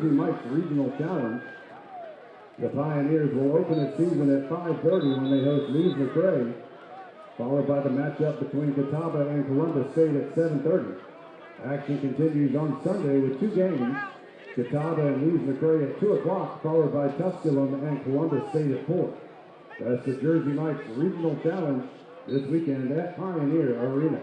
Jersey Mike's Regional Challenge. The Pioneers will open its season at 5:30 when they host Leeds McRae, followed by the matchup between Catawba and Columbus State at 7:30. Action continues on Sunday with two games, Catawba and Leeds McRae at 2 o'clock, followed by Tusculum and Columbus State at 4. That's the Jersey Mike's Regional Challenge this weekend at Pioneer Arena.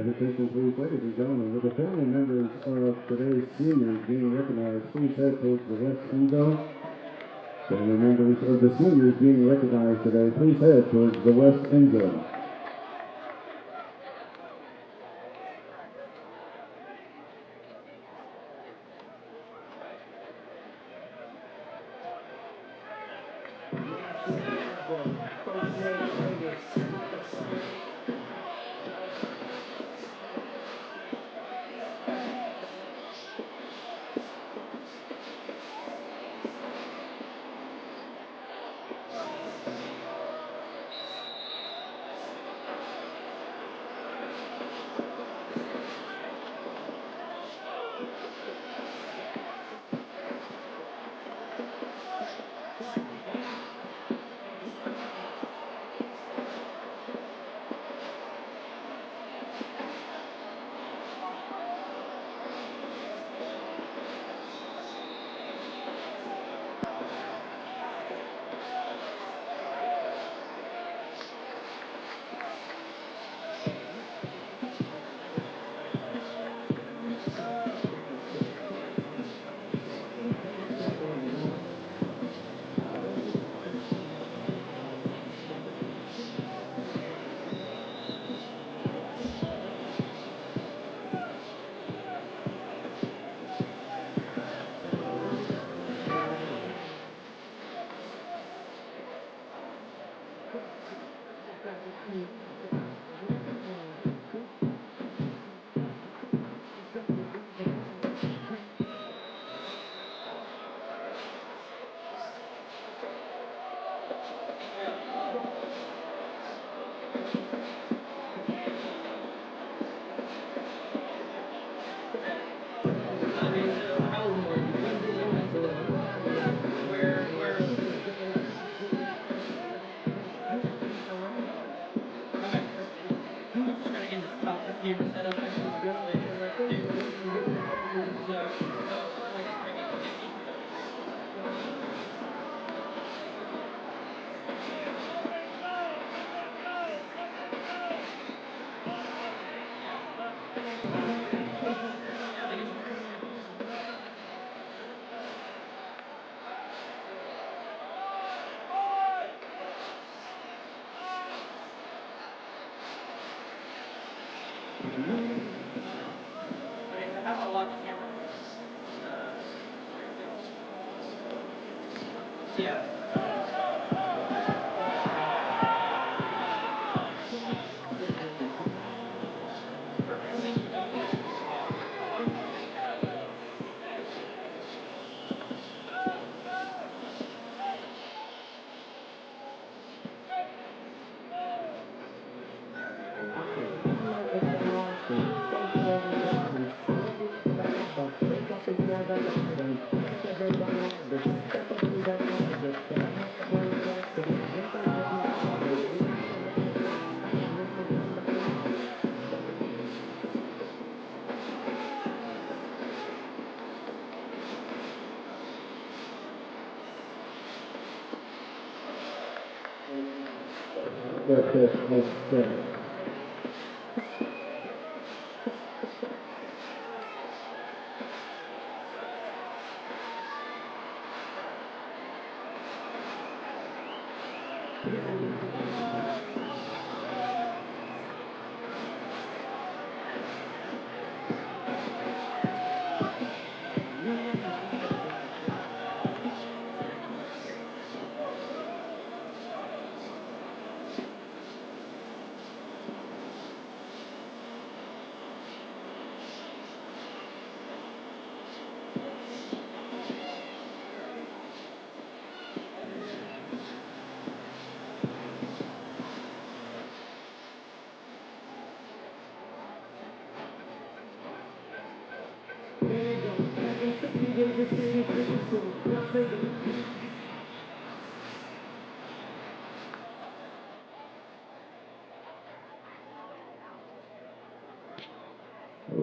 Attention please, ladies and gentlemen, with the family members of today's seniors being recognized, please head towards the west end zone. Family members of the seniors being recognized today, please head towards the west end zone.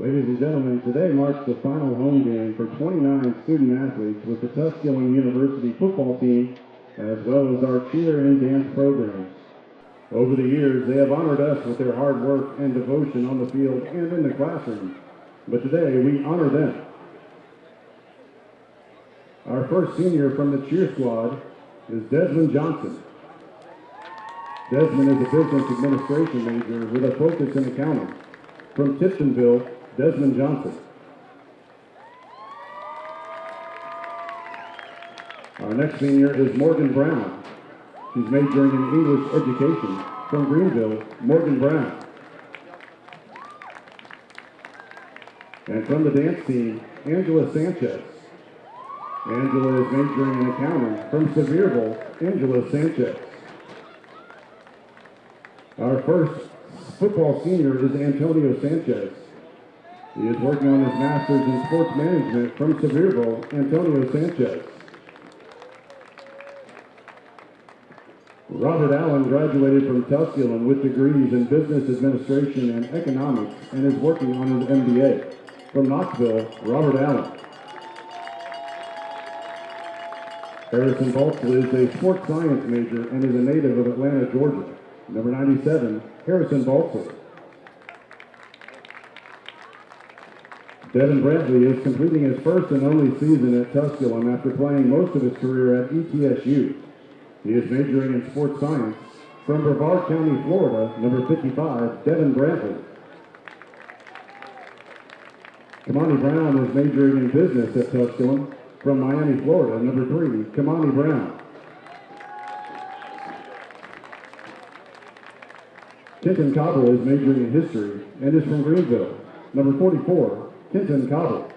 Ladies and gentlemen, today marks the final home game for 29 student-athletes with the Tusculum University football team, as well as our cheer and dance programs. Over the years, they have honored us with their hard work and devotion on the field and in the classroom. But today, we honor them. Our first senior from the cheer squad is Desmond Johnson. Desmond is a business administration major with a focus in accounting. From Tiptonville, Desmond Johnson. Our next senior is Morgan Brown. She's majoring in English education. From Greenville, Morgan Brown. And from the dance team, Angela Sanchez. Angela is majoring in accounting. From Sevierville, Angela Sanchez. Our first football senior is Antonio Sanchez. He is working on his master's in sports management. From Sevierville, Antonio Sanchez. Robert Allen graduated from Tusculum with degrees in business administration and economics and is working on his MBA. From Knoxville, Robert Allen. Harrison Baltzl is a sports science major and is a native of Atlanta, Georgia. Number 97, Harrison Baltzl. Devin Brantley is completing his first and only season at Tusculum after playing most of his career at ETSU. He is majoring in sports science. From Brevard County, Florida, number 55, Devin Brantley. Kamani Brown is majoring in business at Tusculum. From Miami, Florida, number 3, Kamani Brown. Kenton Cobble is majoring in history and is from Greenville. Number 44, Kenton Cobble.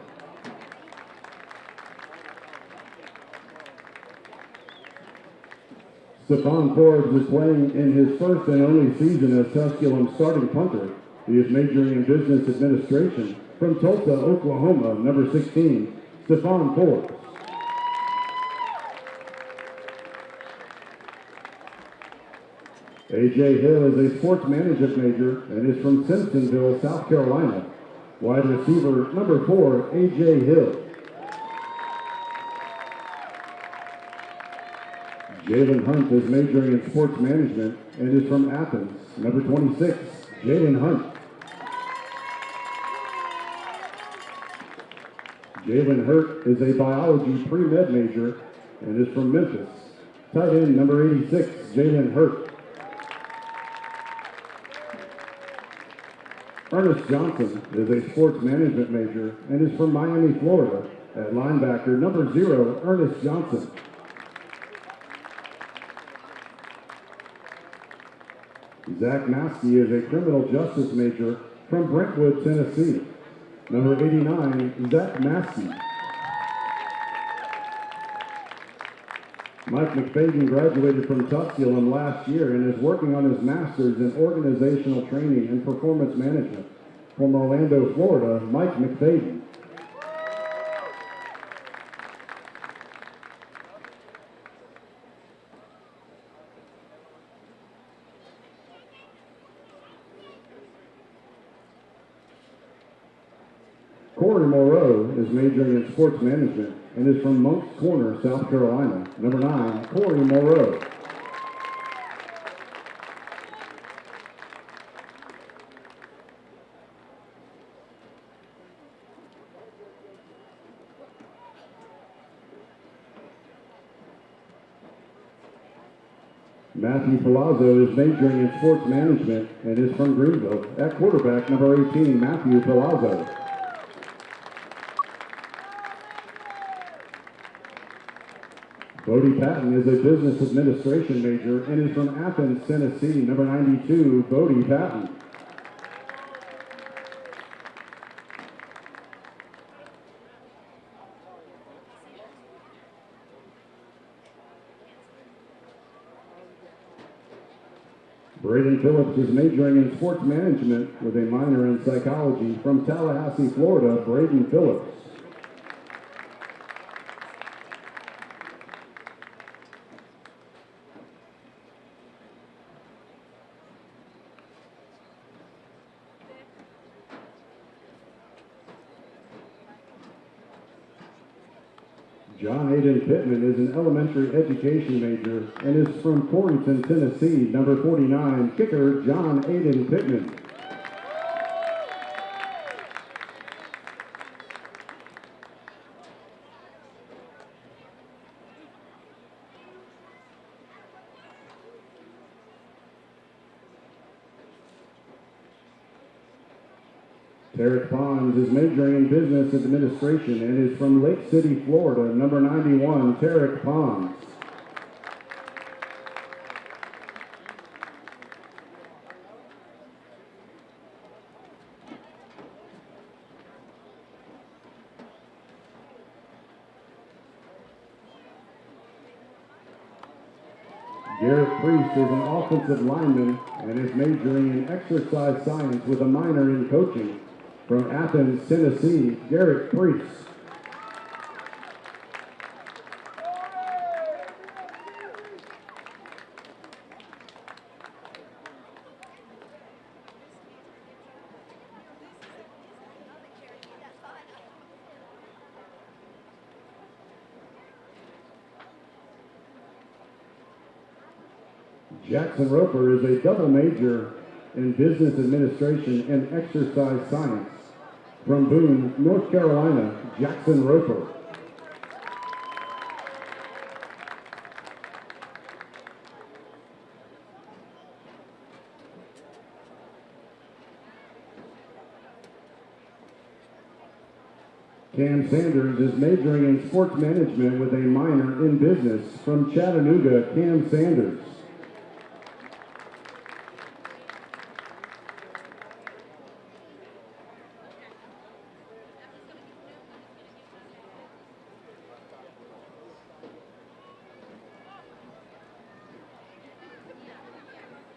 Stephon Forbes is playing in his first and only season as Tusculum starting punter. He is majoring in business administration from Tulsa, Oklahoma. Number 16, Stephon Forbes. A.J. Hill is a sports management major and is from Simpsonville, South Carolina. Wide receiver number 4, A.J. Hill. Jalen Hunt is majoring in sports management and is from Athens. Number 26, Jalen Hunt. Jalen Hurt is a biology pre-med major and is from Memphis. Tight end number 86, Jalen Hurt. Ernest Johnson is a sports management major and is from Miami, Florida. At linebacker number 0, Ernest Johnson. Zach Maskey is a criminal justice major from Brentwood, Tennessee. Number 89, Zach Maskey. Mike McFadden graduated from Tusculum last year and is working on his master's in organizational training and performance management. From Orlando, Florida, Mike McFadden. Corey Moreau is majoring in sports management and is from Moncks Corner, South Carolina. Number 9, Corey Moreau. Matthew Palazo is majoring in sports management and is from Greenville. At quarterback, number 18, Matthew Palazo. Bodie Patton is a business administration major and is from Athens, Tennessee. Number 92, Bodie Patton. Braden Phillips is majoring in sports management with a minor in psychology from Tallahassee, Florida. Braden Phillips. John Aiden Pittman is an elementary education major and is from Torrington, Tennessee. Number 49, kicker John Aiden Pittman. Tarek Pons is majoring in business administration and is from Lake City, Florida. Number 91, Tarek Pons. Garrett Priest is an offensive lineman and is majoring in exercise science with a minor in coaching. From Athens, Tennessee, Garrett Priest. Jackson Roper is a double major in business administration and exercise science. From Boone, North Carolina, Jackson Roper. Cam Sanders is majoring in sports management with a minor in business. From Chattanooga, Cam Sanders.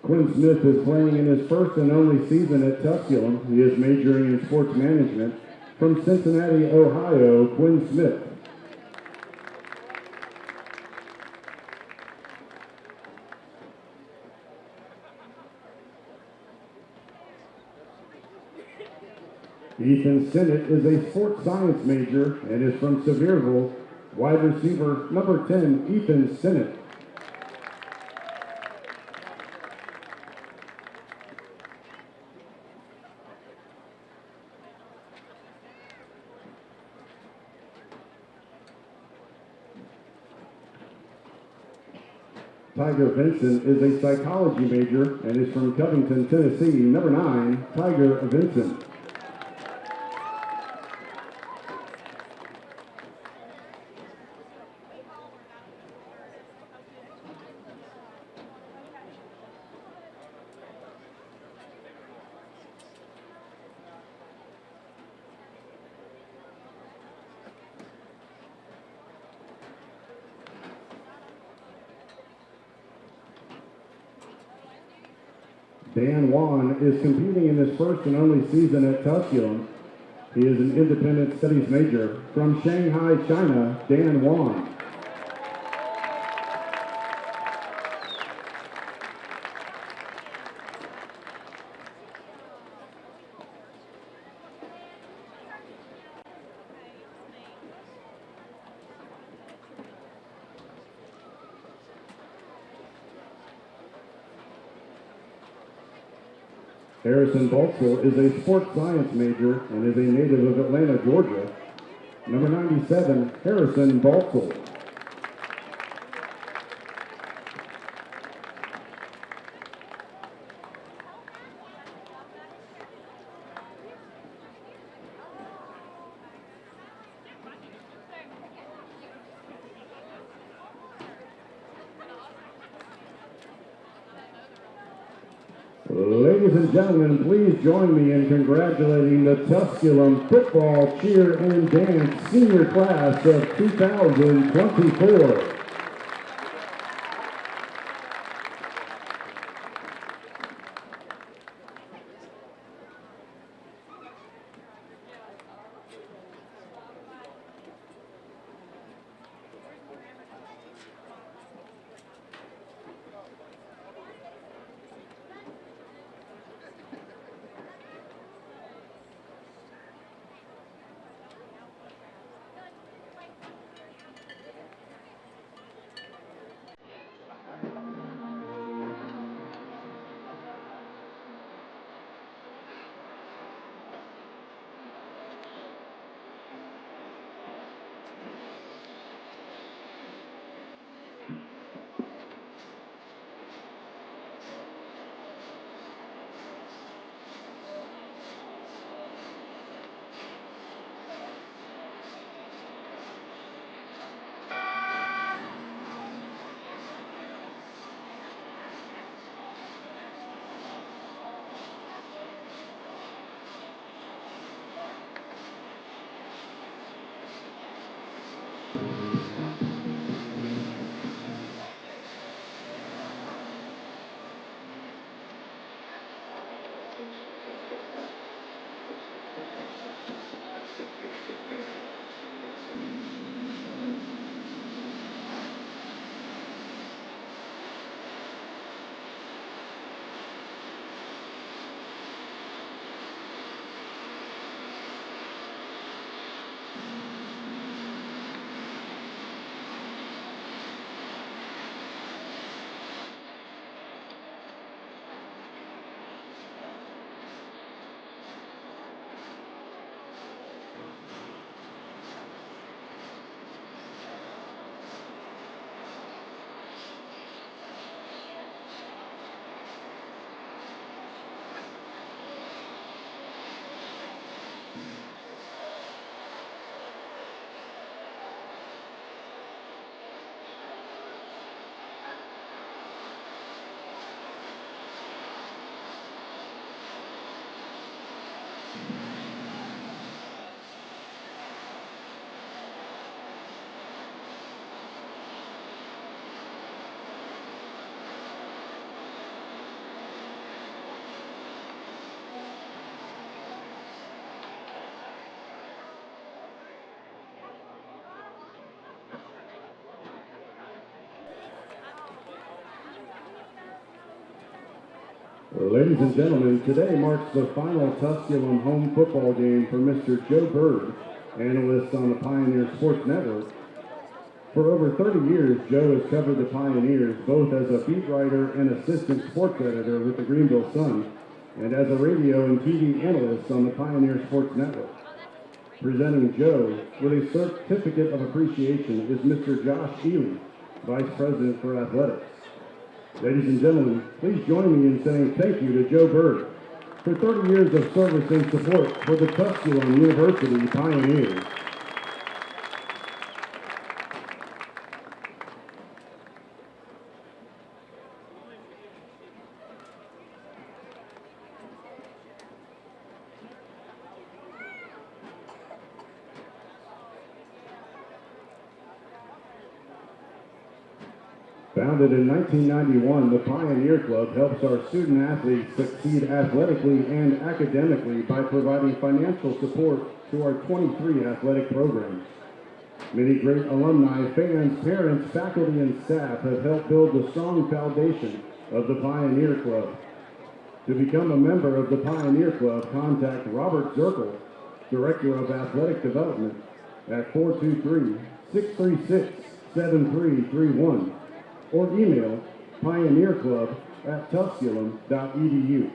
Quinn Smith is playing in his first and only season at Tusculum. He is majoring in sports management. From Cincinnati, Ohio, Quinn Smith. Ethan Sinnott is a sports science major and is from Sevierville. Wide receiver number 10, Ethan Sinnott. Tiger Vincent is a psychology major and is from Covington, Tennessee. Number 9, Tiger Vincent. Dan Wan is competing in his first and only season at Tusculum. He is an independent studies major from Shanghai, China. Dan Wan. Harrison Baltzell is a sports science major and is a native of Atlanta, Georgia. Number 97, Harrison Baltzell. Ladies and gentlemen, please join me in congratulating the Tusculum football, cheer, and dance senior class of 2024. Ladies and gentlemen, today marks the final Tusculum home football game for Mr. Joe Bird, analyst on the Pioneer Sports Network. For over 30 years, Joe has covered the Pioneers both as a beat writer and assistant sports editor with the Greenville Sun, and as a radio and TV analyst on the Pioneer Sports Network. Presenting Joe with a certificate of appreciation is Mr. Josh Ely, Vice President for Athletics. Ladies and gentlemen, please join me in saying thank you to Joe Bird for 30 years of service and support for the Tusculum University Pioneers. Founded in 1991, the Pioneer Club helps our student athletes succeed athletically and academically by providing financial support to our 23 athletic programs. Many great alumni, fans, parents, faculty, and staff have helped build the strong foundation of the Pioneer Club. To become a member of the Pioneer Club, contact Robert Zirkle, Director of Athletic Development, at 423-636-7331. or email pioneerclub@tusculum.edu.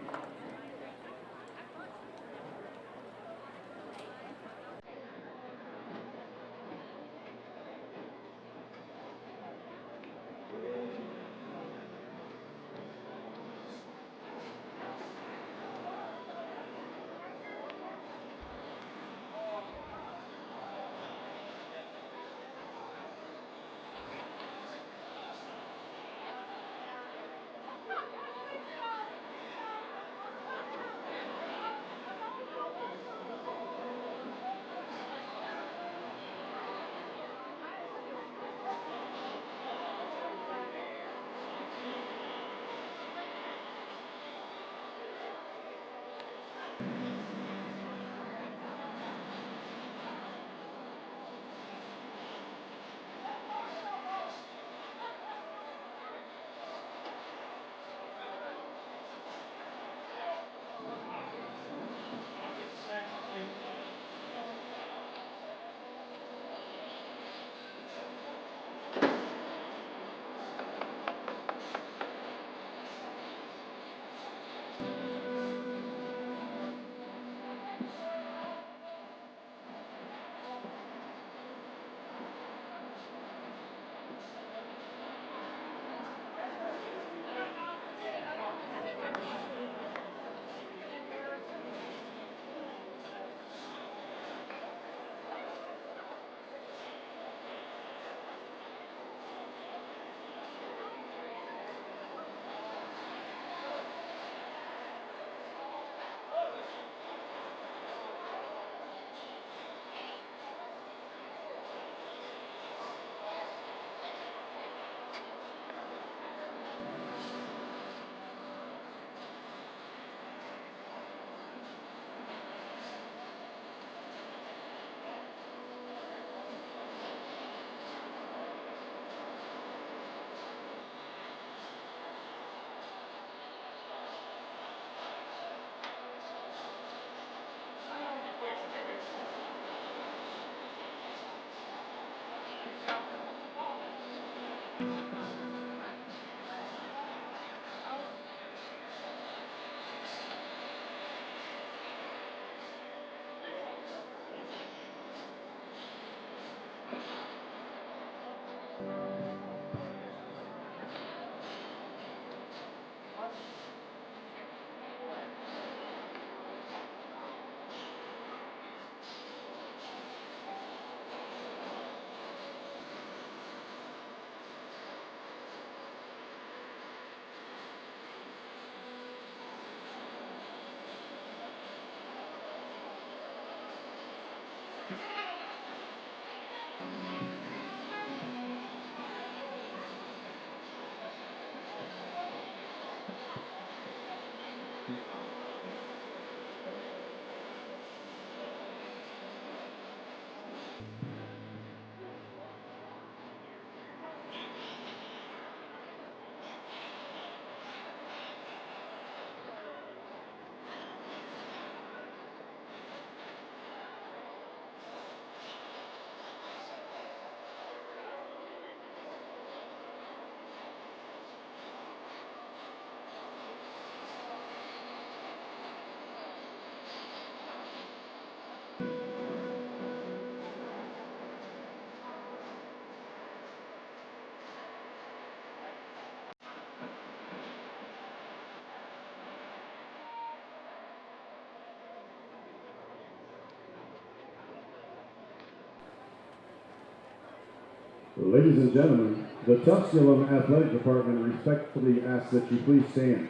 Ladies and gentlemen, the Tusculum Athletic Department respectfully asks that you please stand.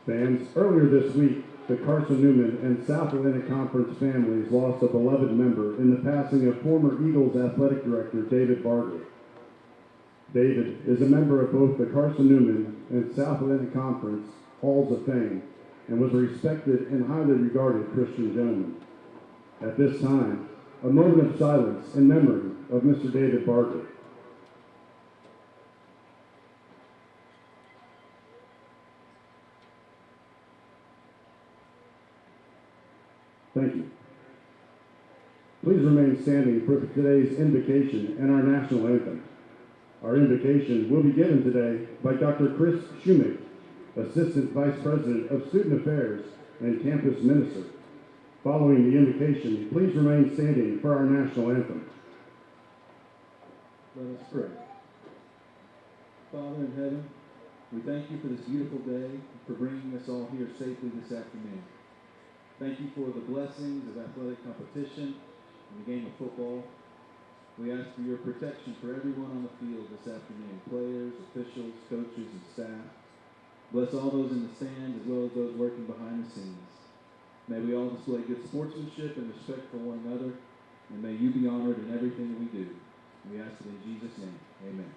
Fans, earlier this week, the Carson Newman and South Atlantic Conference families lost a beloved member in the passing of former Eagles athletic director David Barger. David is a member of both the Carson Newman and South Atlantic Conference Halls of Fame and was a respected and highly regarded Christian gentleman. At this time, a moment of silence in memory of Mr. David Barger. Thank you. Please remain standing for today's invocation and our national anthem. Our invocation will be given today by Dr. Chris Schumich, Assistant Vice President of Student Affairs and Campus Minister. Following the invocation, please remain standing for our national anthem. Let us pray. Father in heaven, we thank you for this beautiful day, for bringing us all here safely this afternoon. Thank you for the blessings of athletic competition and the game of football. We ask for your protection for everyone on the field this afternoon, players, officials, coaches, and staff. Bless all those in the stands as well as those working behind the scenes. May we all display good sportsmanship and respect for one another, and may you be honored in everything that we do. We ask it in Jesus' name. Amen.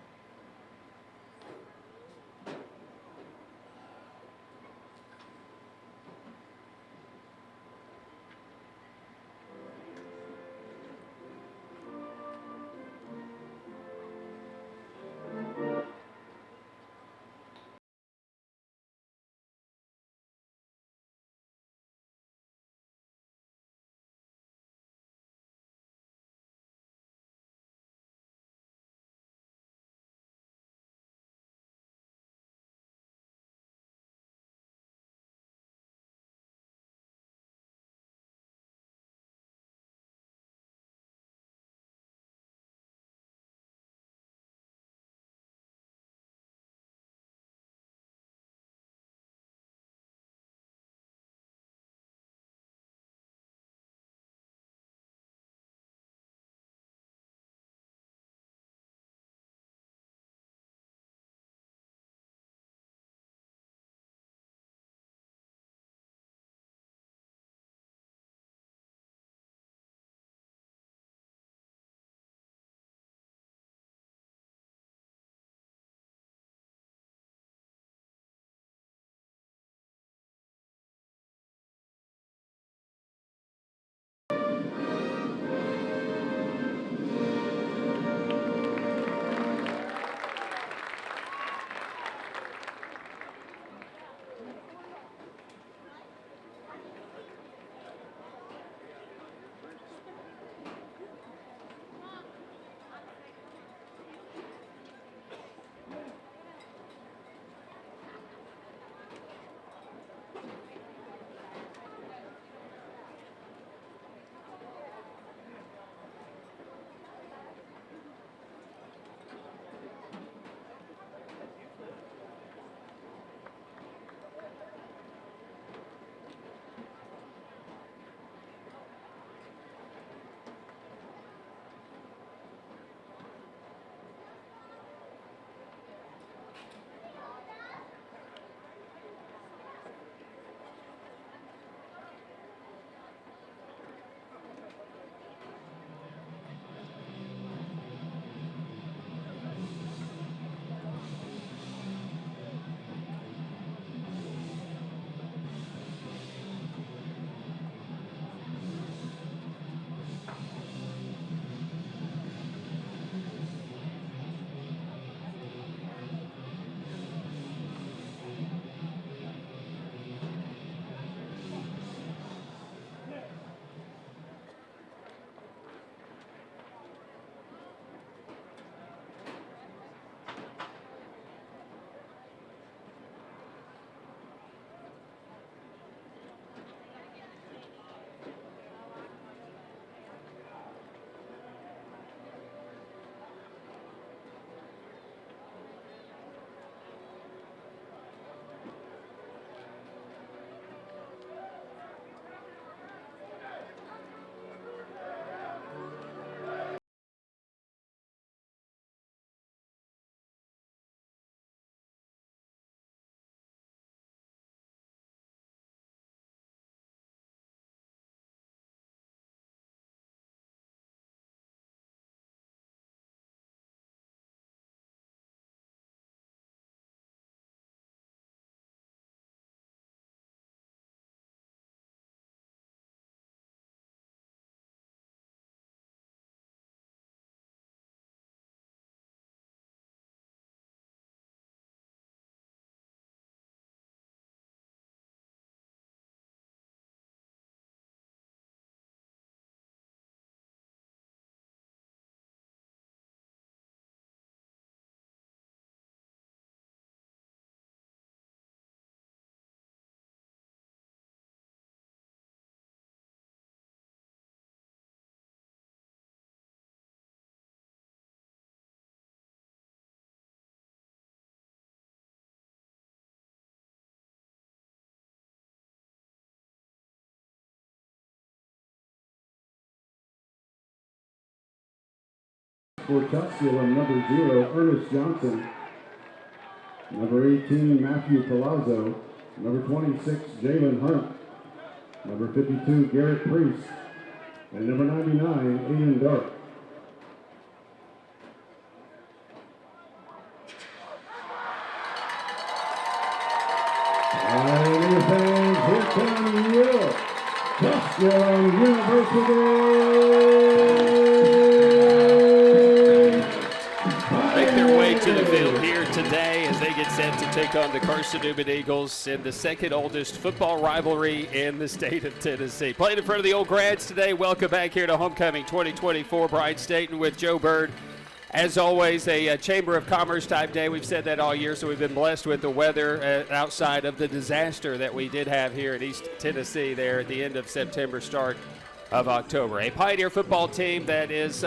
for Tusculum, number 0, Ernest Johnson. Number 18, Matthew Palazo. Number 26, Jalen Hunt. Number 52, Garrett Priest. And number 99, Aiden Dark. Pioneer fans, here come your Tusculum University. Make their way to the field here today as they get set to take on the Carson Newman Eagles in the second oldest football rivalry in the state of Tennessee. Playing in front of the old grads today. Welcome back here to Homecoming 2024. Brian Staten with Joe Bird. As always, a Chamber of Commerce type day. We've said that all year, so we've been blessed with the weather outside of the disaster that we did have here in East Tennessee there at the end of September, start of October. A Pioneer football team that is,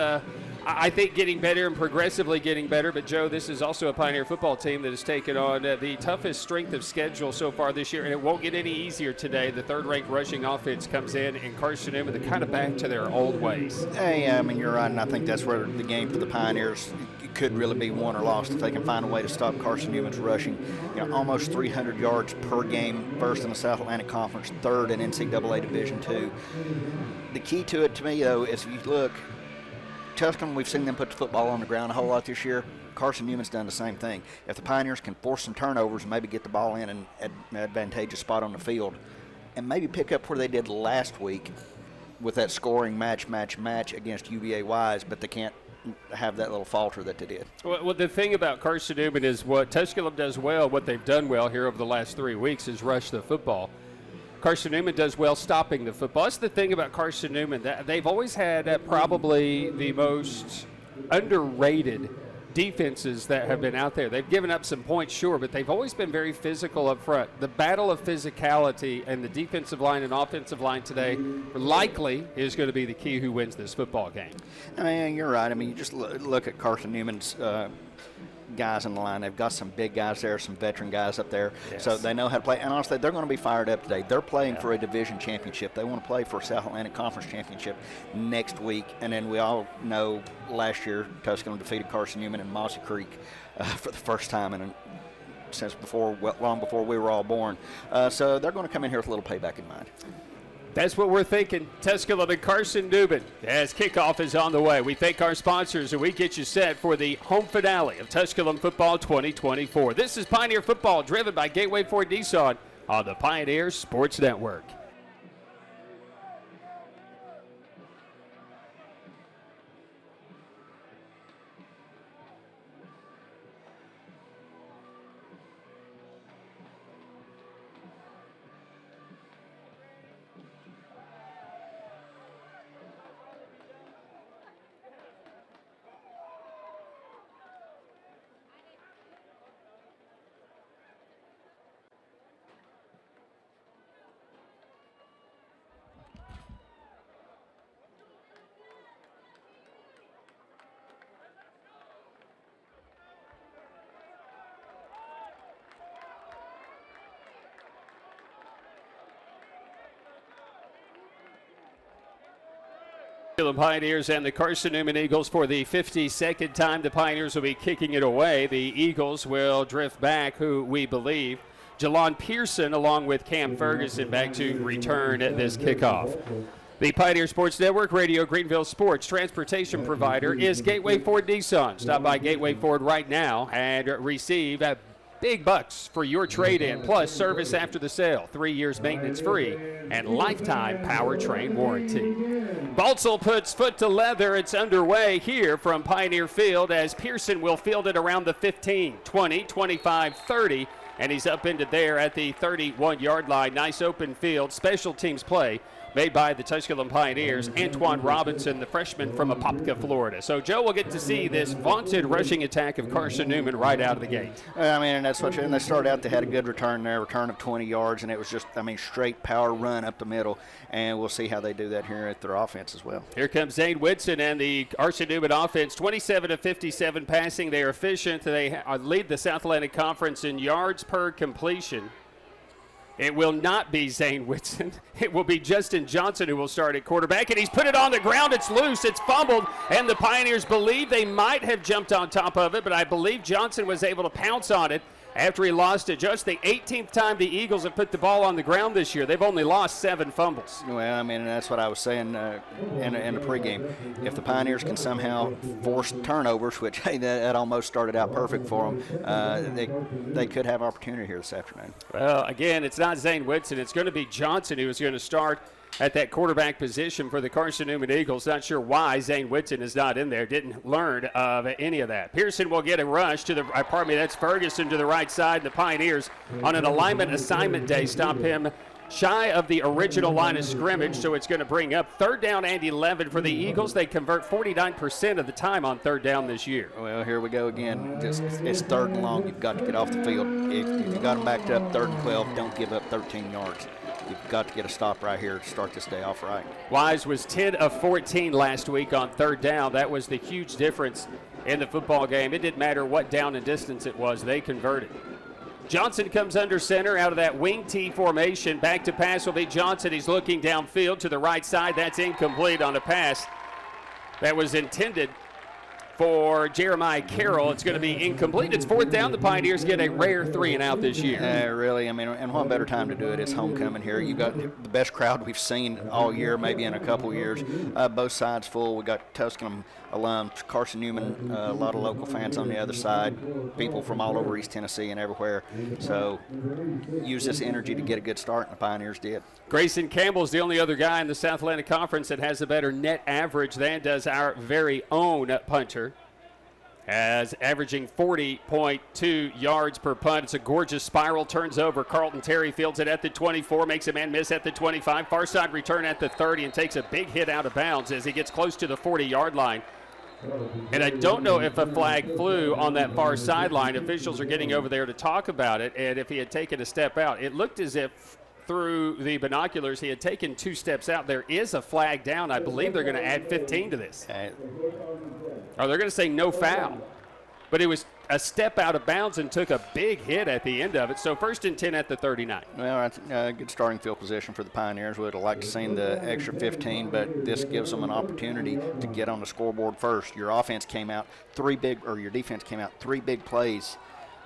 I think, getting better and progressively getting better. But, Joe, this is also a Pioneer football team that has taken on the toughest strength of schedule so far this year, and it won't get any easier today. The third-ranked rushing offense comes in, and Carson Newman, they're kind of back to their old ways. Hey, I mean, you're right, and I think that's where the game for the Pioneers could really be won or lost if they can find a way to stop Carson Newman's rushing. You know, almost 300 yards per game, first in the South Atlantic Conference, third in NCAA Division II. The key to it, to me, though, is if you look, Tusculum, we've seen them put the football on the ground a whole lot this year. Carson Newman's done the same thing. If the Pioneers can force some turnovers and maybe get the ball in an advantageous spot on the field, and maybe pick up where they did last week with that scoring match against UVA Wise, but they can't have that little falter that they did. Well, the thing about Carson Newman is what Tusculum does well, what they've done well here over the last 3 weeks is rush the football. Carson Newman does well stopping the football. That's the thing about Carson Newman. That they've always had probably the most underrated defenses that have been out there. They've given up some points, sure, but they've always been very physical up front. The battle of physicality and the defensive line and offensive line today likely is going to be the key who wins this football game. I mean, you're right. I mean, you just look at Carson Newman's guys in the line. They've got some big guys there, some veteran guys up there, yes. So they know how to play. And honestly, they're going to be fired up today. They're playing for a division championship. They want to play for a South Atlantic Conference championship next week. And then we all know last year Tusculum defeated Carson Newman in Mossy Creek for the first time since long before we were all born. So they're going to come in here with a little payback in mind. That's what we're thinking. Tusculum and Carson Newman as kickoff is on the way. We thank our sponsors, and we get you set for the home finale of Tusculum Football 2024. This is Pioneer Football, driven by Gateway Ford Nissan on the Pioneer Sports Network. The Pioneers and the Carson Newman Eagles for the 52nd time. The Pioneers will be kicking it away. The Eagles will drift back, who we believe, Jelon Pearson along with Cam Ferguson back to return this kickoff. The Pioneer Sports Network, Radio Greenville Sports transportation provider is Gateway Ford Nissan. Stop by Gateway Ford right now and receive big bucks for your trade-in, plus service after the sale, 3 years maintenance free, and lifetime powertrain warranty. Baltzell puts foot to leather. It's underway here from Pioneer Field as Pearson will field it around the 15, 20, 25, 30, and he's up into there at the 31-yard line. Nice open field. Special teams play made by the Tusculum Pioneers, Antoine Robinson, the freshman from Apopka, Florida. So, Joe will get to see this vaunted rushing attack of Carson Newman right out of the gate. I mean, and that's what. And they started out, they had a good return there, return of 20 yards, and it was just, I mean, straight power run up the middle. And we'll see how they do that here at their offense as well. Here comes Zane Whitson and the Carson Newman offense, 27 of 57 passing. They are efficient. They lead the South Atlantic Conference in yards per completion. It will not be Zane Whitson. It will be Justin Johnson who will start at quarterback, and he's put it on the ground. It's loose. It's fumbled, and the Pioneers believe they might have jumped on top of it, but I believe Johnson was able to pounce on it after he lost it. Just the 18th time the Eagles have put the ball on the ground this year. They've only lost 7 fumbles. Well, I mean, that's what I was saying in the pregame. If the Pioneers can somehow force turnovers, which, hey, that almost started out perfect for them, they could have opportunity here this afternoon. Well, again, it's not Zane Whitson. It's going to be Johnson who is going to start at that quarterback position for the Carson Newman Eagles. Not sure why Zane Whitson is not in there. Didn't learn of any of that. Pearson will get a rush to that's Ferguson to the right side. The Pioneers on an alignment assignment day stop him shy of the original line of scrimmage, so it's going to bring up 3rd down and 11 for the Eagles. They convert 49% of the time on 3rd down this year. Well, here we go again. It's 3rd and long. You've got to get off the field. If you got them backed up 3rd and 12, don't give up 13 yards. You've got to get a stop right here to start this day off right. Wise was 10 of 14 last week on 3rd down. That was the huge difference in the football game. It didn't matter what down and distance it was. They converted. Johnson comes under center out of that wing T formation. Back to pass will be Johnson. He's looking downfield to the right side. That's incomplete on a pass that was intended for Jeremiah Carroll. It's going to be incomplete. It's 4th down. The Pioneers get a rare 3-and-out this year. Really, I mean, and what better time to do it? It's homecoming here. You've got the best crowd we've seen all year, maybe in a couple years. Both sides full. We got Tusculum alums, Carson Newman, a lot of local fans on the other side, people from all over East Tennessee and everywhere. So use this energy to get a good start, and the Pioneers did. Grayson Campbell's the only other guy in the South Atlantic Conference that has a better net average than does our very own punter, as averaging 40.2 yards per punt. It's a gorgeous spiral, turns over. Carlton Terry fields it at the 24, makes a man miss at the 25, far side return at the 30, and takes a big hit out of bounds as he gets close to the 40-yard line. And I don't know if a flag flew on that far sideline. Officials are getting over there to talk about it, and if he had taken a step out, it looked as if through the binoculars he had taken 2 steps out. There is a flag down. I believe they're going to add 15 to this. Or they're going to say no foul. But it was a step out of bounds and took a big hit at the end of it. So 1st and 10 at the 39. Well, that's a good starting field position for the Pioneers. Would have liked to seen the extra 15, but this gives them an opportunity to get on the scoreboard first. Your offense came out your defense came out 3 big plays.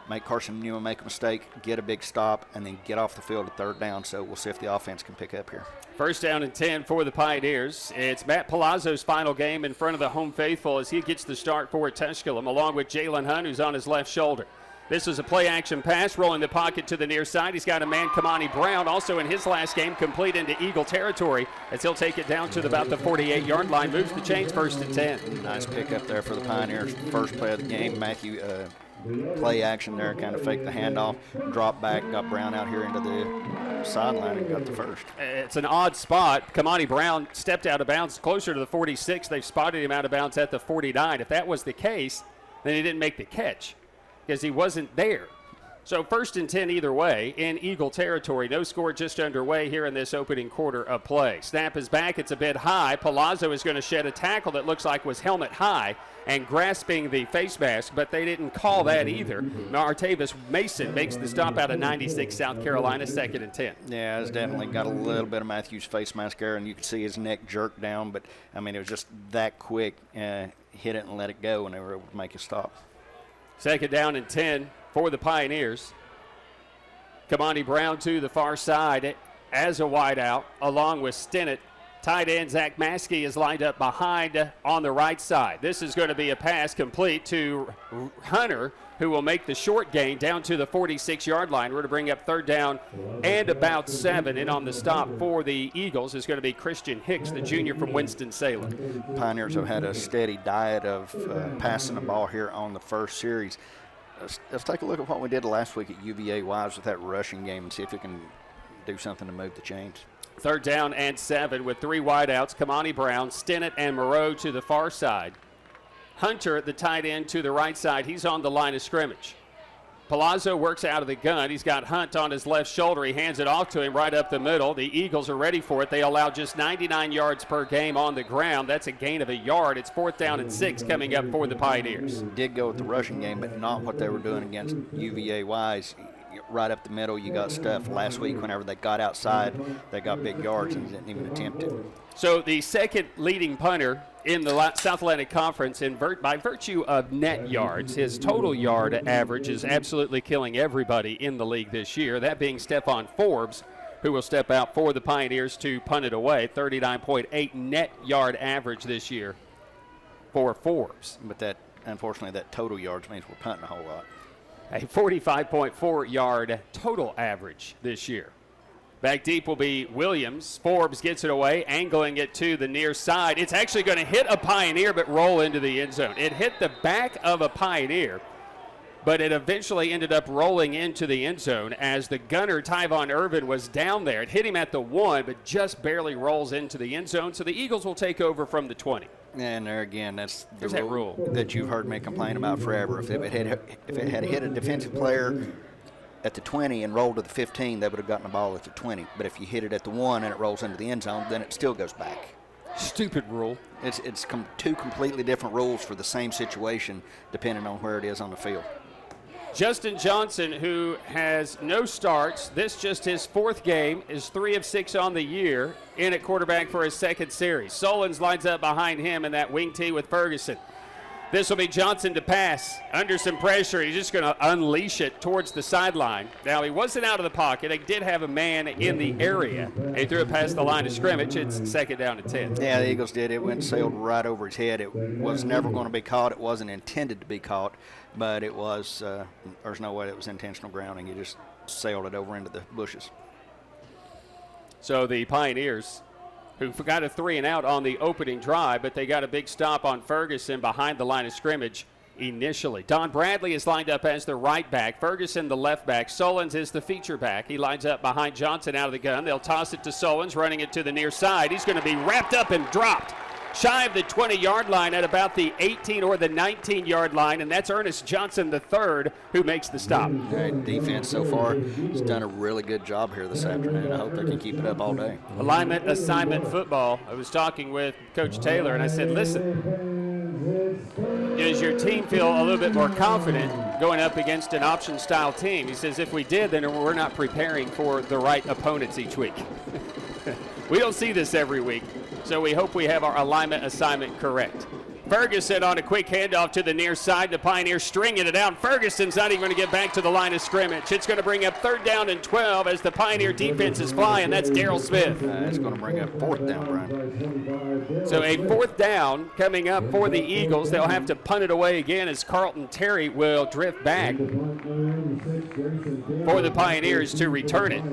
Make Carson Newman make a mistake, get a big stop, and then get off the field at 3rd down. So we'll see if the offense can pick up here. 1st down and 10 for the Pioneers. It's Matt Palazo's final game in front of the home faithful as he gets the start for Tusculum, along with Jalen Hunt, who's on his left shoulder. This is a play-action pass, rolling the pocket to the near side. He's got a man, Kamani Brown, also in his last game, complete into Eagle territory, as he'll take it down to about the 48-yard line, moves the chains, 1st and 10. Nice pick up there for the Pioneers. First play of the game, Matthew play action there, kind of faked the handoff, dropped back, got Brown out here into the sideline and got the first. It's an odd spot. Kamani Brown stepped out of bounds closer to the 46. They've spotted him out of bounds at the 49. If that was the case, then he didn't make the catch because he wasn't there. So 1st and 10 either way in Eagle territory. No score just underway here in this opening quarter of play. Snap is back. It's a bit high. Palazo is going to shed a tackle that looks like was helmet high and grasping the face mask, but they didn't call that either. Martavis Mason makes the stop out of 96 South Carolina, 2nd and 10. Yeah, it's definitely got a little bit of Matthews' face mask there, and you can see his neck jerk down, but, I mean, it was just that quick. Hit it and let it go, and they were able to make a stop. 2nd down and 10 for the Pioneers. Kamani Brown to the far side as a wideout, along with Stinnett. Tight end Zach Maskey is lined up behind on the right side. This is going to be a pass complete to Hunter, who will make the short gain down to the 46-yard line. We're to bring up 3rd down and about 7. And on the stop for the Eagles is going to be Christian Hicks, the junior from Winston-Salem. Pioneers have had a steady diet of passing the ball here on the first series. Let's take a look at what we did last week at UVA Wise with that rushing game and see if we can do something to move the chains. 3rd down and 7 with 3 wideouts. Kamani Brown, Stinnett, and Moreau to the far side. Hunter, the tight end, to the right side. He's on the line of scrimmage. Palazo works out of the gun. He's got Hunt on his left shoulder. He hands it off to him right up the middle. The Eagles are ready for it. They allow just 99 yards per game on the ground. That's a gain of a yard. It's 4th down and 6 coming up for the Pioneers. Did go with the rushing game, but not what they were doing against UVA Wise. right up the middle. You got stuff last week whenever they got outside, they got big yards and didn't even attempt it. So the second leading punter in the South Atlantic Conference by virtue of net yards. His total yard average is absolutely killing everybody in the league this year, that being Stephon Forbes, who will step out for the Pioneers to punt it away. 39.8 net yard average this year for Forbes. But that, unfortunately, that total yards means we're punting a whole lot. A 45.4 yard total average this year. Back deep will be Williams. Forbes gets it away, angling it to the near side. It's actually going to hit a Pioneer but roll into the end zone. It hit the back of a Pioneer, but it eventually ended up rolling into the end zone as the gunner, Tyvon Irvin, was down there. It hit him at the 1, but just barely rolls into the end zone, so the Eagles will take over from the 20. And there again, that's the rule that you've heard me complain about forever. If it had hit a defensive player at the 20 and rolled to the 15, they would have gotten the ball at the 20. But if you hit it at the 1 and it rolls into the end zone, then it still goes back. Stupid rule. It's two completely different rules for the same situation, depending on where it is on the field. Justin Johnson, who has no starts, this just his 4th game, is 3 of 6 on the year, in at quarterback for his 2nd series. Solons lines up behind him in that wing tee with Ferguson. This will be Johnson to pass. Under some pressure, he's just going to unleash it towards the sideline. Now, he wasn't out of the pocket. They did have a man in the area. He threw it past the line of scrimmage. It's 2nd down and 10. Yeah, the Eagles did. It went and sailed right over his head. It was never going to be caught. It wasn't intended to be caught, but it was, there's no way it was intentional grounding. He just sailed it over into the bushes. So the Pioneers, who got a 3-and-out on the opening drive, but they got a big stop on Ferguson behind the line of scrimmage initially. Don Bradley is lined up as the right back. Ferguson the left back. Solons is the feature back. He lines up behind Johnson out of the gun. They'll toss it to Solons, running it to the near side. He's going to be wrapped up and dropped shy of the 20-yard line at about the 18 or the 19-yard line, and that's Ernest Johnson III who makes the stop. Defense so far has done a really good job here this afternoon. I hope they can keep it up all day. Alignment assignment football. I was talking with Coach Taylor, and I said, listen, does your team feel a little bit more confident going up against an option-style team? He says, if we did, then we're not preparing for the right opponents each week. We don't see this every week, so we hope we have our alignment assignment correct. Ferguson on a quick handoff to the near side. The Pioneers stringing it out. Ferguson's not even going to get back to the line of scrimmage. It's going to bring up 3rd down and 12 as the Pioneer defense is flying. That's Darrell Smith. It's going to bring up 4th down, Brian. So a 4th down coming up for the Eagles. They'll have to punt it away again as Carlton Terry will drift back for the Pioneers to return it.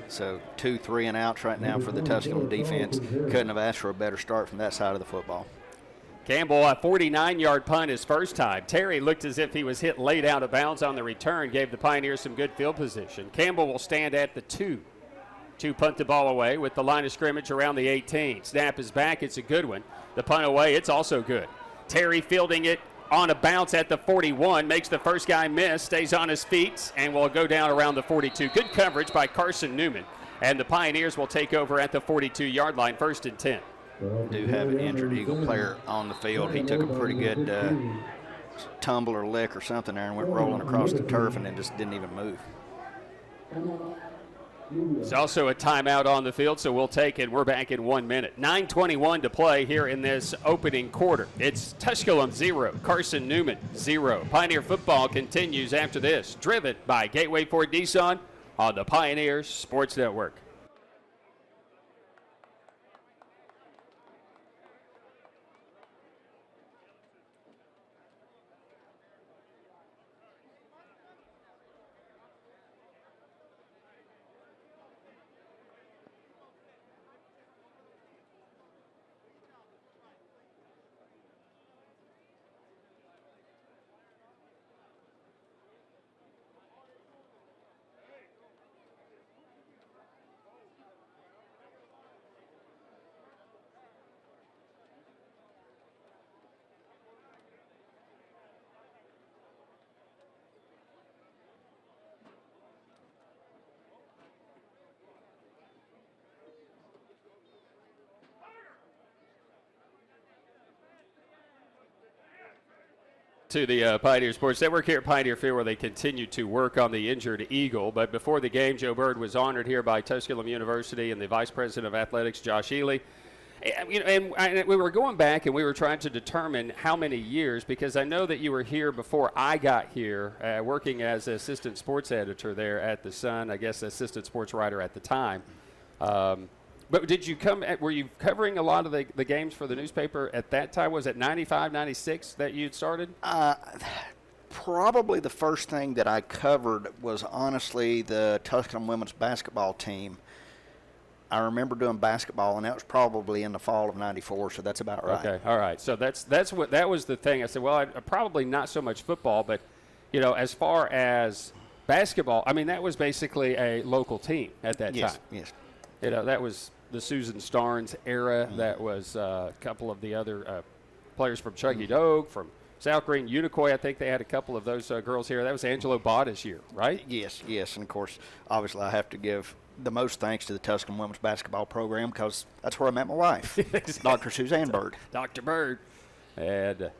So 2 3-and-outs right now for the Tusculum defense. Couldn't have asked for a better start from that side of the football. Campbell, a 49-yard punt his first time. Terry looked as if he was hit late out of bounds on the return, gave the Pioneers some good field position. Campbell will stand at the 2 to punt the ball away with the line of scrimmage around the 18. Snap is back. It's a good one. The punt away, it's also good. Terry fielding it on a bounce at the 41, makes the first guy miss, stays on his feet, and will go down around the 42. Good coverage by Carson Newman, and the Pioneers will take over at the 42-yard line, 1st and 10. Do have an injured Eagle player on the field. He took a pretty good tumble or lick or something there and went rolling across the turf and then just didn't even move. There's also a timeout on the field, so we'll take it. We're back in 1 minute. 9:21 to play here in this opening quarter. It's Tusculum 0, Carson Newman 0. Pioneer football continues after this, driven by Gateway Ford Nissan on the Pioneer Sports Network. to the Pioneer Sports Network here at Pioneer Field, where they continue to work on the injured Eagle. But before the game, Joe Bird was honored here by Tusculum University and the Vice President of Athletics, Josh Ely. And we were going back and we were trying to determine how many years, because I know that you were here before I got here, working as assistant sports editor there at the Sun, I guess assistant sports writer at the time. But did you were you covering a lot of the games for the newspaper at that time? Was it 95, 96 that you'd started? Probably the first thing that I covered was honestly the Tusculum women's basketball team. I remember doing basketball, and that was probably in the fall of '94, so that's about right. Okay, all right. So that was the thing. I said, well, probably not so much football, but as far as basketball, I mean, that was basically a local team at that time. Yes. That was the Susan Starnes era. Mm-hmm. That was a couple of the other players from Chuggy Dogue, from South Green, Unicoi. I think they had a couple of those girls here. That was Angelo Botta's year, right? Yes. And, of course, obviously I have to give the most thanks to the Tusculum women's basketball program, because that's where I met my wife, Dr. Suzanne Bird. Dr. Bird. And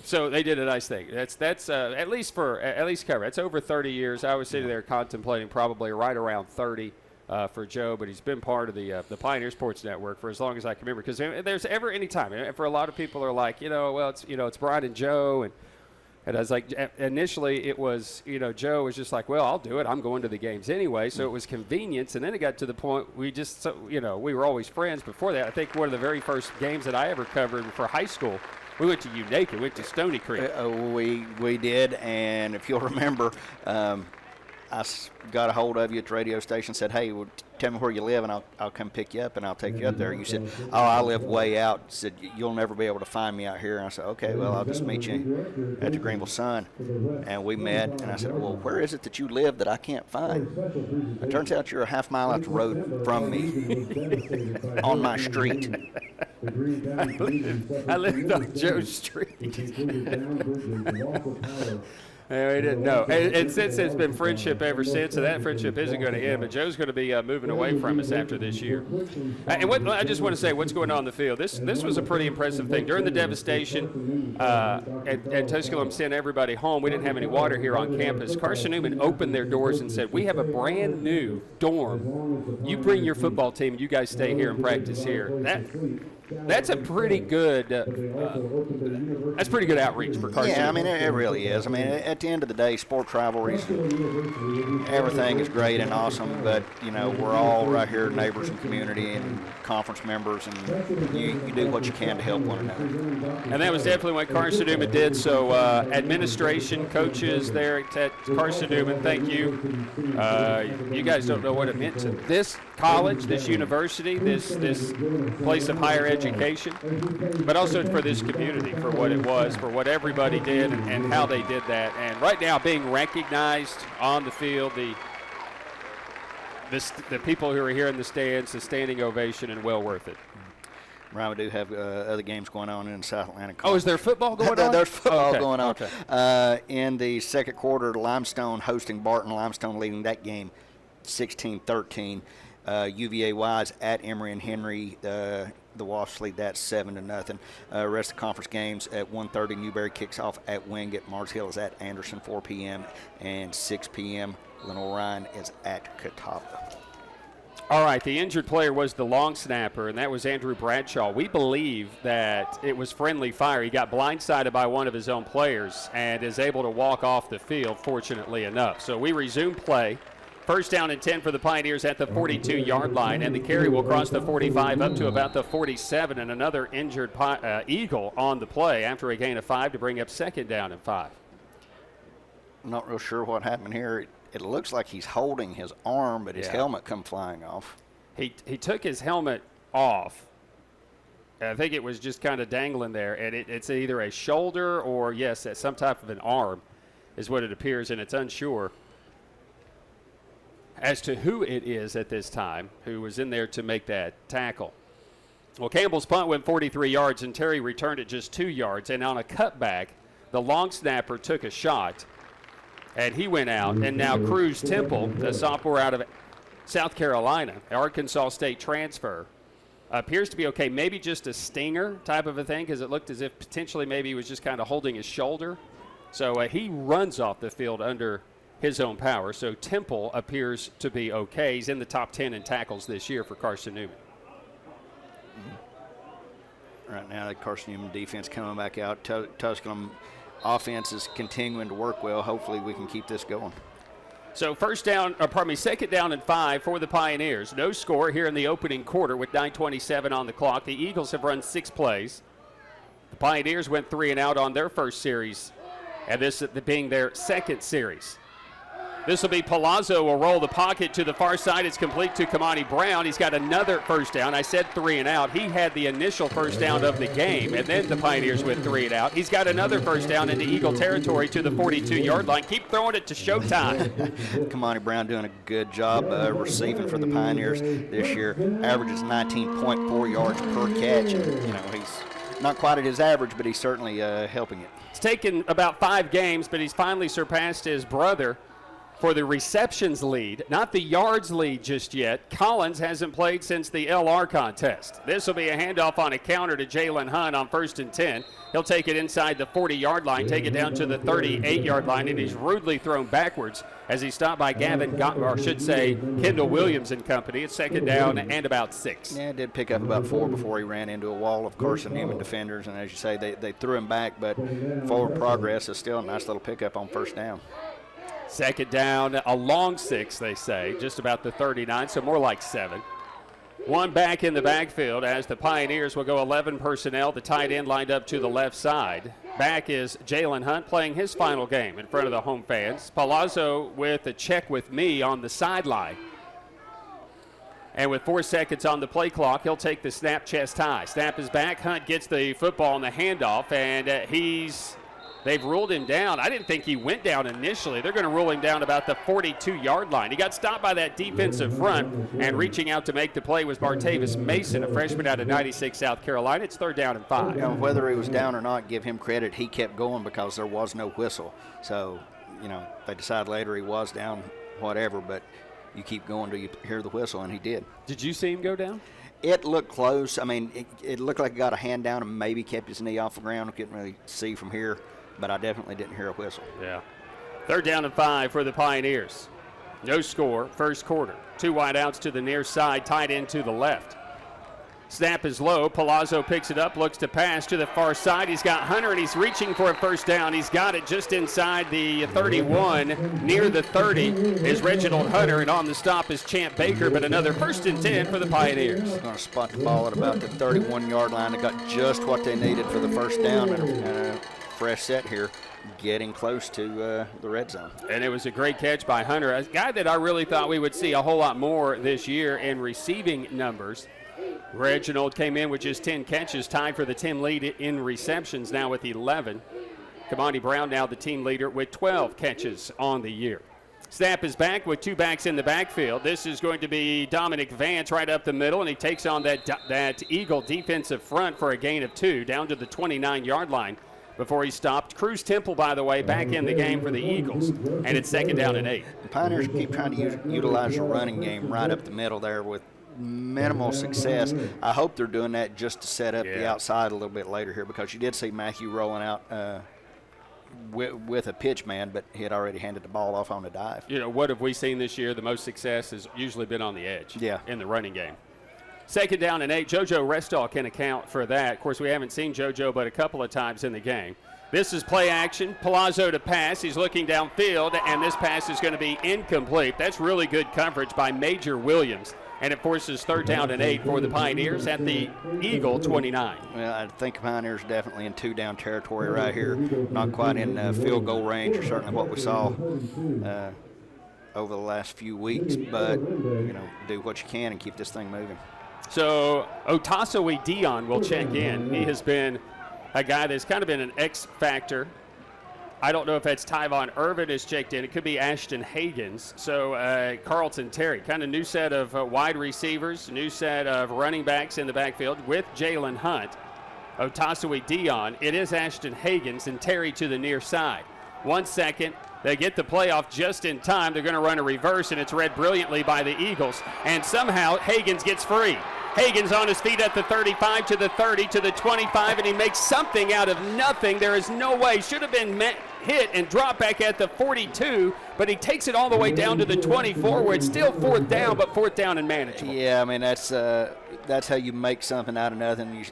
so they did a nice thing. That's at least cover. It's over 30 years. I was sitting there contemplating probably right around 30 for Joe, but he's been part of the Pioneer Sports Network for as long as I can remember. Because there's ever any time, and for a lot of people are like, it's Brian and Joe, and I was like, initially it was, Joe was just like, well, I'll do it. I'm going to the games anyway. So it was convenience. And then it got to the point we were always friends before that. I think one of the very first games that I ever covered for high school, we went to Unaka, went to Stony Creek. We did. And if you'll remember, I got a hold of you at the radio station, said, hey, tell me where you live, and I'll come pick you up, and I'll take you up there. You said, oh, I live way out. Said, you'll never be able to find me out here. And I said, okay, well, I'll just meet you at the Greenville Sun. And we met, and I said, well, where is it that you live that I can't find? It turns out you're a half mile out the road from me on my street. I lived on Joe's street. Yeah, we didn't know. And since it's been friendship ever since, so that friendship isn't going to end. But Joe's going to be moving away from us after this year. And I just want to say what's going on the field. This was a pretty impressive thing. During the devastation, and Tusculum sent everybody home. We didn't have any water here on campus. Carson Newman opened their doors and said, we have a brand new dorm. You bring your football team, and you guys stay here and practice here. That's a pretty good. That's pretty good outreach for Carson. Yeah, I mean it really is. I mean, at the end of the day, sport rivalries, everything is great and awesome. But we're all right here, neighbors and community and conference members, and you do what you can to help one another. And that was definitely what Carson Newman did. So, administration, coaches there at Carson Newman, thank you. You guys don't know what it meant to this college, this university, this place of higher education, but also for this community, for what it was, for what everybody did and how they did that. And right now being recognized on the field, the people who are here in the stands, the standing ovation, and well worth it. Right, we do have other games going on in South Atlantic. Oh, is there football going on? There's football going on. Okay. In the second quarter, Limestone hosting Barton. Limestone leading that game 16-13. UVA Wise at Emory and Henry. The Wasps lead that 7-0. Rest of the conference games at 1:30. Newberry kicks off at Wingate. Mars Hill is at Anderson, 4 p.m. and 6 p.m. Lenore Ryan is at Catawba. All right, the injured player was the long snapper, and that was Andrew Bradshaw. We believe that it was friendly fire. He got blindsided by one of his own players and is able to walk off the field, fortunately enough. So we resume play. First down and 10 for the Pioneers at the 42-yard line, and the carry will cross the 45 up to about the 47, and another injured Eagle on the play after a gain of 5 to bring up second down and 5. I'm not real sure what happened here. It looks like he's holding his arm, but his helmet come flying off. He took his helmet off. I think it was just kind of dangling there, and it's either a shoulder or, yes, some type of an arm is what it appears, and it's unsure as to who it is at this time who was in there to make that tackle. Well, Campbell's punt went 43 yards, and Terry returned it just 2 yards. And on a cutback, the long snapper took a shot, and he went out. And now Cruz Temple, the sophomore out of South Carolina, Arkansas State transfer, appears to be okay. Maybe just a stinger type of a thing, because it looked as if potentially maybe he was just kind of holding his shoulder. So he runs off the field under his own power. So Temple appears to be okay. He's in the top 10 in tackles this year for Carson Newman. Right now, the Carson Newman defense coming back out. Tusculum offense is continuing to work well. Hopefully we can keep this going. So second down and 5 for the Pioneers. No score here in the opening quarter with 9:27 on the clock. The Eagles have run 6 plays. The Pioneers went 3 and out on their first series, and this being their second series. This will be Palazo will roll the pocket to the far side. It's complete to Kamani Brown. He's got another first down. I said 3 and out. He had the initial first down of the game, and then the Pioneers went 3 and out. He's got another first down into Eagle territory to the 42-yard line. Keep throwing it to Showtime. Kamani Brown doing a good job receiving for the Pioneers this year. Averages 19.4 yards per catch. And, he's not quite at his average, but he's certainly helping it. It's taken about 5 games, but he's finally surpassed his brother for the receptions lead, not the yards lead just yet. Collins hasn't played since the LR contest. This will be a handoff on a counter to Jalen Hunt on 1st and 10. He'll take it inside the 40-yard line, take it down to the 38-yard line, and he's rudely thrown backwards as he stopped by Kendall Williams and company. It's second down and about 6. Yeah, did pick up about 4 before he ran into a wall of Carson Newman defenders, and as you say, they threw him back, but forward progress is still a nice little pickup on first down. Second down, a long 6, they say, just about the 39, so more like 7. One back in the backfield as the Pioneers will go 11 personnel. The tight end lined up to the left side. Back is Jalen Hunt playing his final game in front of the home fans. Palazo with a check with me on the sideline. And with 4 seconds on the play clock, he'll take the snap chest high. Snap is back. Hunt gets the football on the handoff, and they've ruled him down. I didn't think he went down initially. They're going to rule him down about the 42-yard line. He got stopped by that defensive front, and reaching out to make the play was Martavis Mason, a freshman out of 96, South Carolina. It's 3rd down and 5. Whether he was down or not, give him credit. He kept going because there was no whistle. So, they decide later he was down, whatever, but you keep going till you hear the whistle, and he did. Did you see him go down? It looked close. I mean, it looked like he got a hand down and maybe kept his knee off the ground. I couldn't really see from here, but I definitely didn't hear a whistle. Yeah. 3rd down and 5 for the Pioneers. No score, first quarter. 2 wide outs to the near side, tight end to the left. Snap is low. Palazo picks it up, looks to pass to the far side. He's got Hunter, and he's reaching for a first down. He's got it just inside the 31. Near the 30 is Reginald Hunter, and on the stop is Champ Baker, but another 1st and 10 for the Pioneers. Going to spot the ball at about the 31-yard line. They got just what they needed for the first down, and a fresh set here, getting close to the red zone. And it was a great catch by Hunter, a guy that I really thought we would see a whole lot more this year in receiving numbers. Reginald came in with just 10 catches, tied for the team lead in receptions, now with 11. Kamani Brown now the team leader with 12 catches on the year. Snap is back with 2 backs in the backfield. This is going to be Dominic Vance right up the middle, and he takes on that Eagle defensive front for a gain of 2 down to the 29-yard line before he stopped. Cruz Temple, by the way, back in the game for the Eagles, and it's 2nd down and 8. The Pioneers keep trying to utilize the running game right up the middle there with minimal success. I hope they're doing that just to set up the outside a little bit later here, because you did see Matthew rolling out with a pitch man, but he had already handed the ball off on a dive. What have we seen this year? The most success has usually been on the edge in the running game. 2nd down and 8. JoJo Restall can account for that. Of course, we haven't seen JoJo but a couple of times in the game. This is play action. Palazo to pass. He's looking downfield, and this pass is going to be incomplete. That's really good coverage by Major Williams. And it forces 3rd down and 8 for the Pioneers at the Eagle 29. Well, I think the Pioneers definitely in 2-down territory right here. Not quite in field goal range, or certainly what we saw over the last few weeks. But, do what you can and keep this thing moving. So Otasowe Dion will check in. He has been a guy that's kind of been an X factor. I don't know if that's Tyvon Irvin has checked in. It could be Ashton Hagans. So Carlton Terry, kind of new set of wide receivers, new set of running backs in the backfield with Jalen Hunt. Otasowe Dion. It is Ashton Hagans and Terry to the near side. 1 second. They get the playoff just in time. They're going to run a reverse, and it's read brilliantly by the Eagles. And somehow Hagans gets free. Hagan's on his feet at the 35 to the 30 to the 25, and he makes something out of nothing. There is no way. Should have been hit and dropped back at the 42, but he takes it all the way down to the 24, where it's still fourth down, but fourth down and manageable. Yeah, I mean, that's how you make something out of nothing.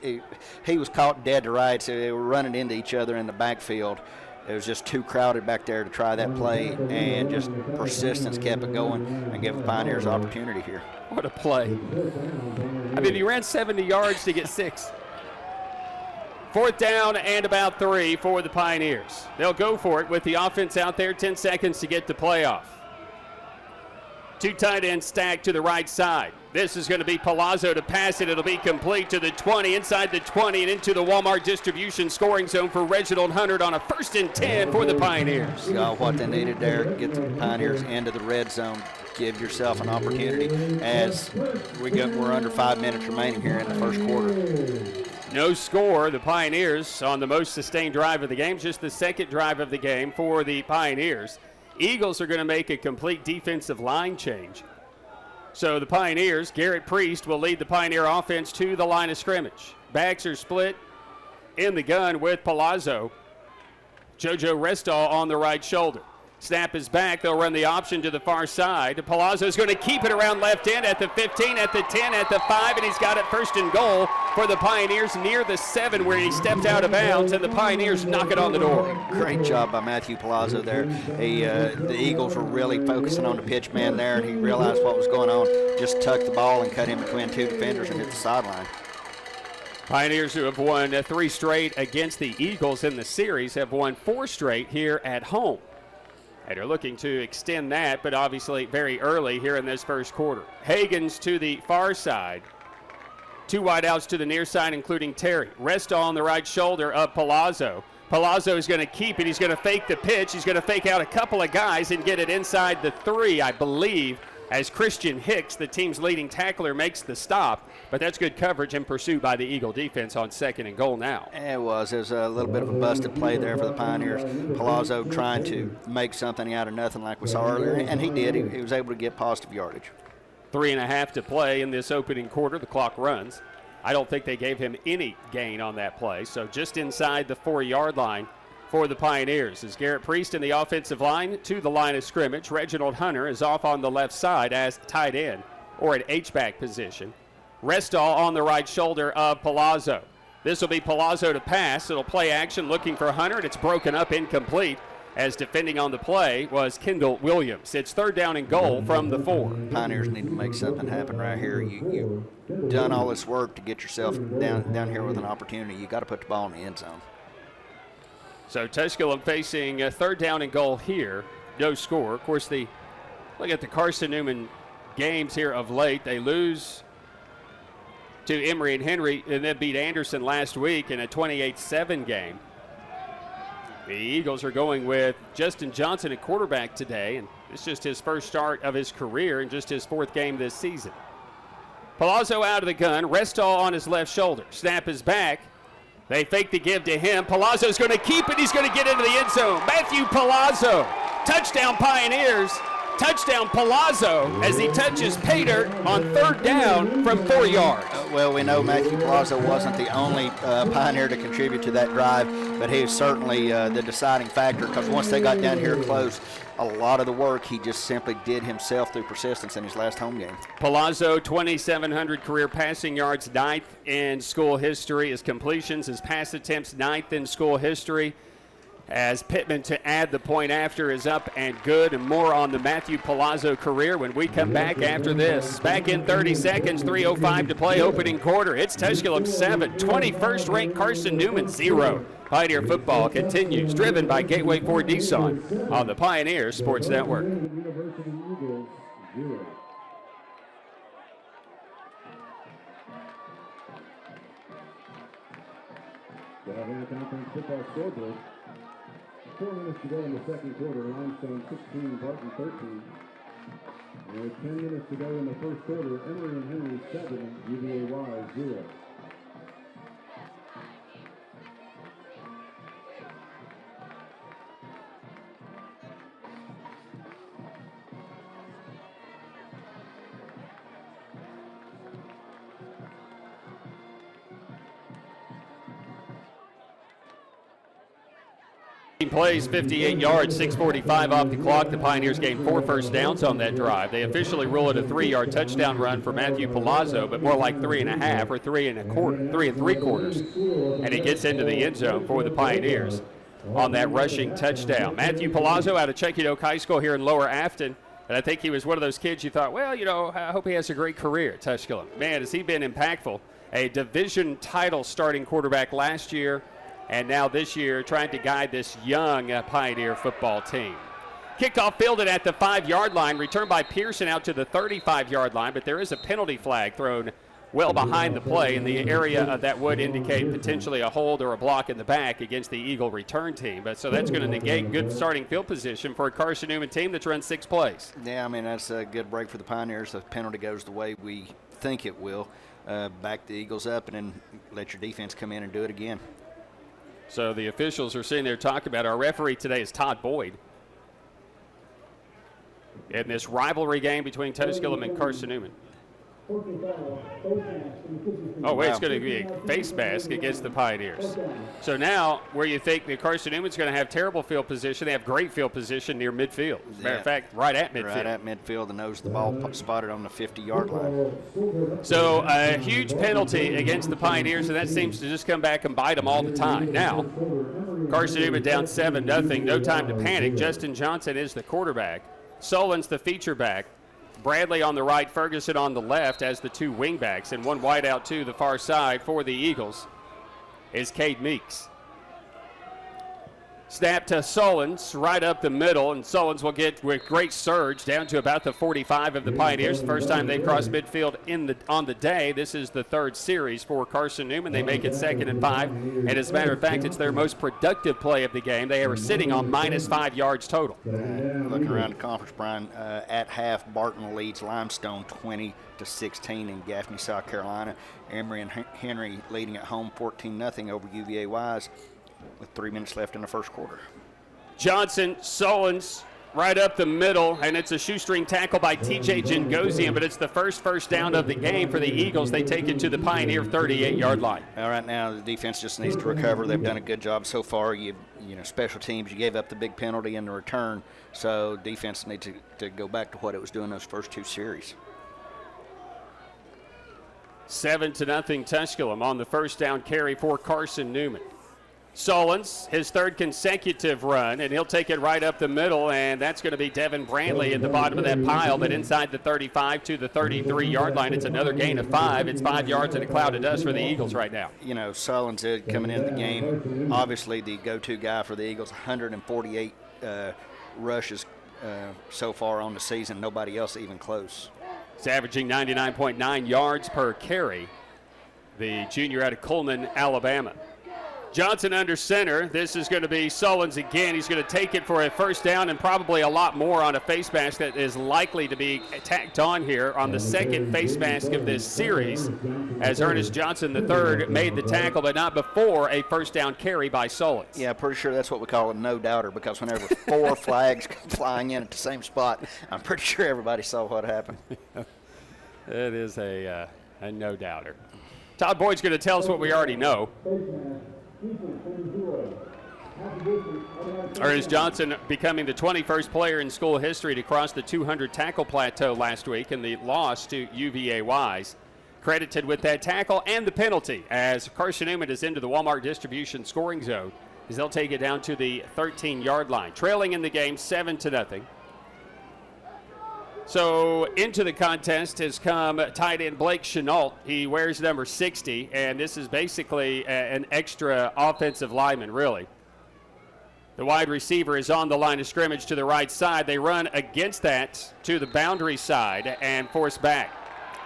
He was caught dead to rights. They were running into each other in the backfield. It was just too crowded back there to try that play, and just persistence kept it going and gave the Pioneers opportunity here. What a play. I mean, he ran 70 yards to get 6. Fourth down and about 3 for the Pioneers. They'll go for it with the offense out there, 10 seconds to get to playoff. 2 tight ends stacked to the right side. This is going to be Palazo to pass it. It'll be complete to the 20, inside the 20, and into the Walmart distribution scoring zone for Reginald Hunter on a 1st and 10 for the Pioneers. Got what they needed there. Get the Pioneers into the red zone. Give yourself an opportunity as we're under 5 minutes remaining here in the first quarter. No score. The Pioneers on the most sustained drive of the game, just the second drive of the game for the Pioneers. Eagles are going to make a complete defensive line change. So the Pioneers, Garrett Priest will lead the Pioneer offense to the line of scrimmage. Backs are split in the gun with Palazo. JoJo Restall on the right shoulder. Snap is back. They'll run the option to the far side. Palazzo is going to keep it around left end at the 15, at the 10, at the 5, and he's got it 1st and goal for the Pioneers near the 7 where he stepped out of bounds, and the Pioneers knock it on the door. Great job by Matthew Palazzo there. The Eagles were really focusing on the pitch man there, and he realized what was going on. Just tucked the ball and cut in between 2 defenders and hit the sideline. Pioneers, who have won 3 straight against the Eagles in the series, have won 4 straight here at home. And are looking to extend that, but obviously very early here in this first quarter. Hagan's to the far side. 2 wideouts to the near side, including Terry. Restall on the right shoulder of Palazzo. Palazzo is going to keep it. He's going to fake the pitch. He's going to fake out a couple of guys and get it inside the 3, I believe, as Christian Hicks, the team's leading tackler, makes the stop. But that's good coverage and pursuit by the Eagle defense on 2nd and goal now. It was a little bit of a busted play there for the Pioneers. Palazzo trying to make something out of nothing like we saw earlier, and he did. He was able to get positive yardage. 3.5 to play in this opening quarter. The clock runs. I don't think they gave him any gain on that play, so just inside the 4-yard line for the Pioneers. As Garrett Priest in the offensive line to the line of scrimmage. Reginald Hunter is off on the left side as tight end or an H-back position. Restall on the right shoulder of Palazzo. This will be Palazzo to pass. It'll play action looking for Hunter, and it's broken up incomplete as defending on the play was Kendall Williams. It's 3rd down and goal from the 4. Pioneers need to make something happen right here. You've done all this work to get yourself down here with an opportunity. You got to put the ball in the end zone. So Tusculum facing a 3rd down and goal here. No score. Of course, look at the Carson Newman games here of late. They lose to Emory and Henry and then beat Anderson last week in a 28-7 game. The Eagles are going with Justin Johnson at quarterback today, and it's just his first start of his career and just his 4th game this season. Palazzo out of the gun. Restall on his left shoulder. Snap is back. They fake the give to him. Palazzo's going to keep it. He's going to get into the end zone. Matthew Palazzo. Touchdown Pioneers. Touchdown Palazo as he touches Pater on 3rd down from 4 yards. Well, we know Matthew Palazo wasn't the only Pioneer to contribute to that drive, but he was certainly the deciding factor because once they got down here close, a lot of the work he just simply did himself through persistence in his last home game. Palazzo, 2,700 career passing yards, 9th in school history. His completions, his pass attempts, 9th in school history. As Pittman to add the point after is up and good, and more on the Matthew Palazzo career when we come back after this. Back in 30 seconds, 3:05 to play opening quarter. It's Tusculum 7, 21st ranked Carson Newman 0. Pioneer football continues, driven by Gateway Ford Nissan on the Pioneer Sports Network. University Eagles 0. The Havana Conference football scoreboard. 4 minutes to go in the second quarter. Limestone 16, Barton 13. And with 10 minutes to go in the first quarter, Emory and Henry 7, UVA 0. Plays 58 yards, 6:45 off the clock. The Pioneers gained 4 first downs on that drive. They officially rule it a 3-yard touchdown run for Matthew Palazo, but more like 3.5 or 3 3.75. And he gets into the end zone for the Pioneers on that rushing touchdown. Matthew Palazo out of Chucky Oak High School here in Lower Afton. And I think he was one of those kids you thought, well, I hope he has a great career at Tusculum. Man, has he been impactful. A division title starting quarterback last year, and now this year trying to guide this young Pioneer football team. Kickoff fielded at the 5-yard line, returned by Pearson out to the 35-yard line, but there is a penalty flag thrown well behind the play in the area that would indicate potentially a hold or a block in the back against the Eagle return team. But so that's going to negate good starting field position for a Carson Newman team that's run 6 plays. Yeah, I mean, that's a good break for the Pioneers. The penalty goes the way we think it will. Back the Eagles up and then let your defense come in and do it again. So the officials are sitting there talking about. Our referee today is Todd Boyd. In this rivalry game between Tusculum and Carson Newman. Oh, wait, it's going to be a face mask against the Pioneers. So now, where you think the Carson Newman's going to have terrible field position, they have great field position near midfield. As a matter of fact, right at midfield. Right at midfield, the nose of the ball spotted on the 50-yard line. So a huge penalty against the Pioneers, and that seems to just come back and bite them all the time. Now, Carson Newman down 7-0. No time to panic. Justin Johnson is the quarterback. Solon's the feature back. Bradley on the right, Ferguson on the left as the 2 wingbacks, and one wide out to the far side for the Eagles is Cade Meeks. Snap to Solons right up the middle, and Solons will get with great surge down to about the 45 of the Pioneers. The first time they've crossed midfield on the day. This is the 3rd series for Carson Newman. They make it 2nd and 5, and as a matter of fact, it's their most productive play of the game. They are sitting on -5 yards total. Looking around the conference, Brian, at half, Barton leads Limestone 20-16 in Gaffney, South Carolina. Emory and Henry leading at home 14-0 over UVA Wise, with 3 minutes left in the first quarter. Johnson, Solons, right up the middle, and it's a shoestring tackle by T.J. Jingosian, but it's the first down of the game for the Eagles. They take it to the Pioneer 38-yard line. All right, now the defense just needs to recover. They've done a good job so far. You know, special teams, you gave up the big penalty in the return, so defense needs to go back to what it was doing those first 2 series. 7-0 Tusculum on the first down carry for Carson Newman. Solons, his 3rd consecutive run, and he'll take it right up the middle, and that's going to be Devin Brantley at the bottom of that pile, but inside the 35 to the 33-yard line. It's another gain of 5. It's 5 yards in a cloud of dust for the Eagles right now. You know, Solons coming into the game, obviously the go-to guy for the Eagles, 148 rushes so far on the season, nobody else even close. He's averaging 99.9 yards per carry, the junior out of Coleman, Alabama. Johnson under center. This is going to be Solons again. He's going to take it for a first down and probably a lot more on a face mask that is likely to be tacked on here on the 2nd face mask of this series, as Ernest Johnson III made the tackle, but not before a first down carry by Solons. Yeah, pretty sure that's what we call a no-doubter, because whenever 4 flags come flying in at the same spot, I'm pretty sure everybody saw what happened. It is a no-doubter. Todd Boyd's going to tell us what we already know. Ernest Johnson becoming the 21st player in school history to cross the 200 tackle plateau last week in the loss to UVA Wise. Credited with that tackle and the penalty as Carson Newman is into the Walmart distribution scoring zone, as they'll take it down to the 13-yard line. Trailing in the game 7-0. So into the contest has come tight end Blake Chenault. He wears number 60, and this is basically an extra offensive lineman, really. The wide receiver is on the line of scrimmage to the right side. They run against that to the boundary side and force back.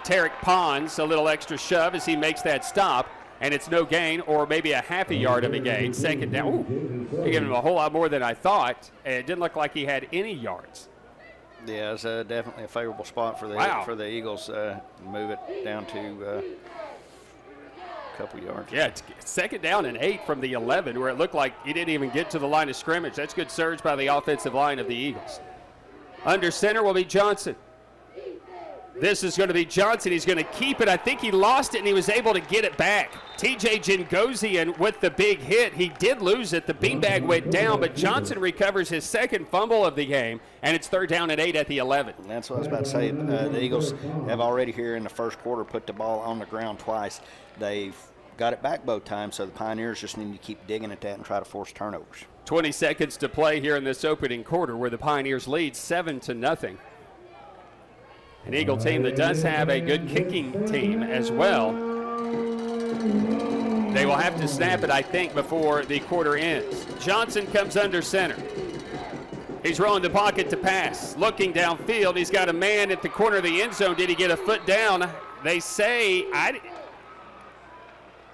Tarek Pons, a little extra shove as he makes that stop, and it's no gain, or maybe a half a yard of a gain. 2nd down. Ooh, they gave him a whole lot more than I thought, and it didn't look like he had any yards. Yeah, it's definitely a favorable spot for the Eagles. Move it down to a couple yards. Yeah, it's 2nd down and 8 from the 11, where it looked like he didn't even get to the line of scrimmage. That's good surge by the offensive line of the Eagles. Under center will be Johnson. This is going to be Johnson. He's going to keep it. I think he lost it, and he was able to get it back. TJ Jingosian with the big hit. He did lose it. The beanbag went down, but Johnson recovers his second fumble of the game, and it's 3rd down and 8 at the 11. That's what I was about to say. The Eagles have already here in the first quarter put the ball on the ground twice. They've got it back both times, so the Pioneers just need to keep digging at that and try to force turnovers. 20 seconds to play here in this opening quarter where the Pioneers lead 7-0. An Eagle team that does have a good kicking team as well. They will have to snap it, I think, before the quarter ends. Johnson comes under center. He's rolling the pocket to pass. Looking downfield, he's got a man at the corner of the end zone. Did he get a foot down? They say,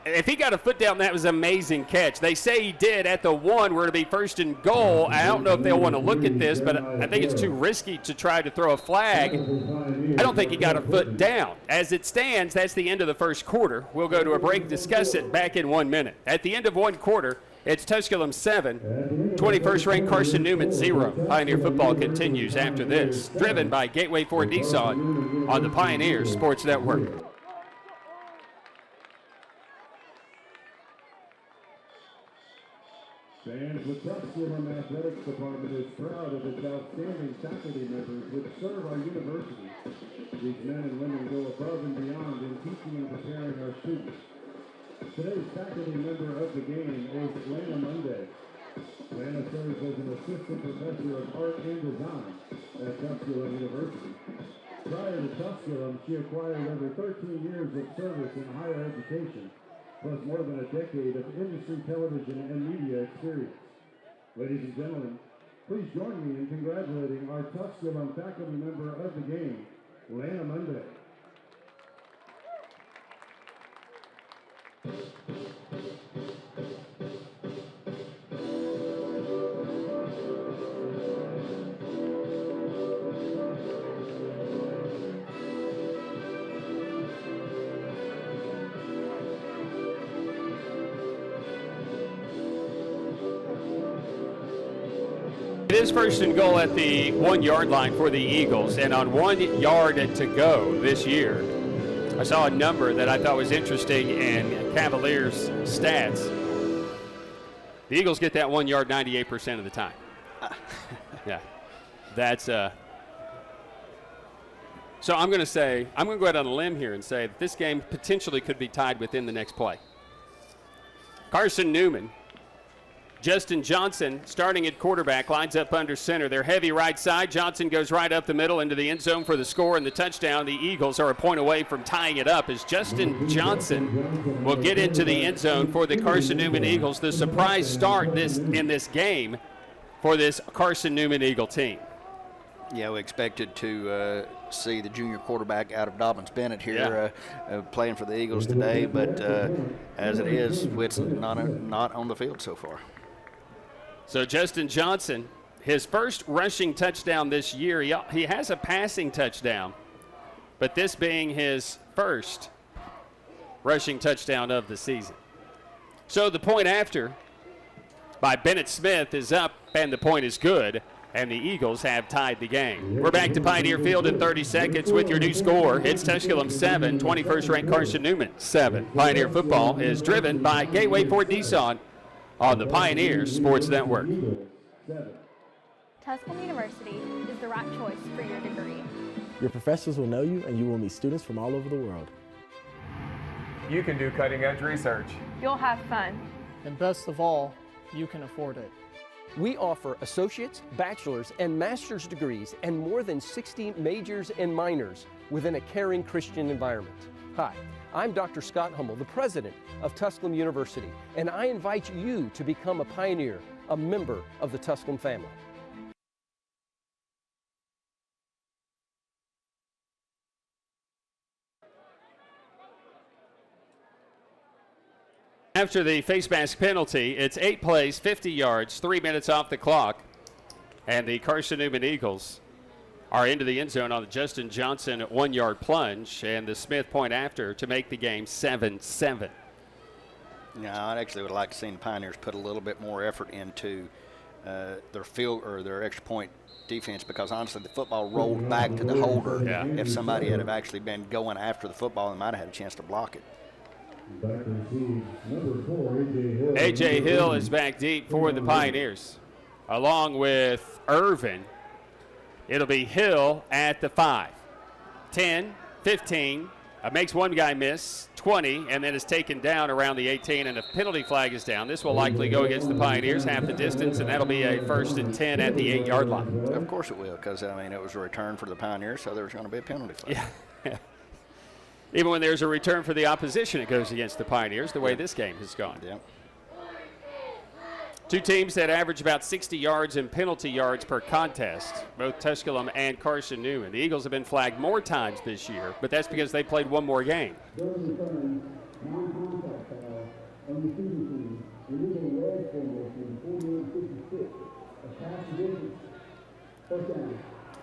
if he got a foot down, that was an amazing catch. They say he did at the 1 where it'll be 1st and goal. I don't know if they'll want to look at this, but I think it's too risky to try to throw a flag. I don't think he got a foot down. As it stands, that's the end of the first quarter. We'll go to a break, discuss it back in 1 minute. At the end of one quarter, it's Tusculum 7, 21st ranked Carson Newman 0. Pioneer football continues after this. Driven by Gateway Ford Nissan on the Pioneer Sports Network. And the Tusculum Athletics Department is proud of its outstanding faculty members which serve our university. These men and women go above and beyond in teaching and preparing our students. Today's faculty member of the game is Lana Monday. Lana serves as an assistant professor of art and design at Tusculum University. Prior to Tusculum, she acquired over 13 years of service in higher education, plus more than a decade of industry television and media experience. Ladies and gentlemen, please join me in congratulating our Tusculum faculty member of the game, Lana Monday. It is 1st and goal at the 1 yard line for the Eagles, and on 1 yard to go this year, I saw a number that I thought was interesting in Cavaliers' stats. The Eagles get that 1 yard 98% of the time. Yeah, that's so I'm going to go out on a limb here and say that this game potentially could be tied within the next play. Carson Newman. Justin Johnson, starting at quarterback, lines up under center. They're heavy right side. Johnson goes right up the middle into the end zone for the score and the touchdown. The Eagles are a point away from tying it up as Justin Johnson will get into the end zone for the Carson Newman Eagles. The surprise start in this game for this Carson Newman Eagle team. Yeah, we expected to see the junior quarterback out of Dobbins-Bennett here playing for the Eagles today, but as it is, Whitson not on the field so far. So Justin Johnson, his first rushing touchdown this year. He has a passing touchdown, but this being his first rushing touchdown of the season. So the point after by Bennett Smith is up, and the point is good, and the Eagles have tied the game. We're back to Pioneer Field in 30 seconds with your new score. It's Tusculum 7, 21st ranked Carson Newman 7. Pioneer football is driven by Gateway Ford Nissan on the Pioneer Sports Network. Tusculum University is the right choice for your degree. Your professors will know you, and you will meet students from all over the world. You can do cutting-edge research. You'll have fun. And best of all, you can afford it. We offer associate's, bachelor's, and master's degrees and more than 60 majors and minors within a caring Christian environment. Hi, I'm Dr. Scott Hummel, the president of Tusculum University, and I invite you to become a pioneer, a member of the Tusculum family. After the face mask penalty, it's 8 plays, 50 yards, 3 minutes off the clock, and the Carson Newman Eagles are into the end zone on the Justin Johnson 1 yard plunge, and the Smith point after to make the game 7-7. Yeah, I actually would like to see the Pioneers put a little bit more effort into their field or their extra point defense, because honestly the football rolled back to the holder. Yeah. If somebody had have actually been going after the football, they might have had a chance to block it. Back to receive number 4, A.J. Hill. A.J. Hill is back deep for the Pioneers, along with Irvin. It'll be Hill at the 5. 10, 15, makes one guy miss, 20, and then is taken down around the 18, and a penalty flag is down. This will likely go against the Pioneers, half the distance, and that'll be a 1st and 10 at the 8-yard line. Of course it will, because, I mean, it was a return for the Pioneers, so there was going to be a penalty flag. Yeah. Even when there's a return for the opposition, it goes against the Pioneers, the way this game has gone. Yeah. Two teams that average about 60 yards in penalty yards per contest, both Tusculum and Carson Newman. The Eagles have been flagged more times this year, but that's because they played one more game.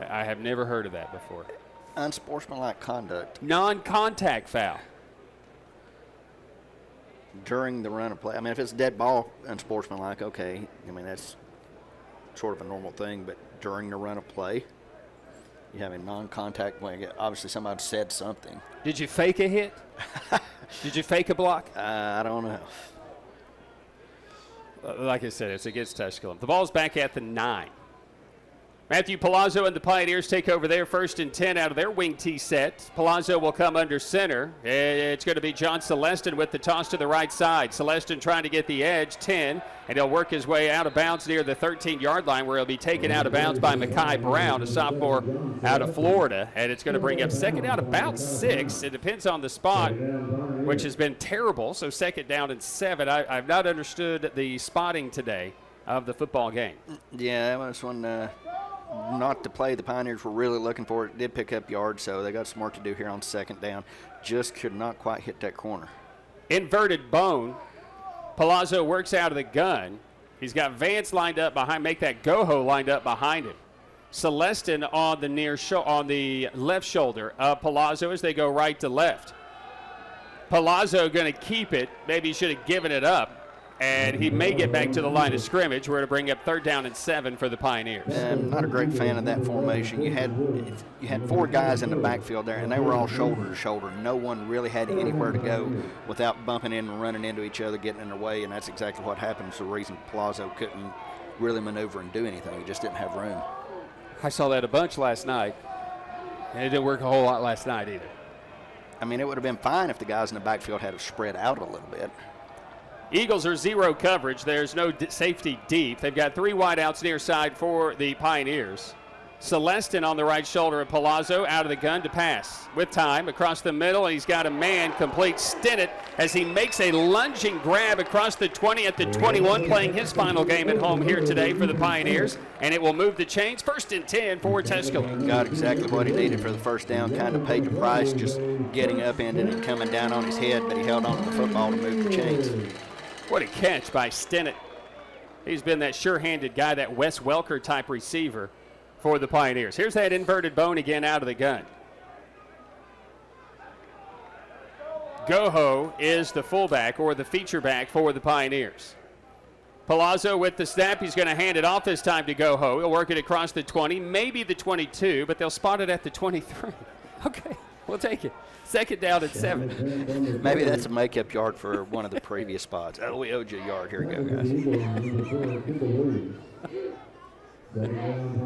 I have never heard of that before. Unsportsmanlike conduct. Non-contact foul. During the run of play. I mean, if it's dead ball, unsportsmanlike, okay. I mean, that's sort of a normal thing. But during the run of play, you have a non-contact play. Obviously, somebody said something. Did you fake a hit? Did you fake a block? I don't know. Like I said, it's against Tusculum. The ball's back at the 9. Matthew Palazo and the Pioneers take over their 1st and 10 out of their wing tee set. Palazo will come under center. It's going to be John Celestin with the toss to the right side. Celestin trying to get the edge, 10, and he'll work his way out of bounds near the 13-yard line, where he'll be taken out of bounds by Mekhi Brown, a sophomore out of Florida, and it's going to bring up 2nd down about 6. It depends on the spot, which has been terrible, so 2nd down and 7. I've not understood the spotting today of the football game. Yeah, that was one not to play the Pioneers were really looking for. It did pick up yards, so they got some work to do here on 2nd down. Just could not quite hit that corner. Inverted bone. Palazo works out of the gun. He's got Vance lined up behind, make that Goho lined up behind him. Celestin on the on the left shoulder of Palazo as they go right to left. Palazo going to keep it. Maybe he should have given it up. And he may get back to the line of scrimmage. We're going to bring up 3rd down and 7 for the Pioneers. I'm not a great fan of that formation. You had 4 guys in the backfield there, and they were all shoulder to shoulder. No one really had anywhere to go without bumping in and running into each other, getting in their way, and that's exactly what happened. It's the reason Palazo couldn't really maneuver and do anything. He just didn't have room. I saw that a bunch last night, and it didn't work a whole lot last night either. I mean, it would have been fine if the guys in the backfield had spread out a little bit. Eagles are zero coverage. There's no safety deep. They've got 3 wideouts near side for the Pioneers. Celestin on the right shoulder of Palazo, out of the gun to pass. With time, across the middle, and he's got a man complete. Stinnett as he makes a lunging grab across the 20 at the 21, playing his final game at home here today for the Pioneers, and it will move the chains. 1st and 10 for Tusculum. Got exactly what he needed for the 1st down, kind of paid the price, just getting upended and coming down on his head, but he held on to the football to move the chains. What a catch by Stinnett. He's been that sure-handed guy, that Wes Welker type receiver for the Pioneers. Here's that inverted bone again out of the gun. Goho is the fullback or the feature back for the Pioneers. Palazo with the snap. He's going to hand it off this time to Goho. He'll work it across the 20, maybe the 22, but they'll spot it at the 23. Okay, we'll take it. 2nd down and 7. Maybe that's a makeup yard for one of the previous spots. Oh, we owed you a yard. Here we go, guys.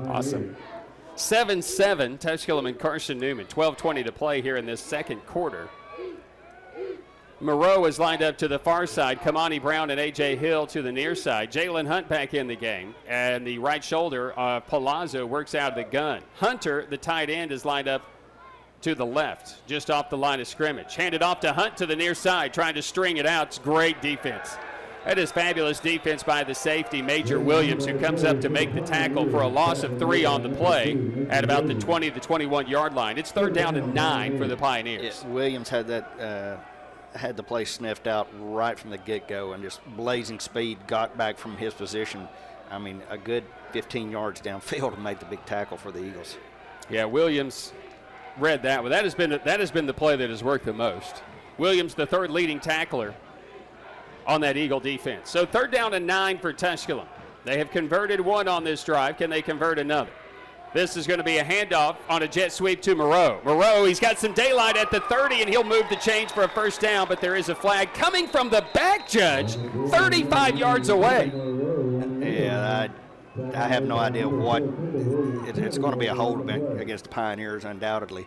Awesome. 7-7, Tusculum and Carson Newman. 12:20 to play here in this 2nd quarter. Moreau is lined up to the far side. Kamani Brown and A.J. Hill to the near side. Jalen Hunt back in the game. And the right shoulder of Palazo works out of the gun. Hunter, the tight end, is lined up to the left, just off the line of scrimmage. Handed off to Hunt to the near side, trying to string it out. It's great defense. That is fabulous defense by the safety, Major Williams, who comes up to make the tackle for a loss of 3 on the play at about the 20 to 21-yard line. It's 3rd down and 9 for the Pioneers. Yeah, Williams had that had the play sniffed out right from the get-go, and just blazing speed, got back from his position. I mean, a good 15 yards downfield and made the big tackle for the Eagles. Yeah, Williams read that. Well, that has been the play that has worked the most. Williams, the 3rd leading tackler on that Eagle defense. So 3rd down and 9 for Tusculum. They have converted one on this drive. Can they convert another? This is going to be a handoff on a jet sweep to Moreau. Moreau, he's got some daylight at the 30, and he'll move the chains for a first down, but there is a flag coming from the back judge 35 yards away. Yeah, I have no idea what. It's going to be a hold against the Pioneers, undoubtedly.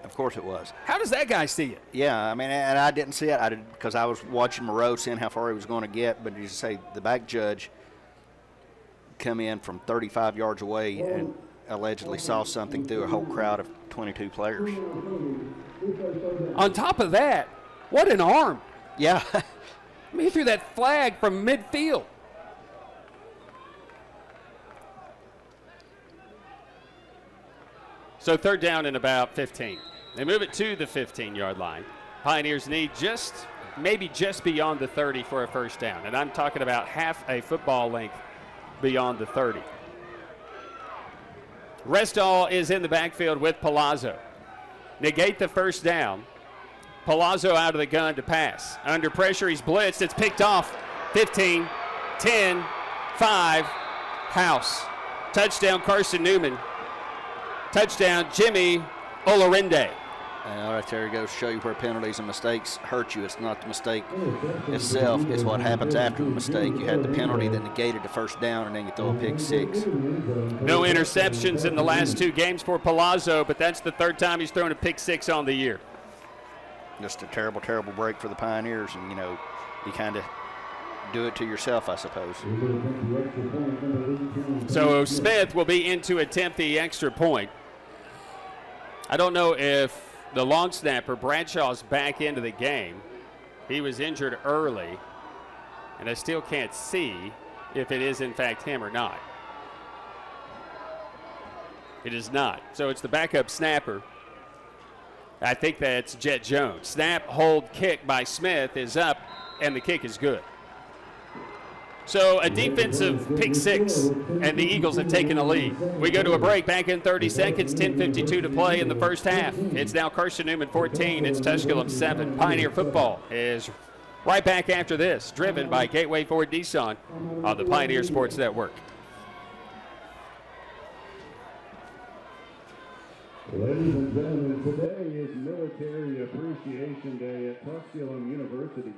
Of course it was. How does that guy see it? Yeah, I mean, and I didn't see it because I was watching Moreau, seeing how far he was going to get, but you say the back judge come in from 35 yards away and allegedly saw something through a whole crowd of 22 players. On top of that, what an arm. Yeah. I mean, he threw that flag from midfield. So third down and about 15. They move it to the 15-yard line. Pioneers need maybe just beyond the 30 for a first down. And I'm talking about half a football length beyond the 30. Restall is in the backfield with Palazo. Negate the first down. Palazo out of the gun to pass. Under pressure, he's blitzed. It's picked off. 15, 10, 5, house. Touchdown, Carson Newman. Touchdown, Jimmy Olorinde. Right there goes to show you where penalties and mistakes hurt you. It's not the mistake itself. It's what happens after the mistake. You had the penalty that negated the first down, and then you throw a pick six. No interceptions in the last two games for Palazo, but that's the third time he's thrown a pick six on the year. Just a terrible, terrible break for the Pioneers, and, you kind of do it to yourself, I suppose. So Smith will be in to attempt the extra point. I don't know if the long snapper, Bradshaw's back into the game. He was injured early, and I still can't see if it is in fact him or not. It is not. So it's the backup snapper. I think that's Jet Jones. Snap, hold, kick by Smith is up, and the kick is good. So a defensive pick six, and the Eagles have taken a lead. We go to a break, back in 30 seconds, 10:52 to play in the first half. It's now Carson Newman 14, it's Tusculum 7. Pioneer football is right back after this, driven by Gateway Ford Nissan on the Pioneer Sports Network. Ladies and gentlemen, today is Military Appreciation Day at Tusculum University.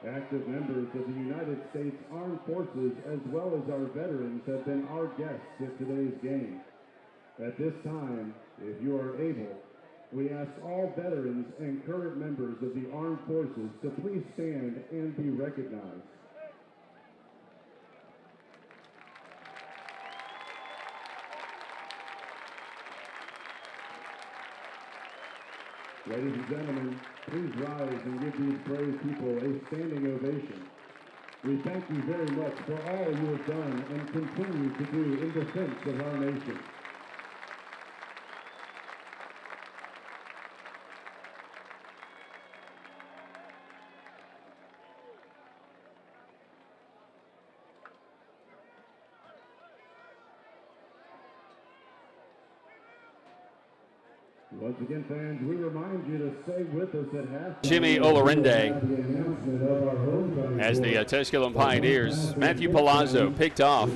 Active members of the United States Armed Forces as well as our veterans have been our guests at today's game. At this time, if you are able, we ask all veterans and current members of the Armed Forces to please stand and be recognized. Ladies and gentlemen, please rise and give these brave people a standing ovation. We thank you very much for all you have done and continue to do in defense of our nation. Once again, fans, we remind you to stay with us at halftime. Jimmy Olorinde as the Tusculum Pioneers. Matthew Palazo picked off.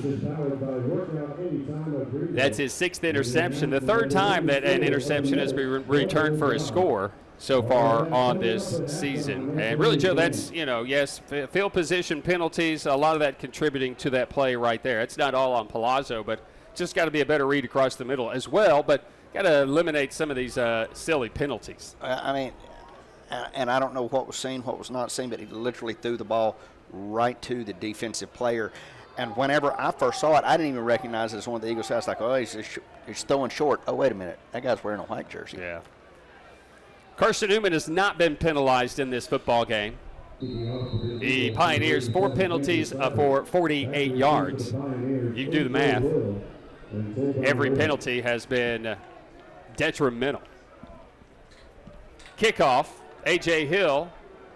That's his sixth interception, the third time that an interception has been returned for a score so far on this season. And really, Joe, that's, yes, field position penalties, a lot of that contributing to that play right there. It's not all on Palazo, but just got to be a better read across the middle as well. But got to eliminate some of these silly penalties. And I don't know what was seen, what was not seen, but he literally threw the ball right to the defensive player. And whenever I first saw it, I didn't even recognize it as one of the Eagles. I was like, oh, he's throwing short. Oh, wait a minute. That guy's wearing a white jersey. Yeah. Carson Newman has not been penalized in this football game. The Pioneers, 4 penalties for 48 yards. You can do the math. Every penalty has been detrimental. Kickoff, A.J. Hill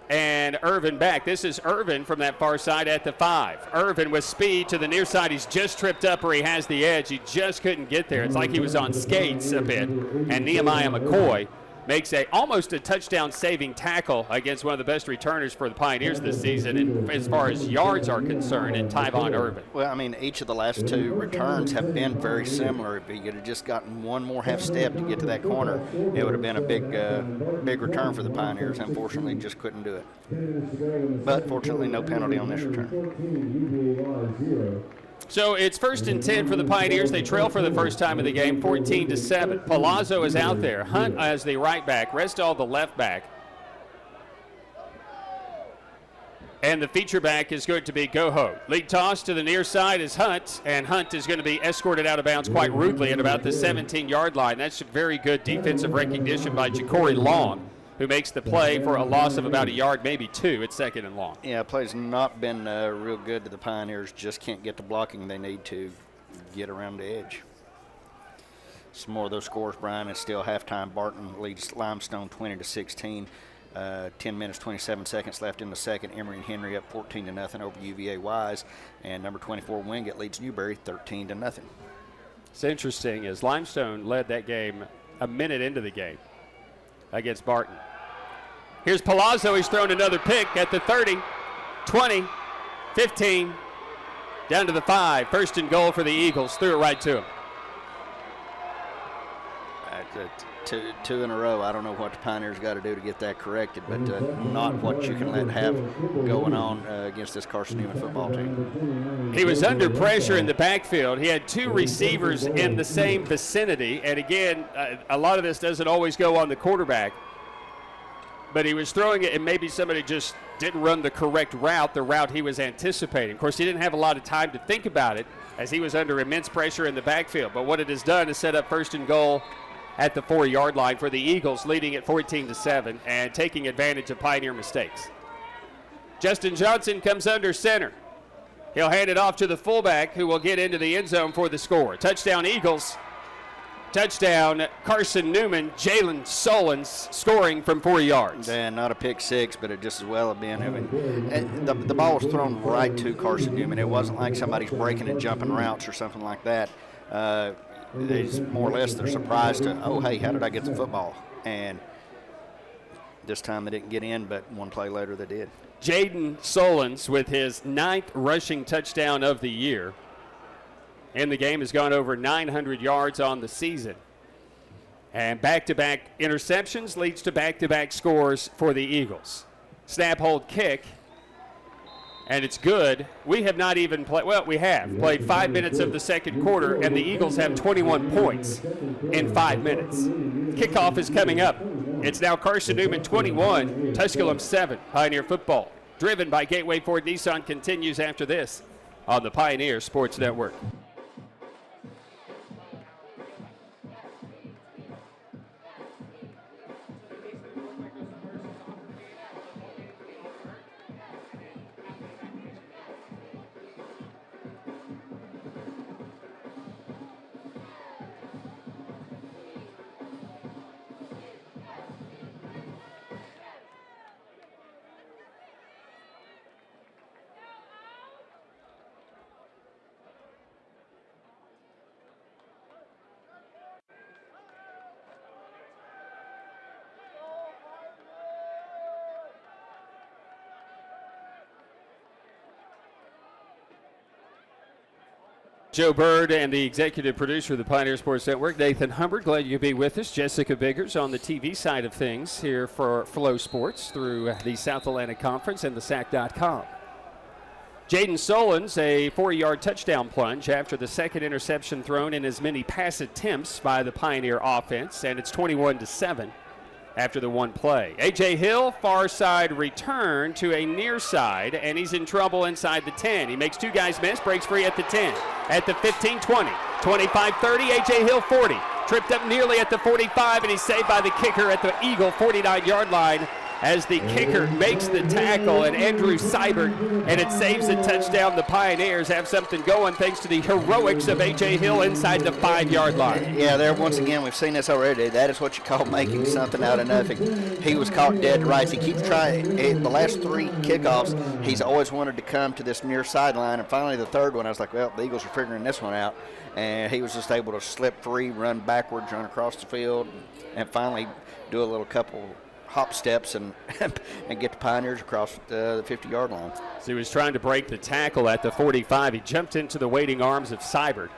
and Irvin back. This is Irvin from that far side at the 5. Irvin with speed to the near side. He's just tripped up where he has the edge. He just couldn't get there. It's like he was on skates a bit. And Nehemiah McCoy makes almost a touchdown-saving tackle against one of the best returners for the Pioneers this season, and as far as yards are concerned, in Tyvon Irvin. Well, I mean, each of the last two returns have been very similar. If he could have just gotten one more half step to get to that corner, it would have been a big return for the Pioneers. Unfortunately, just couldn't do it. But fortunately, no penalty on this return. So it's 1st and 10 for the Pioneers. They trail for the first time of the game, 14-7. Palazo is out there. Hunt as the right back. Restall the left back. And the feature back is going to be Goho. Lead toss to the near side is Hunt, and Hunt is going to be escorted out of bounds quite rudely at about the 17-yard line. That's very good defensive recognition by Ja'Cory Long, who makes the play for a loss of about a yard, maybe two. It's 2nd and long. Yeah, play's not been real good to the Pioneers. Just can't get the blocking they need to get around the edge. Some more of those scores, Brian. It's still halftime. Barton leads Limestone 20-16. 10 minutes, 27 seconds left in the second. Emory and Henry up 14-0 over UVA Wise. And number 24, Wingate leads Newberry 13-0. It's interesting as Limestone led that game a minute into the game against Barton. Here's Palazo. He's thrown another pick at the 30, 20, 15, down to the 5. 1st and goal for the Eagles. Threw it right to him. Two in a row. I don't know what the Pioneers got to do to get that corrected, but not what you can let have going on against this Carson Newman football team. He was under pressure in the backfield. He had 2 receivers in the same vicinity, and again, a lot of this doesn't always go on the quarterback, but he was throwing it, and maybe somebody just didn't run the correct route, the route he was anticipating. Of course, he didn't have a lot of time to think about it as he was under immense pressure in the backfield, but what it has done is set up 1st and goal at the 4-yard line for the Eagles, leading at 14-7 and taking advantage of Pioneer mistakes. Justin Johnson comes under center. He'll hand it off to the fullback, who will get into the end zone for the score. Touchdown Eagles. Touchdown Carson Newman. Jalen Solons scoring from 4 yards. And not a pick six, but it just as well have been. I mean, the ball was thrown right to Carson Newman. It wasn't like somebody's breaking and jumping routes or something like that. It's more or less they're surprised to, oh, hey, how did I get the football? And this time they didn't get in, but one play later they did. Jaden Solons with his 9th rushing touchdown of the year. And the game has gone over 900 yards on the season. And back-to-back interceptions leads to back-to-back scores for the Eagles. Snap, hold, kick. And it's good. We have not even played, well, we have played 5 minutes of the second quarter, and the Eagles have 21 points in 5 minutes. Kickoff is coming up. It's now Carson Newman 21, Tusculum 7. Pioneer football, driven by Gateway Ford Nissan, continues after this on the Pioneer Sports Network. Joe Bird and the executive producer of the Pioneer Sports Network, Nathan Hubbard. Glad you could be with us. Jessica Biggers on the TV side of things here for Flow Sports through the South Atlantic Conference and the SAC.com. Jaden Solons, a 4-yard touchdown plunge after the second interception thrown in as many pass attempts by the Pioneer offense, and it's 21-7 after the one play. A.J. Hill, far side return to a near side, and he's in trouble inside the 10. He makes 2 guys miss, breaks free at the 10, at the 15, 20, 25, 30, A.J. Hill 40. Tripped up nearly at the 45, and he's saved by the kicker at the Eagle 49-yard line as the kicker makes the tackle, and Andrew Seibert, and it saves a touchdown. The Pioneers have something going thanks to the heroics of A.J. Hill inside the 5-yard line. Yeah, there once again, we've seen this already. That is what you call making something out of nothing. He was caught dead to rights. He keeps trying. In the last 3 kickoffs, he's always wanted to come to this near sideline, and finally the third one, I was like, well, the Eagles are figuring this one out. And he was just able to slip free, run backwards, run across the field, and finally do a little couple hop steps and get the Pioneers across the 50-yard line. So he was trying to break the tackle at the 45. He jumped into the waiting arms of Seibert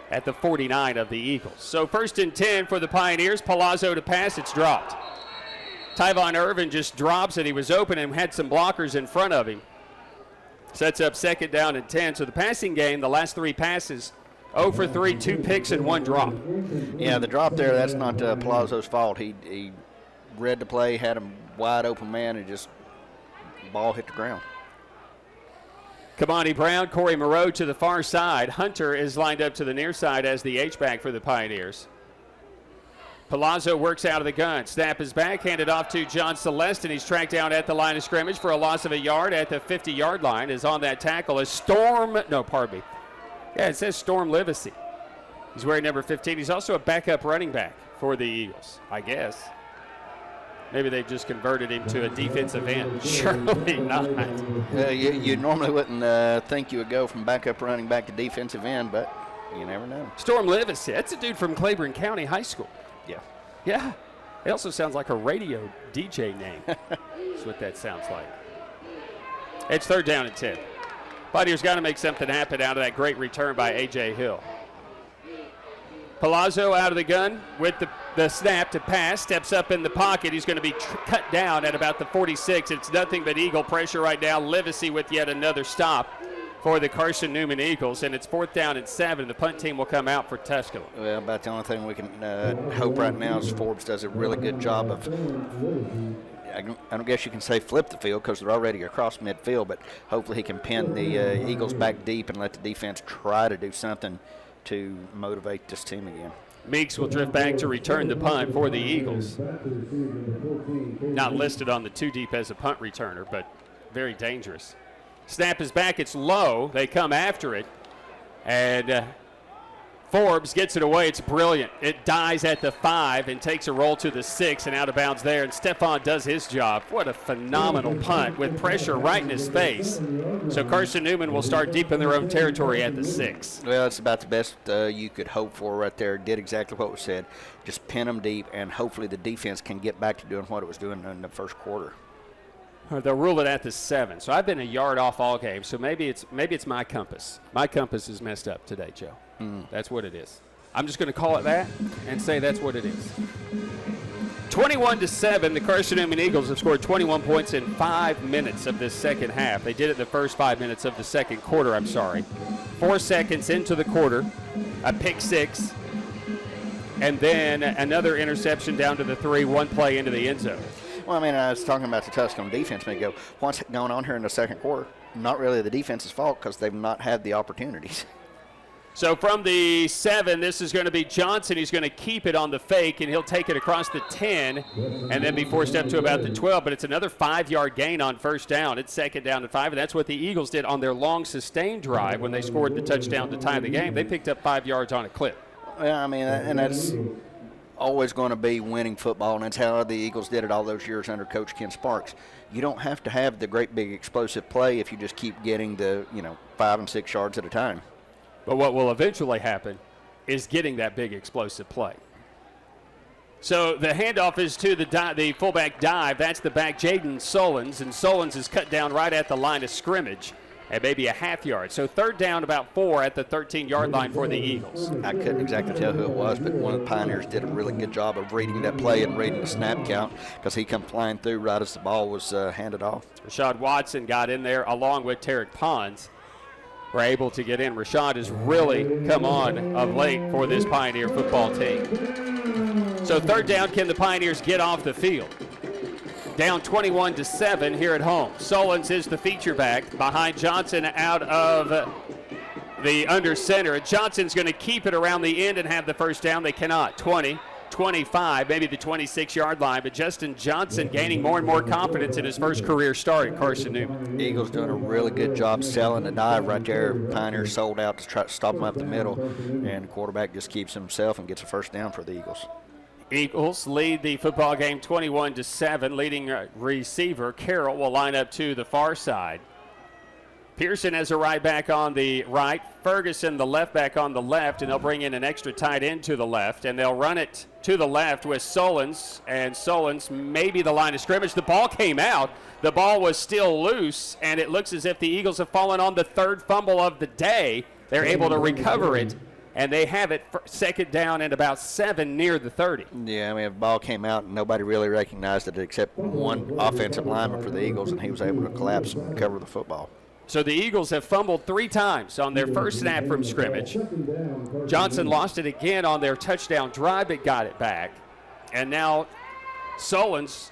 at the 49 of the Eagles. So 1st and 10 for the Pioneers. Palazo to pass. It's dropped. Tyvon Irvin just drops it. He was open and had some blockers in front of him. Sets up 2nd down and 10. So the passing game, the last 3 passes, 0 for 3, 2 picks, and 1 drop. Yeah, the drop there, that's not Palazo's fault. He read the play, had a wide open man, and just ball hit the ground. Kamani Brown, Corey Moreau to the far side. Hunter is lined up to the near side as the H-back for the Pioneers. Palazo works out of the gun. Snap is back, handed off to John Celeste, and he's tracked down at the line of scrimmage for a loss of a yard at the 50-yard line. Is on that tackle. Is Storm, no, pardon me. Yeah, it says Storm Livesey. He's wearing number 15. He's also a backup running back for the Eagles, I guess. Maybe they've just converted him to a defensive end. Surely not. You normally wouldn't think you would go from backup running back to defensive end, but you never know. Storm Livesey, that's a dude from Claiborne County High School. Yeah. Yeah. It also sounds like a radio DJ name. That's what that sounds like. It's 3rd down and 10. Pioneers got to make something happen out of that great return by A.J. Hill. Palazo out of the gun with the snap to pass, steps up in the pocket. He's going to be cut down at about the 46. It's nothing but Eagle pressure right now. Livesey with yet another stop for the Carson Newman Eagles, and it's 4th down and 7. The punt team will come out for Tusculum. Well, about the only thing we can hope right now is Forbes does a really good job of, I don't guess you can say flip the field because they're already across midfield, but hopefully he can pin the Eagles back deep and let the defense try to do something to motivate this team again. Meeks will drift back to return the punt for the Eagles. Not listed on the 2 deep as a punt returner, but very dangerous. Snap is back. It's low. They come after it. And Forbes gets it away. It's brilliant. It dies at the 5 and takes a roll to the 6 and out of bounds there. And Stephon does his job. What a phenomenal punt with pressure right in his face. So Carson Newman will start deep in their own territory at the 6. Well, it's about the best you could hope for right there. Did exactly what was said. Just pin them deep, and hopefully the defense can get back to doing what it was doing in the first quarter. They'll rule it at the 7. So I've been a yard off all game. So maybe it's my compass. My compass is messed up today, Joe. That's what it is. I'm just going to call it that and say that's what it is. 21-7, the Carson Newman Eagles have scored 21 points in 5 minutes of this second half. They did it the first 5 minutes of the second quarter, 4 seconds into the quarter, a pick 6, and then another interception down to the 3, 1 play into the end zone. Well, I mean, I was talking about the Tusculum defense a minute ago. What's going on here in the second quarter? Not really the defense's fault because they've not had the opportunities. So from the 7, this is going to be Johnson. He's going to keep it on the fake, and he'll take it across the 10 and then be forced up to about the 12. But it's another 5-yard gain on 1st down. It's 2nd down and 5, and that's what the Eagles did on their long sustained drive when they scored the touchdown to tie the game. They picked up 5 yards on a clip. Well, I mean, and that's always going to be winning football, and that's how the Eagles did it all those years under Coach Ken Sparks. You don't have to have the great big explosive play if you just keep getting the 5 and 6 yards at a time. But what will eventually happen is getting that big explosive play. So the handoff is to the fullback dive. That's the back, Jaden Solons, and Solons is cut down right at the line of scrimmage at maybe a half yard. So 3rd down, about 4 at the 13-yard line for the Eagles. I couldn't exactly tell who it was, but one of the Pioneers did a really good job of reading that play and reading the snap count because he come flying through right as the ball was handed off. Rashad Watson got in there along with Tarek Pons. Were able to get in. Rashad has really come on of late for this Pioneer football team. So 3rd down, can the Pioneers get off the field? Down 21-7 here at home. Solons is the feature back behind Johnson out of the under center. Johnson's going to keep it around the end and have the 1st down. They cannot. 20, 25, maybe the 26-yard line, but Justin Johnson gaining more and more confidence in his first career start at Carson Newman. Eagles doing a really good job selling the dive right there. Pioneers sold out to try to stop him up the middle, and the quarterback just keeps himself and gets a 1st down for the Eagles. Eagles lead the football game 21-7. Leading receiver Carroll will line up to the far side. Pearson has a right back on the right, Ferguson the left back on the left, and they'll bring in an extra tight end to the left, and they'll run it to the left with Solons, and Solons maybe the line of scrimmage. The ball came out. The ball was still loose, and it looks as if the Eagles have fallen on the third fumble of the day. They're able to recover it, and they have it for second down and about 7 near the 30. Yeah, I mean, the ball came out, and nobody really recognized it except one offensive lineman for the Eagles, and he was able to collapse and recover the football. So the Eagles have fumbled 3 times on their first snap from scrimmage. Johnson lost it again on their touchdown drive, but got it back. And now Solons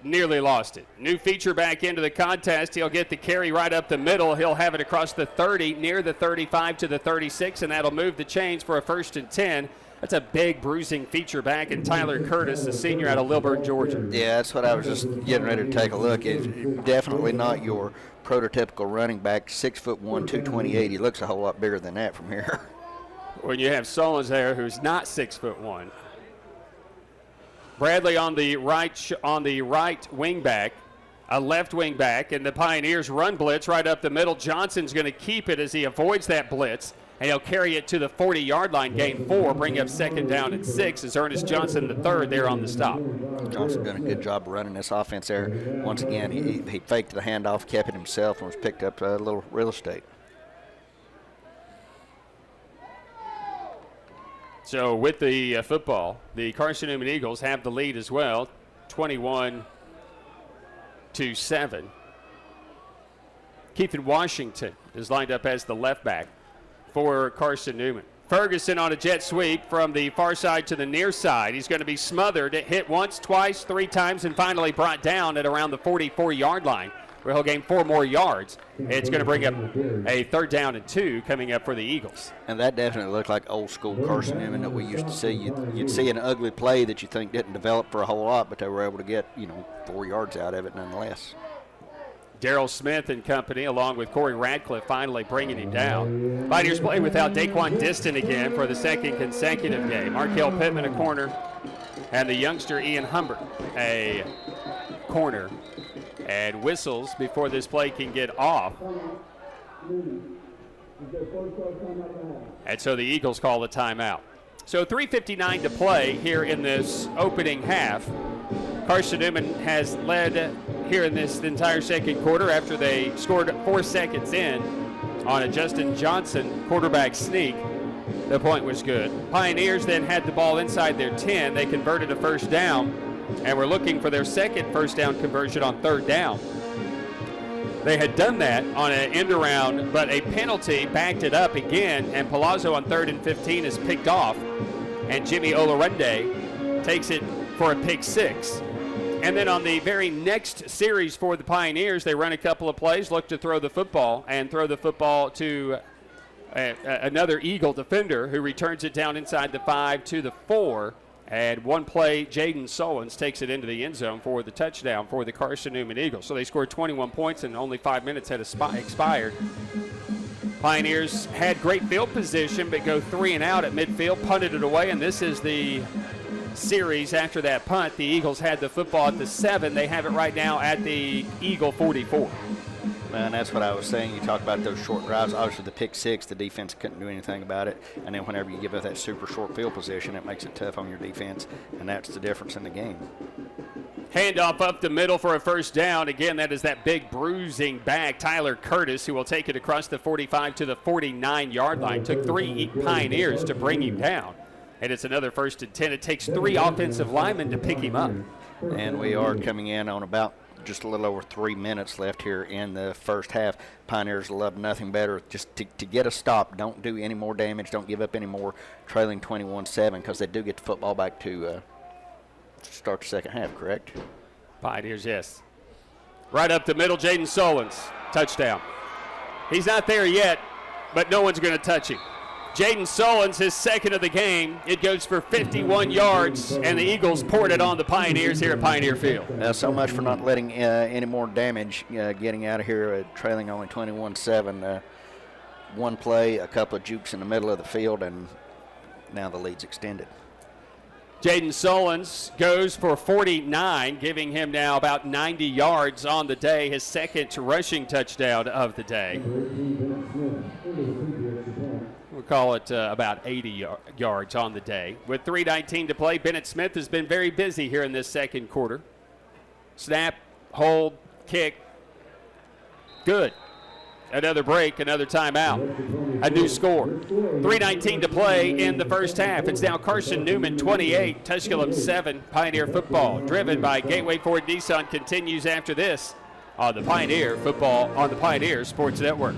nearly lost it. New feature back into the contest. He'll get the carry right up the middle. He'll have it across the 30, near the 35 to the 36, and that'll move the chains for a 1st and 10. That's a big bruising feature back, and Tyler Curtis, the senior out of Lilburn, Georgia. Yeah, that's what I was just getting ready to take a look. It's definitely not your prototypical running back, 6'1", 228. He looks a whole lot bigger than that from here. When you have Solons there, who's not 6'1". Bradley on the right wing back, a left wing back, and the Pioneers run blitz right up the middle. Johnson's going to keep it as he avoids that blitz, and he'll carry it to the 40-yard line, gain 4, bring up 2nd down and 6 as Ernest Johnson III there on the stop. Johnson done a good job running this offense there. Once again, he faked the handoff, kept it himself, and was picked up a little real estate. So with the football, the Carson Newman Eagles have the lead as well, 21-7. Keithan Washington is lined up as the left back for Carson Newman. Ferguson on a jet sweep from the far side to the near side. He's going to be smothered. It hit once, twice, 3 times, and finally brought down at around the 44-yard line, where he'll gain 4 more yards. It's going to bring up a 3rd down and 2 coming up for the Eagles. And that definitely looked like old school Carson Newman that we used to see. You'd see an ugly play that you think didn't develop for a whole lot, but they were able to get 4 yards out of it nonetheless. Darrell Smith and company, along with Corey Radcliffe, finally bringing him down. Pioneers play without Daquan Diston again for the 2nd consecutive game. Markel Pittman a corner, and the youngster Ian Humbert a corner. And whistles before this play can get off. And so the Eagles call the timeout. So 3:59 to play here in this opening half. Carson Newman has led here in this entire second quarter after they scored 4 seconds in on a Justin Johnson quarterback sneak. The point was good. Pioneers then had the ball inside their 10. They converted a 1st down, and were looking for their 2nd 1st down conversion on 3rd down. They had done that on an end around, but a penalty backed it up again, and Palazo on 3rd and 15 is picked off, and Jimmy Olarende takes it for a pick 6. And then on the very next series for the Pioneers, they run a couple of plays, look to throw the football, and throw the football to another Eagle defender who returns it down inside the 5 to the 4. And one play, Jaden Solons takes it into the end zone for the touchdown for the Carson Newman Eagles. So they scored 21 points and only 5 minutes had expired. Pioneers had great field position, but go 3 and out at midfield, punted it away, and this is the series after that punt. The Eagles had the football at the 7. They have it right now at the Eagle 44. And that's what I was saying. You talk about those short drives. Obviously, the pick 6, the defense couldn't do anything about it. And then whenever you give up that super short field position, it makes it tough on your defense, and that's the difference in the game. Handoff up the middle for a 1st down. Again, that is that big bruising back, Tyler Curtis, who will take it across the 45 to the 49-yard line. Took 3 Pioneers to bring him down. And it's another 1st and 10. It takes 3 offensive linemen to pick him up. And we are coming in on about just a little over 3 minutes left here in the first half. Pioneers love nothing better just to get a stop. Don't do any more damage. Don't give up any more, trailing 21-7, because they do get the football back to start the second half, correct? Pioneers, yes. Right up the middle, Jaden Solons, touchdown. He's not there yet, but no one's going to touch him. Jaden Solons, his 2nd of the game. It goes for 51 yards, and the Eagles poured it on the Pioneers here at Pioneer Field. So much for not letting any more damage getting out of here, trailing only 21-7. One play, a couple of jukes in the middle of the field, and now the lead's extended. Jaden Solons goes for 49, giving him now about 90 yards on the day, his second rushing touchdown of the day. We'll call it about 80 yards on the day. With 3:19 to play, Bennett Smith has been very busy here in this second quarter. Snap, hold, kick. Good. Another break, another timeout. A new score. 3:19 to play in the first half. It's now Carson Newman 28, Tusculum 7. Pioneer football, driven by Gateway Ford Nissan, continues after this on the Pioneer Football on the Pioneer Sports Network.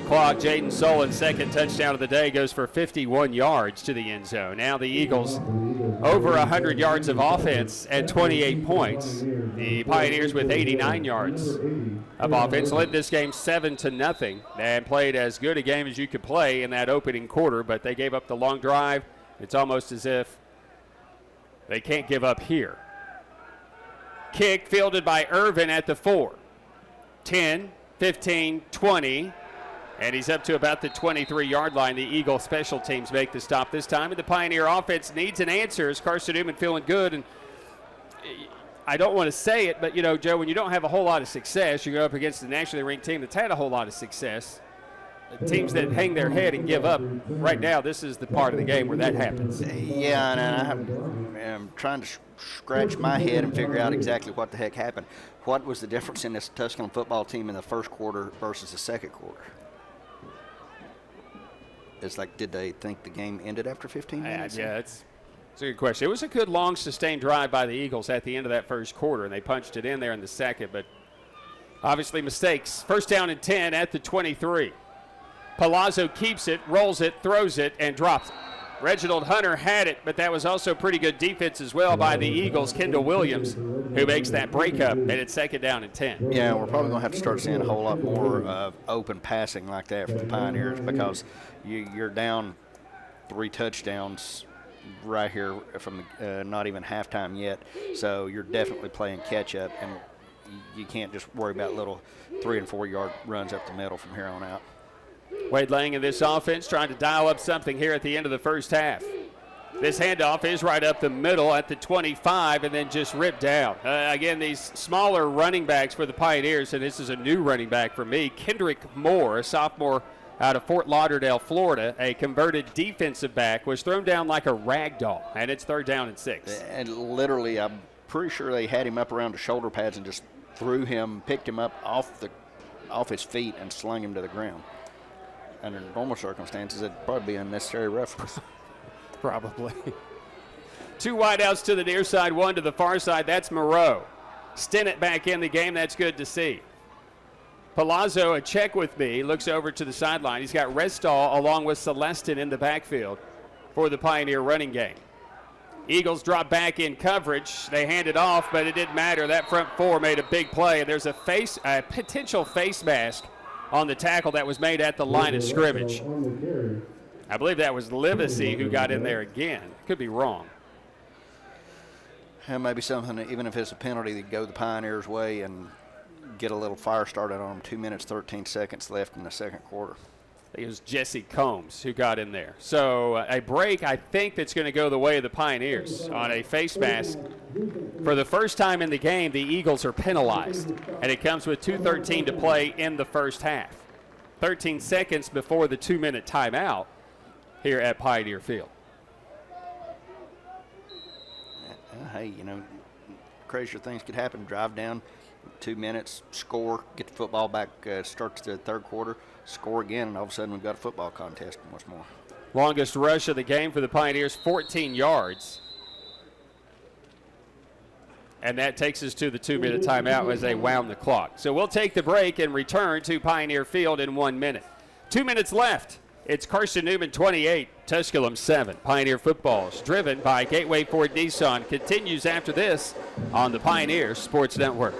Clock. Jaden Solon's second touchdown of the day goes for 51 yards to the end zone. Now the Eagles over 100 yards of offense at 28 points. The Pioneers with 89 yards of offense led this game 7-0 and played as good a game as you could play in that opening quarter, but they gave up the long drive. It's almost as if they can't give up here. Kick fielded by Irvin at the 4. 10, 15, 20. And he's up to about the 23-yard line. The Eagle special teams make the stop this time. And the Pioneer offense needs an answer. As Carson Newman feeling good. And I don't want to say it, but, you know, Joe, when you don't have a whole lot of success, you go up against a nationally ranked team that's had a whole lot of success. Teams that hang their head and give up, right now, this is the part of the game where that happens. Yeah, and I'm trying to scratch my head and figure out exactly what the heck happened. What was the difference in this Tusculum football team in the first quarter versus the second quarter? It's like, did they think the game ended after 15 minutes? Yeah, it's a good question. It was a good, long, sustained drive by the Eagles at the end of that first quarter, and they punched it in there in the second, but obviously mistakes. First down and 10 at the 23. Palazo keeps it, rolls it, throws it, and drops it. Reginald Hunter had it, but that was also pretty good defense as well by the Eagles. Kendall Williams, who makes that breakup, and it's second down and 10. Yeah, we're probably going to have to start seeing a whole lot more open passing like that for the Pioneers, because you're down 3 touchdowns right here from not even halftime yet. So you're definitely playing catch up, and you can't just worry about little 3- and 4-yard runs up the middle from here on out. Wade Lang in this offense trying to dial up something here at the end of the first half. This handoff is right up the middle at the 25 and then just ripped down. Again, these smaller running backs for the Pioneers, and this is a new running back for me, Kendrick Moore, a sophomore out of Fort Lauderdale, Florida, a converted defensive back, was thrown down like a rag doll, and it's third down and 6. And literally, I'm pretty sure they had him up around the shoulder pads and just picked him up off his feet and slung him to the ground. Under normal circumstances, it'd probably be unnecessary roughness. Probably. 2 wideouts to the near side, 1 to the far side. That's Moreau. Stinnett back in the game. That's good to see. Palazo, a check with me, looks over to the sideline. He's got Restall along with Celestin in the backfield for the Pioneer running game. Eagles drop back in coverage. They hand it off, but it didn't matter. That front 4 made a big play, and there's a potential face mask on the tackle that was made at the line of scrimmage. I believe that was Livesey who got in there again. Could be wrong. And maybe something, even if it's a penalty, that go the Pioneers' way and get a little fire started on them. 2 minutes, 13 seconds left in the second quarter. It was Jesse Combs who got in there. So a break, I think, that's going to go the way of the Pioneers on a face mask. For the first time in the game, the Eagles are penalized, and it comes with 2:13 to play in the first half. 13 seconds before the 2-minute timeout here at Pioneer Field. Hey, crazier things could happen. Drive down, 2 minutes, score, get the football back, start to the third quarter, score again, and all of a sudden we've got a football contest once more. Longest rush of the game for the Pioneers, 14 yards. And that takes us to the 2-minute timeout as they wound the clock. So we'll take the break and return to Pioneer Field in 1 minute. 2 minutes left. It's Carson Newman 28, Tusculum 7. Pioneer footballs driven by Gateway Ford Nissan continues after this on the Pioneer Sports Network.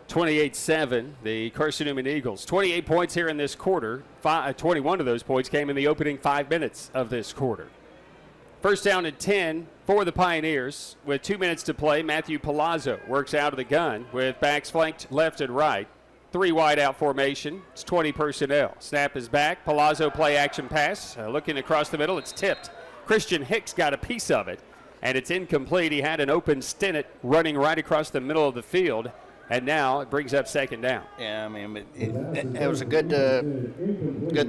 (28-7), the Carson Newman Eagles. 28 points here in this quarter. 21 of those points came in the opening 5 minutes of this quarter. First down and 10 for the Pioneers. With 2 minutes to play, Matthew Palazo works out of the gun with backs flanked left and right. 3 wide out formation. It's 20 personnel. Snap is back. Palazo play action pass. Looking across the middle, it's tipped. Christian Hicks got a piece of it, and it's incomplete. He had an open Stinnett running right across the middle of the field. And now it brings up second down. Yeah, I mean, it was a good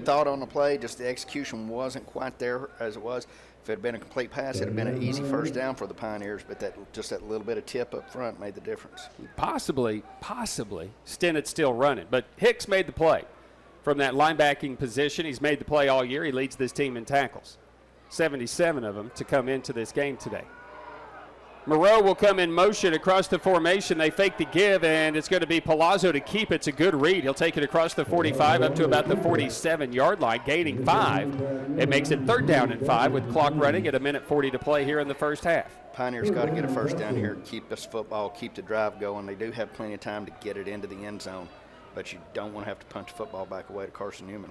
thought on the play. Just the execution wasn't quite there as it was. If it had been a complete pass, it would have been an easy first down for the Pioneers. But that little bit of tip up front made the difference. Possibly, Stinnett's still running. But Hicks made the play from that linebacking position. He's made the play all year. He leads this team in tackles. 77 of them to come into this game today. Moreau will come in motion across the formation. They fake the give, and it's going to be Palazo to keep. It's a good read. He'll take it across the 45 up to about the 47-yard line, gaining 5. It makes it 3rd down and 5 with clock running at 1:40 to play here in the first half. Pioneers got to get a first down here, keep this football, keep the drive going. They do have plenty of time to get it into the end zone, but you don't want to have to punch the football back away to Carson Newman.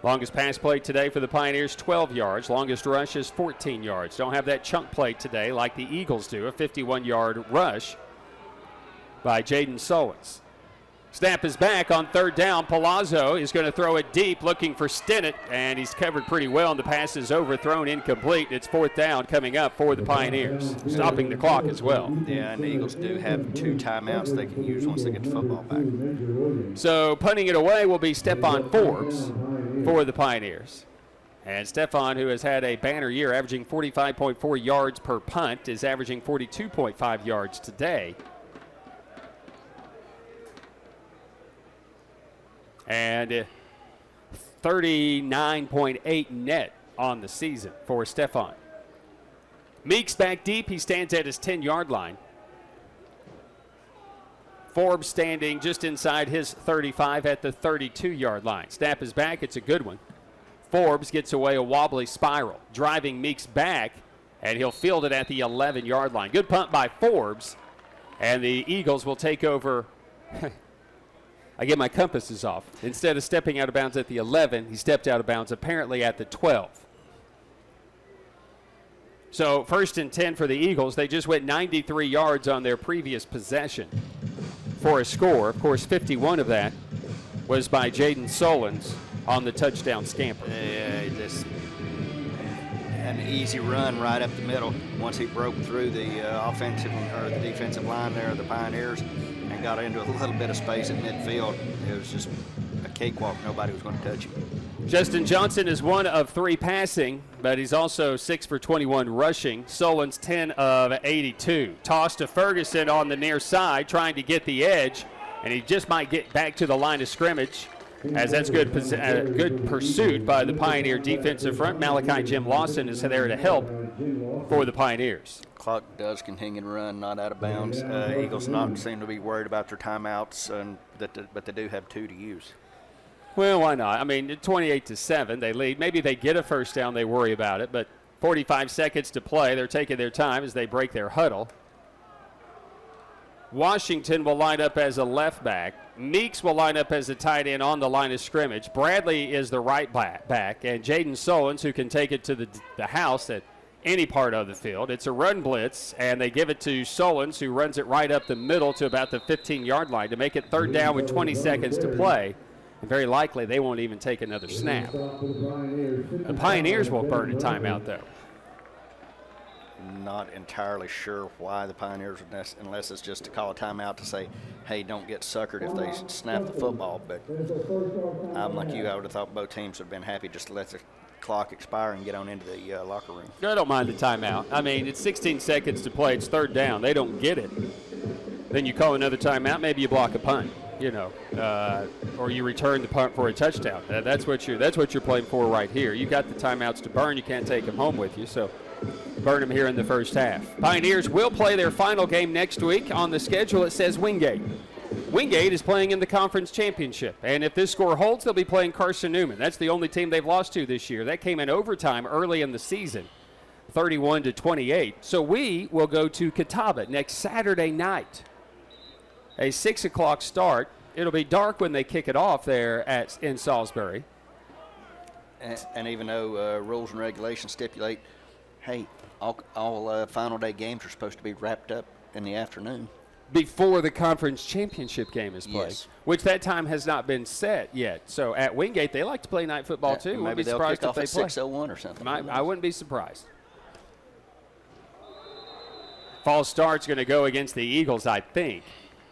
Longest pass play today for the Pioneers, 12 yards. Longest rush is 14 yards. Don't have that chunk play today like the Eagles do, a 51-yard rush by Jaden Solins. Snap is back on 3rd down. Palazo is going to throw it deep, looking for Stinnett, and he's covered pretty well, and the pass is overthrown, incomplete. It's 4th down coming up for the Pioneers, stopping the clock as well. Yeah, and the Eagles do have 2 timeouts they can use once they get the football back. So punting it away will be Stephon Forbes for the Pioneers. And Stephon, who has had a banner year, averaging 45.4 yards per punt, is averaging 42.5 yards today. And 39.8 net on the season for Stephon. Meeks back deep. He stands at his 10-yard line. Forbes standing just inside his 35 at the 32-yard line. Snap is back. It's a good one. Forbes gets away a wobbly spiral, driving Meeks back, and he'll field it at the 11-yard line. Good punt by Forbes, and the Eagles will take over. I get my compasses off. Instead of stepping out of bounds at the 11, he stepped out of bounds apparently at the 12. So 1st and 10 for the Eagles. They just went 93 yards on their previous possession for a score. Of course, 51 of that was by Jaden Solins on the touchdown scamper. Yeah, just an easy run right up the middle. Once he broke through the offensive or the defensive line there of the Pioneers and got into a little bit of space at midfield, it was just a cakewalk. Nobody was going to touch him. Justin Johnson is 1 of 3 passing, but he's also 6 for 21 rushing. Solins 10 of 82. Toss to Ferguson on the near side, trying to get the edge, and he just might get back to the line of scrimmage. as that's good pursuit by the Pioneer defensive front. Malachi Jim Lawson is there to help for the Pioneers. Clock does continue to run, not out of bounds. Eagles not seem to be worried about their timeouts, but they do have 2 to use. Well, why not? I mean, 28-7, they lead. Maybe they get a first down, they worry about it, but 45 seconds to play. They're taking their time as they break their huddle. Washington will line up as a left back. Meeks will line up as a tight end on the line of scrimmage. Bradley is the right back, and Jaden Solons, who can take it to the house at any part of the field. It's a run blitz, and they give it to Solons, who runs it right up the middle to about the 15-yard line to make it third down with 20 seconds to play. And very likely they won't even take another snap. The Pioneers won't burn a timeout, though. Not entirely sure why the Pioneers would, unless it's just to call a timeout to say, hey, don't get suckered if they snap the football. But I'm like you, I would have thought both teams would have been happy just to let the clock expire and get on into the locker room. I don't mind the timeout. I mean, it's 16 seconds to play. It's third down. They don't get it. Then you call another timeout. Maybe you block a punt, or you return the punt for a touchdown. That's what you're playing for right here. You got the timeouts to burn. You can't take them home with you, so burn them here in the first half. Pioneers will play their final game next week. On the schedule, it says Wingate. Wingate is playing in the conference championship, and if this score holds, they'll be playing Carson Newman. That's the only team they've lost to this year. That came in overtime early in the season, 31-28. So we will go to Catawba next Saturday night. A 6 o'clock start. It'll be dark when they kick it off there in Salisbury. And even though rules and regulations stipulate, hey, all final day games are supposed to be wrapped up in the afternoon. Before the conference championship game is played, yes. Which that time has not been set yet. So at Wingate, they like to play night football too. Maybe they'll kick off at 6:01 or something. I wouldn't be surprised. False start's going to go against the Eagles, I think.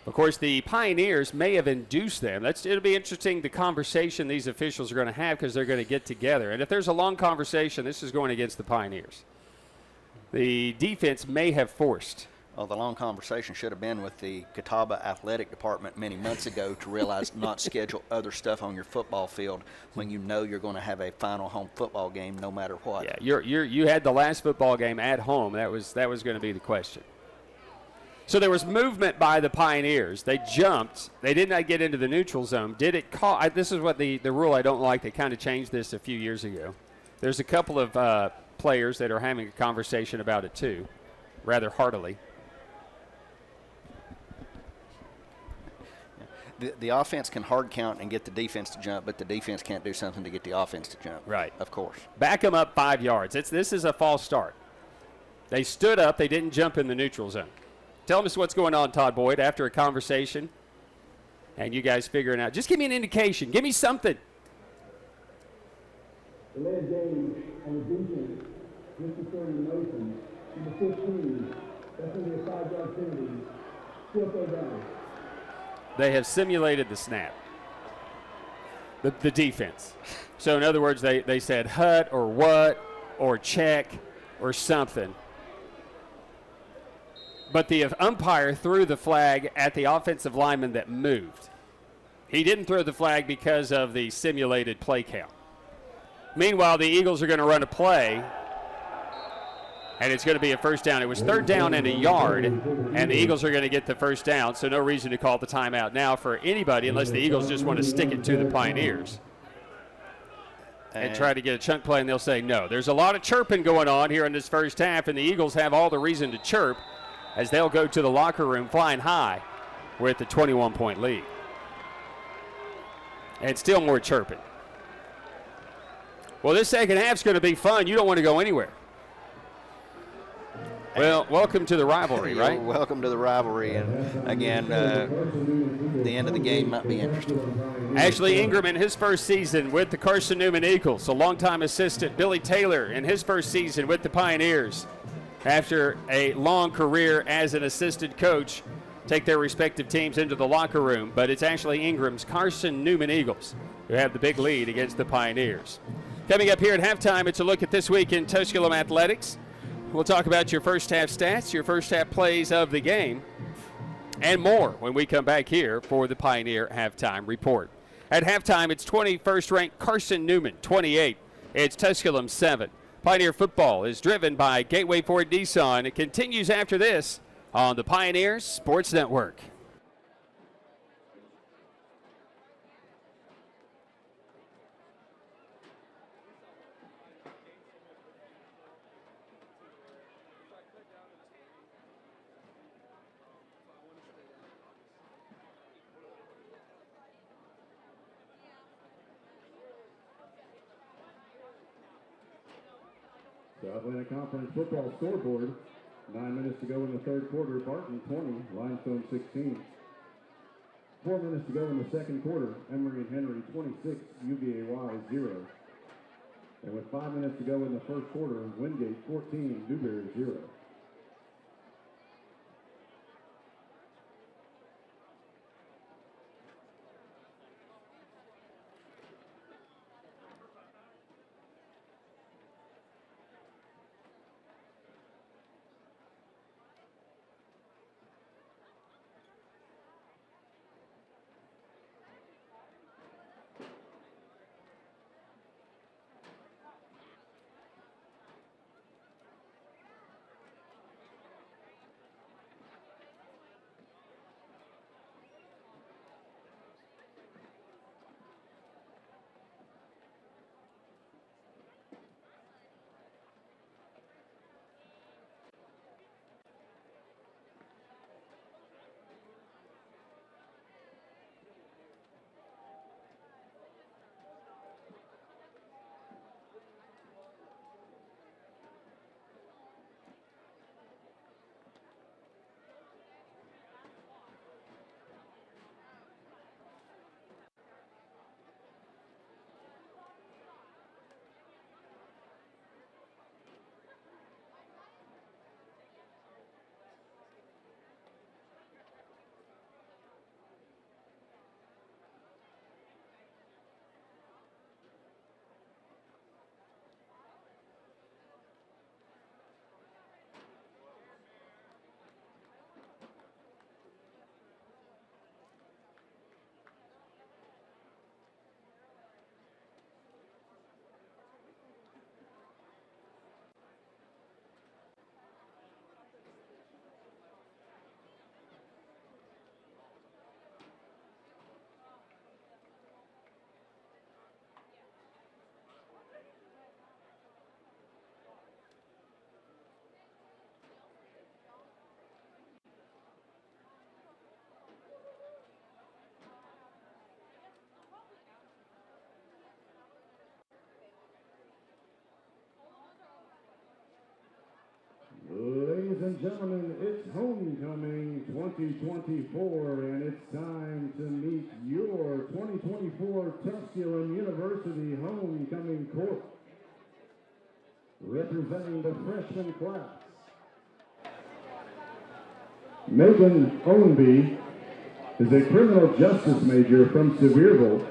Of course, the Pioneers may have induced them. It'll be interesting, the conversation these officials are going to have, because they're going to get together. And if there's a long conversation, this is going against the Pioneers. The defense may have forced. Well, the long conversation should have been with the Catawba Athletic Department many months ago to realize not schedule other stuff on your football field when you know you're going to have a final home football game no matter what. Yeah, you had the last football game at home. That was going to be the question. So there was movement by the Pioneers. They jumped. They did not get into the neutral zone. Did it call? This is what the rule I don't like. They kind of changed this a few years ago. There's a couple of players that are having a conversation about it too, rather heartily. The offense can hard count and get the defense to jump, but the defense can't do something to get the offense to jump. Right. Of course. Back them up 5 yards. This is a false start. They stood up. They didn't jump in the neutral zone. Tell us what's going on, Todd Boyd, after a conversation and you guys figuring out. Just give me an indication. Give me something. The lead game on the defense, just before the motion, number 15, that's going to be a 5-yard penalty. Still throw down. They have simulated the snap, the defense. So, in other words, they said hut or what or check or something. But the umpire threw the flag at the offensive lineman that moved. He didn't throw the flag because of the simulated play count. Meanwhile, the Eagles are going to run a play, and it's going to be a first down. It was third down and a yard, and the Eagles are going to get the first down, so no reason to call the timeout now for anybody unless the Eagles just want to stick it to the Pioneers and try to get a chunk play, and they'll say no. There's a lot of chirping going on here in this first half, and the Eagles have all the reason to chirp as they'll go to the locker room flying high with the 21-point lead. And still more chirping. Well, this second half's going to be fun. You don't want to go anywhere. Well, welcome to the rivalry, right? Welcome to the rivalry. And, again, the end of the game might be interesting. Ashley Ingram in his first season with the Carson Newman Eagles. A longtime assistant, Billy Taylor, in his first season with the Pioneers. After a long career as an assistant coach, take their respective teams into the locker room. But it's Ashley Ingram's Carson Newman Eagles who have the big lead against the Pioneers. Coming up here at halftime, it's a look at this week in Tusculum athletics. We'll talk about your first half stats, your first half plays of the game, and more when we come back here for the Pioneer Halftime Report. At halftime, it's 21st-ranked Carson Newman, 28. It's Tusculum, 7. Pioneer football is driven by Gateway Ford Nissan. It continues after this on the Pioneers Sports Network. South Atlantic Conference football scoreboard. 9 minutes to go in the third quarter. Barton 20, Limestone 16. 4 minutes to go in the second quarter. Emory and Henry 26, UVAY 0. And with 5 minutes to go in the first quarter, Wingate 14, Newberry 0. Ladies and gentlemen, it's Homecoming 2024, and it's time to meet your 2024 Tusculum University Homecoming Court. Representing the freshman class, Megan Ownby is a criminal justice major from Sevierville.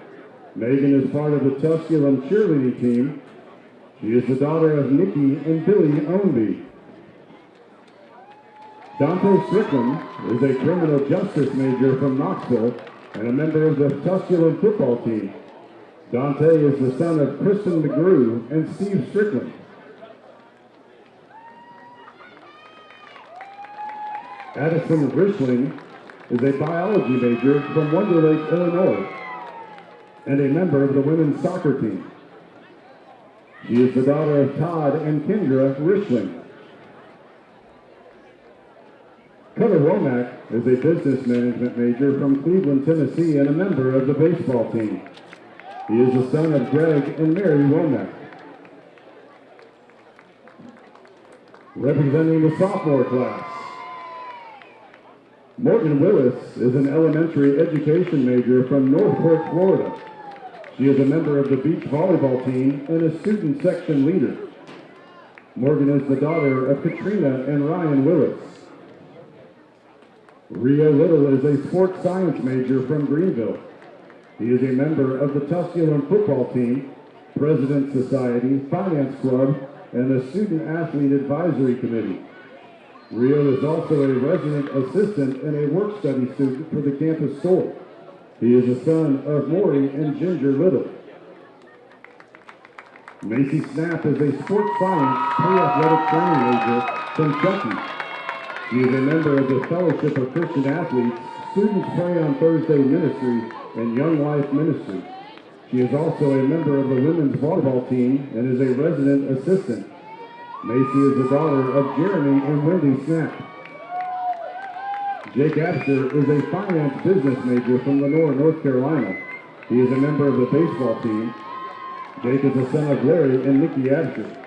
Megan is part of the Tusculum cheerleading team. She is the daughter of Nikki and Billy Ownby. Dante Strickland is a criminal justice major from Knoxville and a member of the Tusculum football team. Dante is the son of Kristen McGrew and Steve Strickland. Addison Richling is a biology major from Wonder Lake, Illinois, and a member of the women's soccer team. She is the daughter of Todd and Kendra Richling. Cutter Womack is a business management major from Cleveland, Tennessee, and a member of the baseball team. He is the son of Greg and Mary Womack. Representing the sophomore class, Morgan Willis is an elementary education major from Northport, Florida. She is a member of the beach volleyball team and a student section leader. Morgan is the daughter of Katrina and Ryan Willis. Rio Little is a sports science major from Greenville. He is a member of the Tusculum football team, President's Society, Finance Club, and the Student Athlete Advisory Committee. Rio is also a resident assistant and a work study student for the campus store. He is the son of Maury and Ginger Little. Macy Snap is a sports science pre-athletic training major from Chucky. She is a member of the Fellowship of Christian Athletes, Students Pray on Thursday Ministry, and Young Life Ministry. She is also a member of the women's volleyball team and is a resident assistant. Macy is the daughter of Jeremy and Wendy Snap. Jake Abster is a finance business major from Lenore, North Carolina. He is a member of the baseball team. Jake is the son of Larry and Nikki Abster.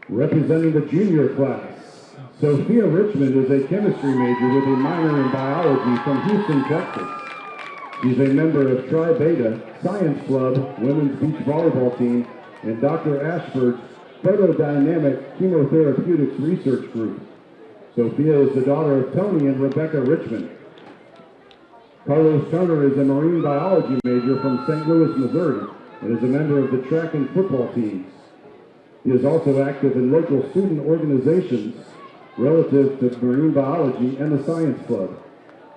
Representing the junior class, Sophia Richmond is a chemistry major with a minor in biology from Houston, Texas. She's a member of Tri Beta, Science Club, Women's Beach Volleyball Team, and Dr. Ashford's Photodynamic Chemotherapeutics Research Group. Sophia is the daughter of Tony and Rebecca Richmond. Carlos Turner is a marine biology major from St. Louis, Missouri, and is a member of the track and football teams. He is also active in local student organizations relative to marine biology and the Science Club.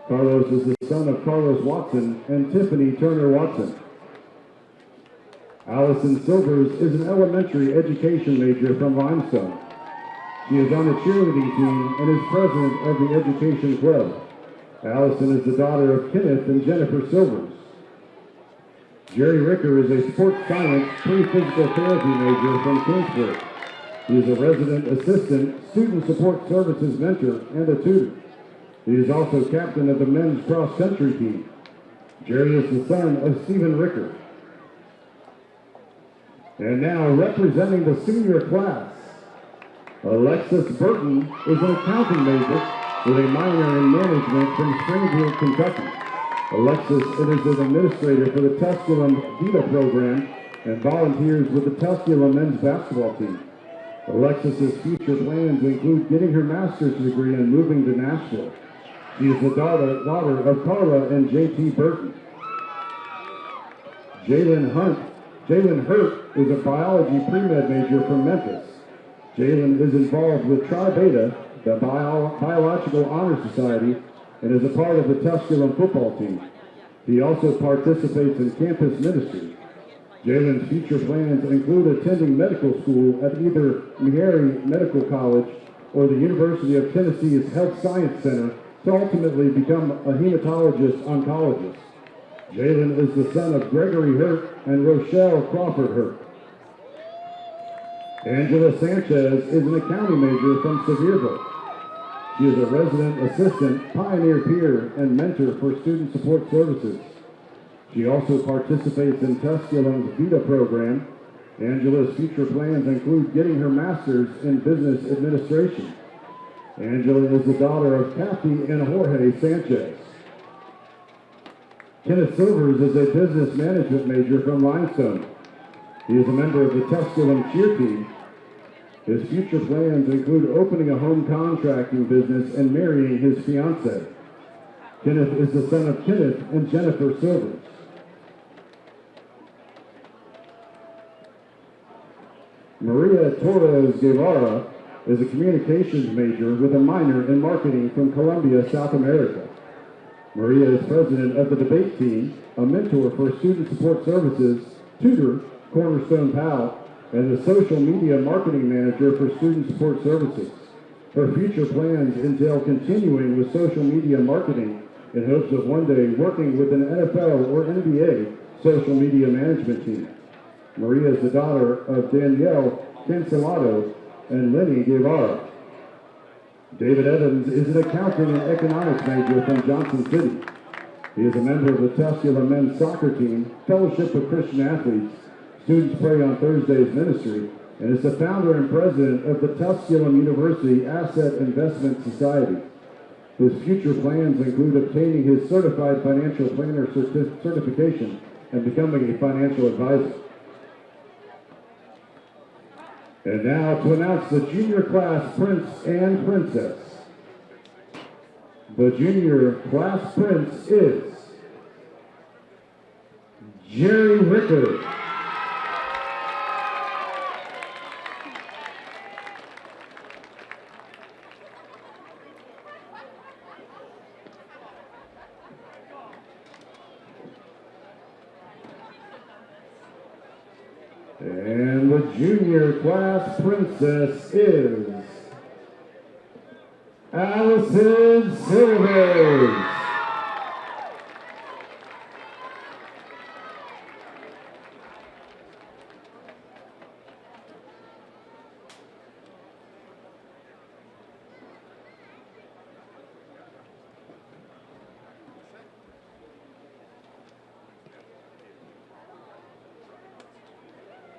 Carlos is the son of Carlos Watson and Tiffany Turner Watson. Allison Silvers is an elementary education major from Limestone. She is on the cheerleading team and is president of the education club. Allison is the daughter of Kenneth and Jennifer Silvers. Jerry Ricker is a sports science pre-physical therapy major from Kingsford. He is a resident assistant, student support services mentor, and a tutor. He is also captain of the men's cross-country team. Jerry is the son of Stephen Ricker. And now representing the senior class, Alexis Burton is an accounting major with a minor in management from Springfield, Kentucky. Alexis is an administrator for the Tusculum Vita program and volunteers with the Tusculum men's basketball team. Alexis's future plans include getting her master's degree and moving to Nashville. She is the daughter of Carla and J.T. Burton. Jalen Hurt is a biology pre-med major from Memphis. Jalen is involved with Tri Beta, the Biological Honor Society, and is a part of the Tusculum football team. He also participates in campus ministry. Jalen's future plans include attending medical school at either Meharry Medical College or the University of Tennessee's Health Science Center to ultimately become a hematologist-oncologist. Jalen is the son of Gregory Hurt and Rochelle Crawford Hurt. Angela Sanchez is an accounting major from Sevierville. She is a resident assistant, pioneer peer, and mentor for student support services. She also participates in Tusculum's Vita program. Angela's future plans include getting her master's in business administration. Angela is the daughter of Kathy and Jorge Sanchez. Kenneth Silvers is a business management major from Limestone. He is a member of the Tusculum cheer team. His future plans include opening a home contracting business and marrying his fiancée. Kenneth is the son of Kenneth and Jennifer Silvers. Maria Torres Guevara is a communications major with a minor in marketing from Colombia, South America. Maria is president of the debate team, a mentor for student support services, tutor, Cornerstone Pal, and the social media marketing manager for student support services. Her future plans entail continuing with social media marketing in hopes of one day working with an NFL or NBA social media management team. Maria is the daughter of Danielle Cancelado and Lenny Guevara. David Evans is an accounting and economics major from Johnson City. He is a member of the Tusculum men's soccer team, Fellowship of Christian Athletes, Students Pray on Thursdays Ministry, and is the founder and president of the Tusculum University Asset Investment Society. His future plans include obtaining his Certified Financial Planner certification and becoming a financial advisor. And now to announce the junior class prince and princess. The junior class prince is Jerry Ricker. And the junior class princess is Allison Silvers.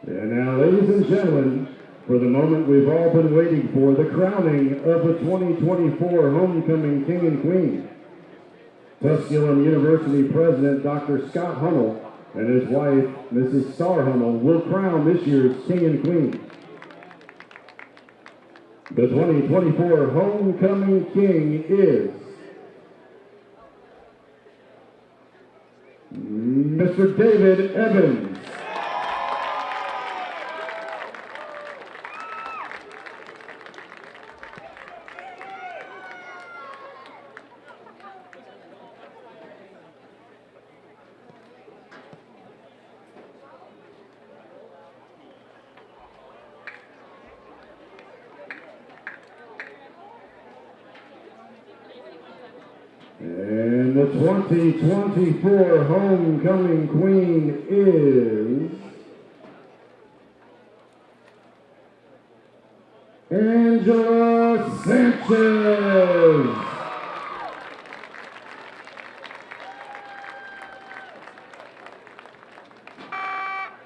And now, ladies and gentlemen, for the moment we've all been waiting for, the crowning of the 2024 Homecoming King and Queen. Tusculum University President Dr. Scott Hummel and his wife, Mrs. Star Hummel, will crown this year's King and Queen. The 2024 Homecoming King is Mr. David Evans. And the 2024 Homecoming Queen is Angela Sanchez.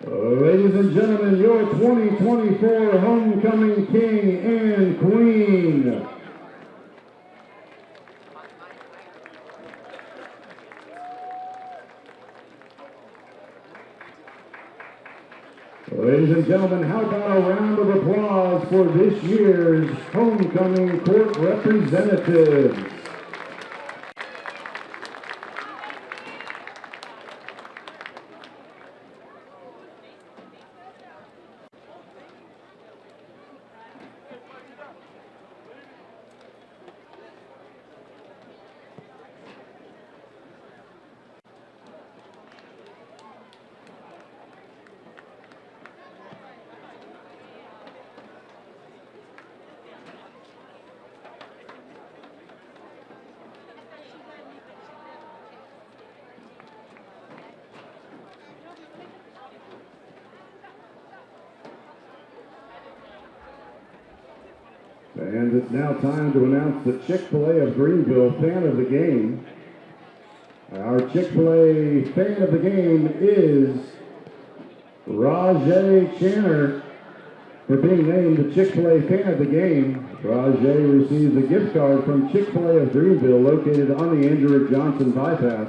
Ladies and gentlemen, your 2024 Homecoming King and Queen. Ladies and gentlemen, how about a round of applause for this year's Homecoming Court representatives? And it's now time to announce the Chick-fil-A of Greenville fan of the game. Our Chick-fil-A fan of the game is Rajay Channer. For being named the Chick-fil-A fan of the game, Rajay receives a gift card from Chick-fil-A of Greenville located on the Andrew Johnson bypass.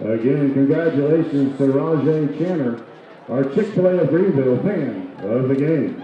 Again, congratulations to Rajay Channer, our Chick-fil-A of Greenville fan of the game.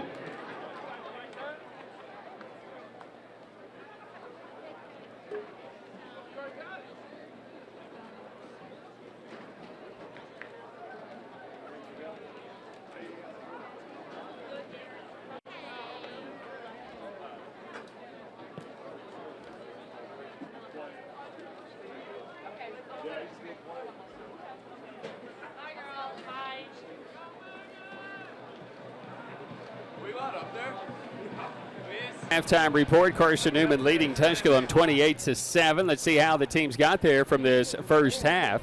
Halftime report, Carson Newman leading Tusculum 28-7. Let's see how the teams got there from this first half.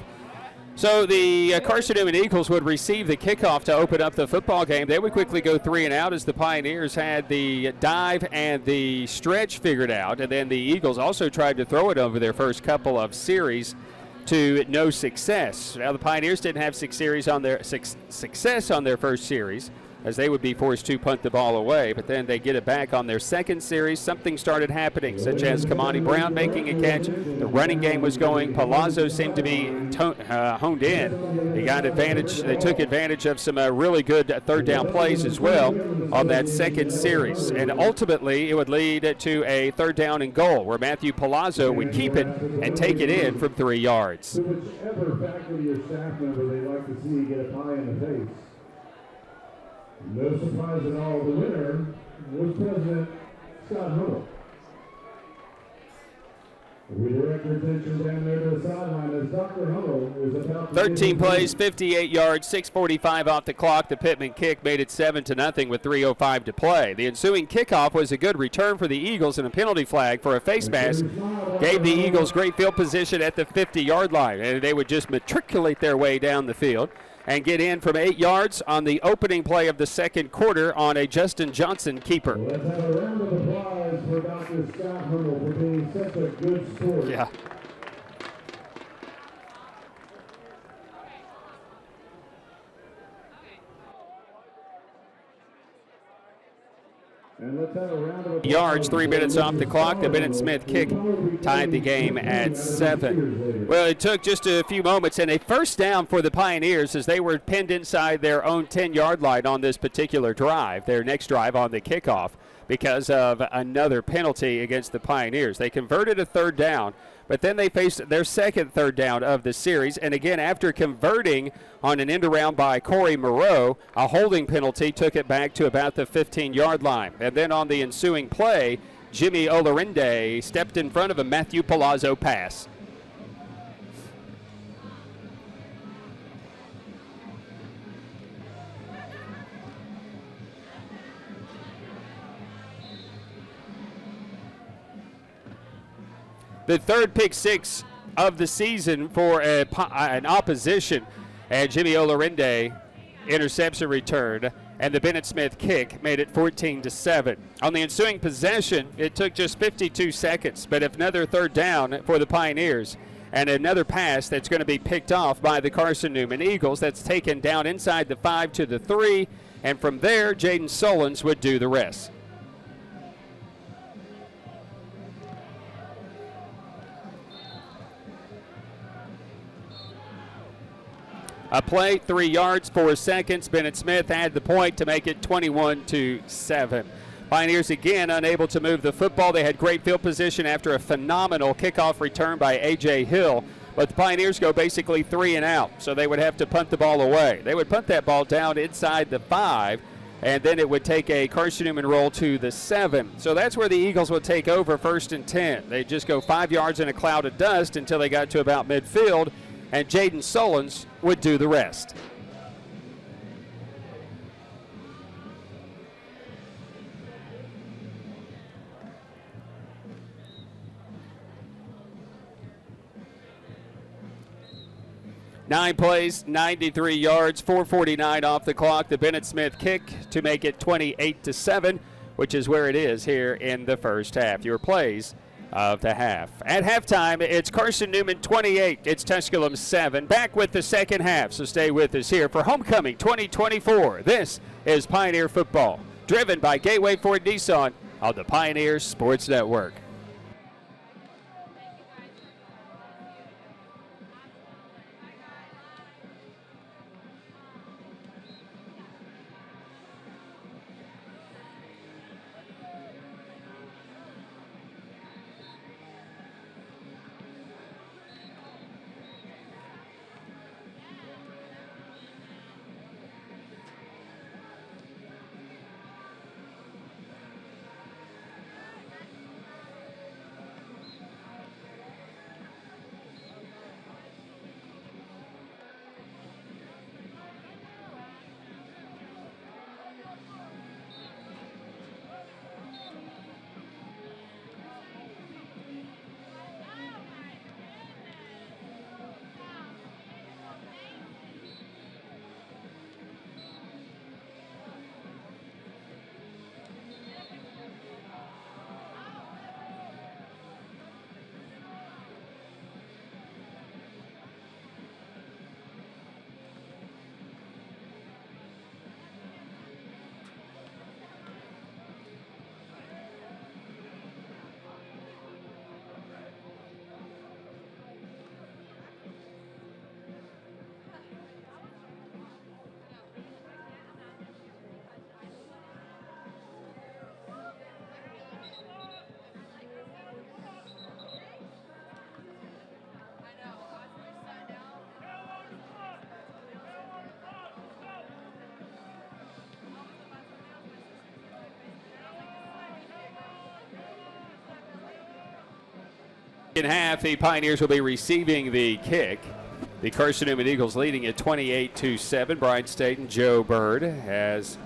So the Carson Newman Eagles would receive the kickoff to open up the football game. They would quickly go 3 and out as the Pioneers had the dive and the stretch figured out. And then the Eagles also tried to throw it over their first couple of series to no success. Now the Pioneers didn't have success on their first series, as they would be forced to punt the ball away. But then they get it back on their second series. Something started happening, such as Kamani Brown making a catch. The running game was going. Palazo seemed to be honed in. They got advantage. They took advantage of some really good third down plays as well on that second series. And ultimately, it would lead to a third down and goal, where Matthew Palazo would keep it and take it in from 3 yards. To whichever faculty or staff member they like to see get a pie in the face. No surprise at all, the winner was President Scott Hummel. Redirect your attention down there to the sideline as Dr. Hummel is about to 13 plays, 58 yards, 6:45 off the clock. The Pittman kick made it 7-0 with 3:05 to play. The ensuing kickoff was a good return for the Eagles, and a penalty flag for a face mask gave the Eagles great field position at the 50-yard line, and they would just matriculate their way down the field and get in from 8 yards on the opening play of the second quarter on a Justin Johnson keeper. Let's have a round of applause for Dr. Scott Hummel for being such a good sport. Yeah. And let's have a round of applause Yards, 3 minutes off the clock. The Bennett Smith kick tied the game at 7. Well, it took just a few moments and a first down for the Pioneers as they were pinned inside their own 10-yard line on this particular drive, their next drive on the kickoff, because of another penalty against the Pioneers. They converted a third down, but then they faced their second third down of the series. And again, after converting on an end around by Corey Moreau, a holding penalty took it back to about the 15-yard line. And then on the ensuing play, Jimmy Olarinde stepped in front of a Matthew Palazo pass. The third pick six of the season for an opposition. And Jimmy Olarinde intercepts a return, and the Bennett Smith kick made it 14-7. On the ensuing possession, it took just 52 seconds, but another third down for the Pioneers, and another pass that's going to be picked off by the Carson Newman Eagles. That's taken down inside the 5 to the 3, and from there, Jaden Solons would do the rest. A play, 3 yards, 4 seconds. Bennett Smith had the point to make it 21-7. Pioneers again unable to move the football. They had great field position after a phenomenal kickoff return by A.J. Hill. But the Pioneers go basically 3 and out, so they would have to punt the ball away. They would punt that ball down inside the 5, and then it would take a Carson Newman roll to the 7. So that's where the Eagles would take over 1st and 10. They'd just go 5 yards in a cloud of dust until they got to about midfield, and Jaden Solons would do the rest. Nine plays, 93 yards, 4:49 off the clock. The Bennett Smith kick to make it 28-7, which is where it is here in the first half. Your plays of the half. At halftime, it's Carson Newman 28, it's Tusculum 7. Back with the second half, so stay with us here for Homecoming 2024. This is Pioneer Football, driven by Gateway Ford Nissan on the Pioneer Sports Network. second half, the Pioneers will be receiving the kick. The Carson Newman Eagles leading at 28-7. Brian Staten, Joe Bird. As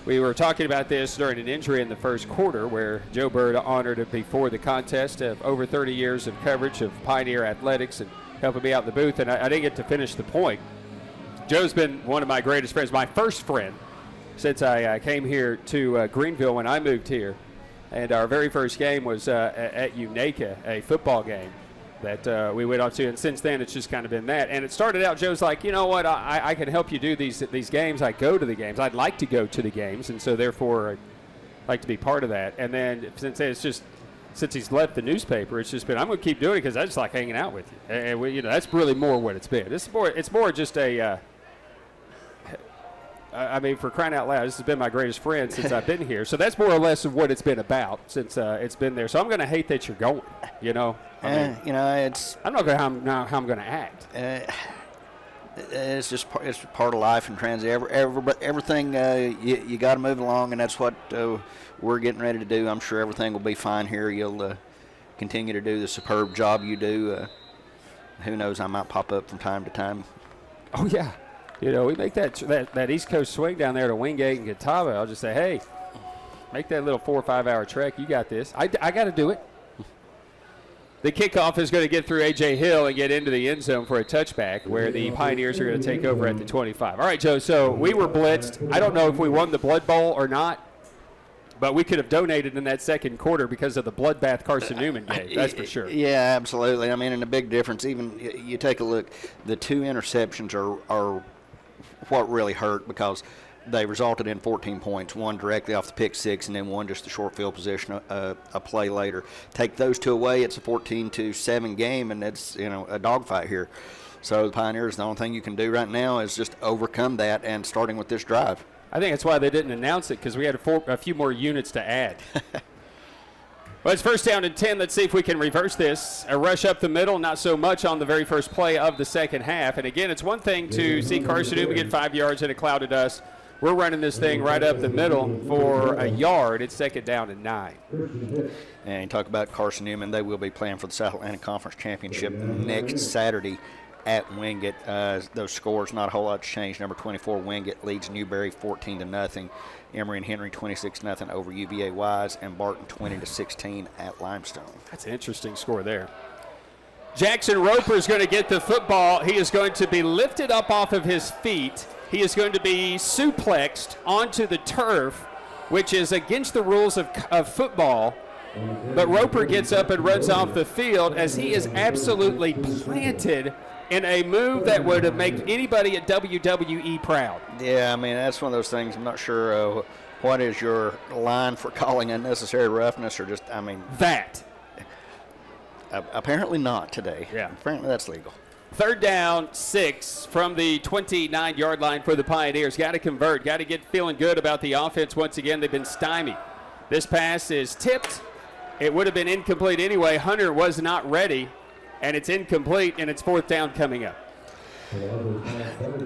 we were talking about this during an injury in the first quarter where Joe Bird honored it before the contest of over 30 years of coverage of Pioneer athletics and helping me out in the booth, and I didn't get to finish the point. Joe's been one of my greatest friends, my first friend since I came here to Greenville when I moved here. And our very first game was at Unaka, a football game that we went on to, and since then it's just kind of been that. And it started out, Joe's like, you know what, I can help you do these games. I go to the games. I'd like to go to the games, and so therefore I'd like to be part of that. And then since he's left the newspaper, it's just been, I'm going to keep doing it because I just like hanging out with you. And that's really more what it's been. It's more just a I mean, for crying out loud, this has been my greatest friend since I've been here. So that's more or less of what it's been about since it's been there. So I'm going to hate that you're going, I mean, I'm not going to know how I'm going to act. It's just it's part of life and transit. Everything you got to move along, and that's what we're getting ready to do. I'm sure everything will be fine here. You'll continue to do the superb job you do. Who knows? I might pop up from time to time. Oh, yeah. We make that East Coast swing down there to Wingate and Catawba. I'll just say, hey, make that little 4 or 5 hour trek. You got this. I got to do it. The kickoff is going to get through A.J. Hill and get into the end zone for a touchback where the Pioneers are going to take over at the 25. All right, Joe, so we were blitzed. I don't know if we won the Blood Bowl or not, but we could have donated in that second quarter because of the bloodbath Carson Newman gave. That's for sure. Yeah, absolutely. I mean, and the big difference, even you take a look, the 2 interceptions are what really hurt because they resulted in 14 points, one directly off the pick six and then one just the short field position a play later. Take those 2 away, it's a 14-7 game, and it's a dogfight here. So the Pioneers, the only thing you can do right now is just overcome that, and starting with this drive. I think that's why they didn't announce it, because we had a few more units to add. Well, it's 1st down and 10. Let's see if we can reverse this. A rush up the middle, not so much on the very first play of the second half. And again, it's one thing to see Carson Newman get 5 yards in a cloud of dust. We're running this thing right up the middle for a yard. It's 2nd down and 9. And you talk about Carson Newman, they will be playing for the South Atlantic Conference Championship next Saturday at Wingate. Those scores, not a whole lot to change. Number 24, Wingate leads Newberry 14-0. Emory and Henry 26-0 over UVA Wise, and Barton 20-16 at Limestone. That's an interesting score there. Jackson Roper is going to get the football. He is going to be lifted up off of his feet. He is going to be suplexed onto the turf, which is against the rules of football. But Roper gets up and runs off the field as he is absolutely planted in a move that would make anybody at WWE proud. Yeah, I mean, that's one of those things. I'm not sure what is your line for calling unnecessary roughness, or just, I mean. That. Apparently not today. Yeah. Apparently that's legal. 3rd down, 6 from the 29-yard line for the Pioneers. Got to convert. Got to get feeling good about the offense. Once again, they've been stymied. This pass is tipped. It would have been incomplete anyway. Hunter was not ready, and it's incomplete, and it's 4th down coming up.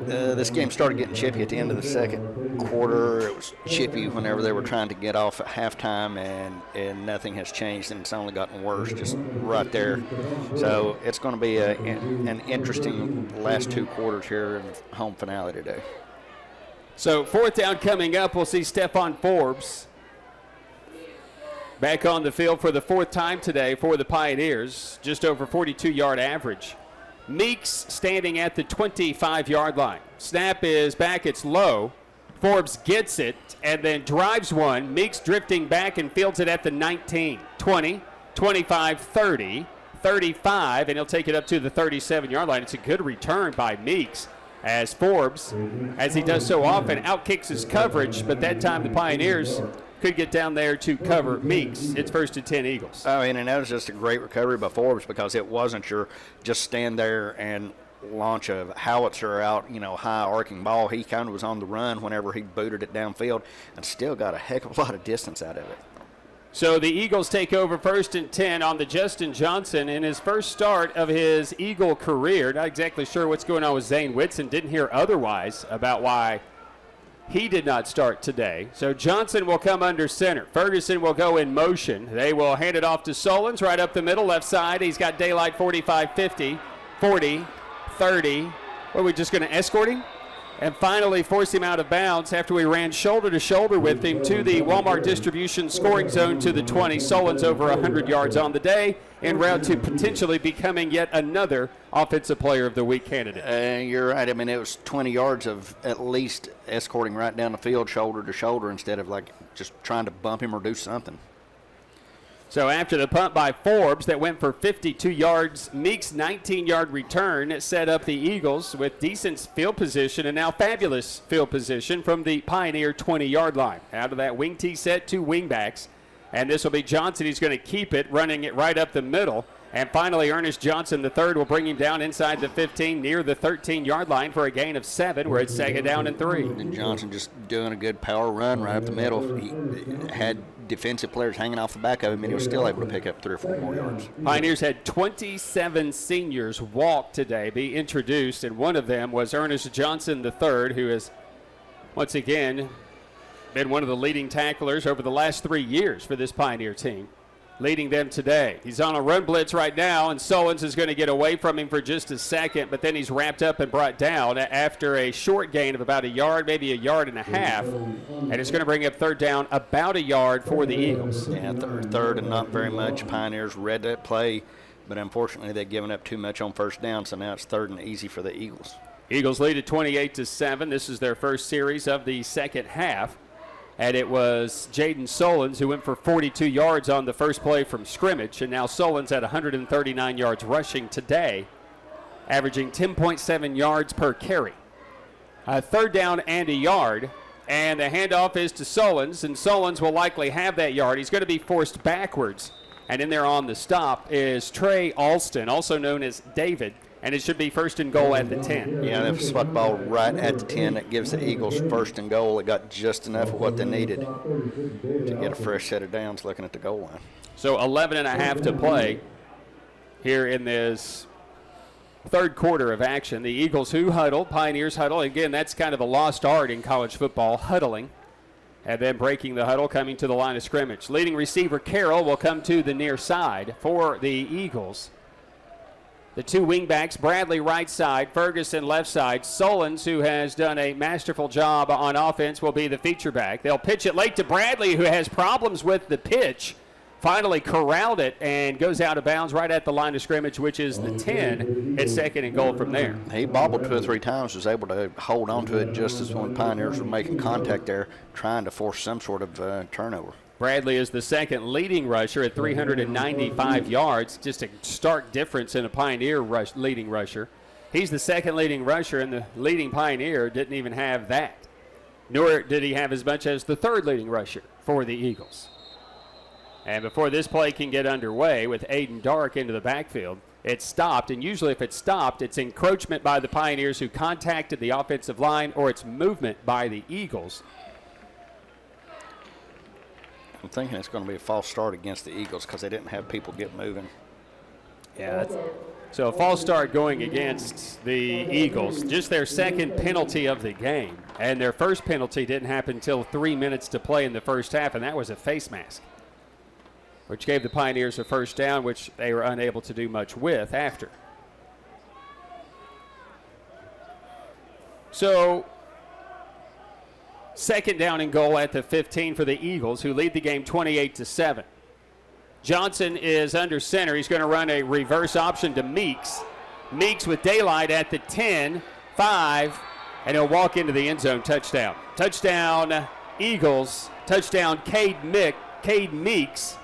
This game started getting chippy at the end of the second quarter. It was chippy whenever they were trying to get off at halftime, and nothing has changed, and it's only gotten worse just right there. So it's going to be an interesting last 2 quarters here in the home finale today. So 4th down coming up. We'll see Stephon Forbes back on the field for the 4th time today for the Pioneers, just over 42-yard average. Meeks standing at the 25-yard line. Snap is back, it's low. Forbes gets it and then drives one. Meeks drifting back and fields it at the 19, 20, 25, 30, 35, and he'll take it up to the 37-yard line. It's a good return by Meeks as Forbes, as he does so often, outkicks his coverage, but that time the Pioneers could get down there to cover Meeks. It's 1st and 10 Eagles. I mean, and that was just a great recovery by Forbes, because it wasn't your just stand there and launch a howitzer out, high arcing ball. He kind of was on the run whenever he booted it downfield and still got a heck of a lot of distance out of it. So the Eagles take over 1st and 10 on the Justin Johnson in his first start of his Eagle career. Not exactly sure what's going on with Zane Whitson. Didn't hear otherwise about why He did not start today. So Johnson will come under center. Ferguson will go in motion. They will hand it off to Solons right up the middle, left side. He's got daylight 45, 50, 40, 30. What, are we just going to escort him? And finally force him out of bounds after we ran shoulder to shoulder with him to the Walmart distribution scoring zone to the 20. Solons over 100 yards on the day, en route to potentially becoming yet another Offensive Player of the Week candidate. You're right. I mean, it was 20 yards of at least escorting right down the field shoulder to shoulder instead of like just trying to bump him or do something. So after the punt by Forbes that went for 52 yards, Meek's 19-yard return set up the Eagles with decent field position and now fabulous field position from the Pioneer 20-yard line. Out of that wing tee set, 2 wing backs. And this will be Johnson. He's going to keep it, running it right up the middle. And finally, Ernest Johnson III will bring him down inside the 15 near the 13-yard line for a gain of 7, where it's 2nd down and 3. And Johnson just doing a good power run right up the middle. He had defensive players hanging off the back of him, and he was still able to pick up 3 or 4 more yards. Pioneers had 27 seniors walk today, be introduced, and one of them was Ernest Johnson III, who has, once again, been one of the leading tacklers over the last 3 years for this Pioneer team, leading them today. He's on a run blitz right now, and Solons is going to get away from him for just a second, but then he's wrapped up and brought down after a short gain of about a yard, maybe a yard and a half, and it's going to bring up 3rd down about a yard for the Eagles. Yeah, third and not very much. Pioneers read that play, but unfortunately they've given up too much on 1st down, so now it's 3rd and easy for the Eagles. Eagles lead at 28-7. This is their first series of the second half. And it was Jaden Solons who went for 42 yards on the first play from scrimmage. And now Solons at 139 yards rushing today, averaging 10.7 yards per carry. 3rd down and a yard. And the handoff is to Solons, and Solons will likely have that yard. He's going to be forced backwards. And in there on the stop is Trey Alston, also known as David. And it should be 1st and goal at the 10. Yeah, they spot the ball right at the 10. That gives the Eagles 1st and goal. They got just enough of what they needed to get a fresh set of downs looking at the goal line. So 11 and a half to play here in this 3rd quarter of action. The Eagles who huddle, Pioneers huddle. Again, that's kind of a lost art in college football, huddling. And then breaking the huddle, coming to the line of scrimmage. Leading receiver Carroll will come to the near side for the Eagles. The 2 wingbacks, Bradley right side, Ferguson left side. Solons, who has done a masterful job on offense, will be the feature back. They'll pitch it late to Bradley, who has problems with the pitch. Finally corralled it and goes out of bounds right at the line of scrimmage, which is the 10. It's 2nd and goal from there. He bobbled 2 or 3 times, was able to hold on to it just as when Pioneers were making contact there, trying to force some sort of turnover. Bradley is the 2nd leading rusher at 395 yards. Just a stark difference in a Pioneer leading rusher. He's the 2nd leading rusher, and the leading Pioneer didn't even have that. Nor did he have as much as the 3rd leading rusher for the Eagles. And before this play can get underway with Aiden Dark into the backfield, it stopped. And usually if it's stopped, it's encroachment by the Pioneers who contacted the offensive line, or it's movement by the Eagles. I'm thinking it's going to be a false start against the Eagles because they didn't have people get moving. Yeah, so a false start going against the Eagles. Just their 2nd penalty of the game. And their first penalty didn't happen until 3 minutes to play in the first half, and that was a face mask, which gave the Pioneers a 1st down, which they were unable to do much with after. So 2nd down and goal at the 15 for the Eagles, who lead the game 28-7. Johnson is under center. He's going to run a reverse option to Meeks. Meeks with daylight at the 10, 5, and he'll walk into the end zone. Touchdown. Touchdown, Eagles. Touchdown, Cade Meeks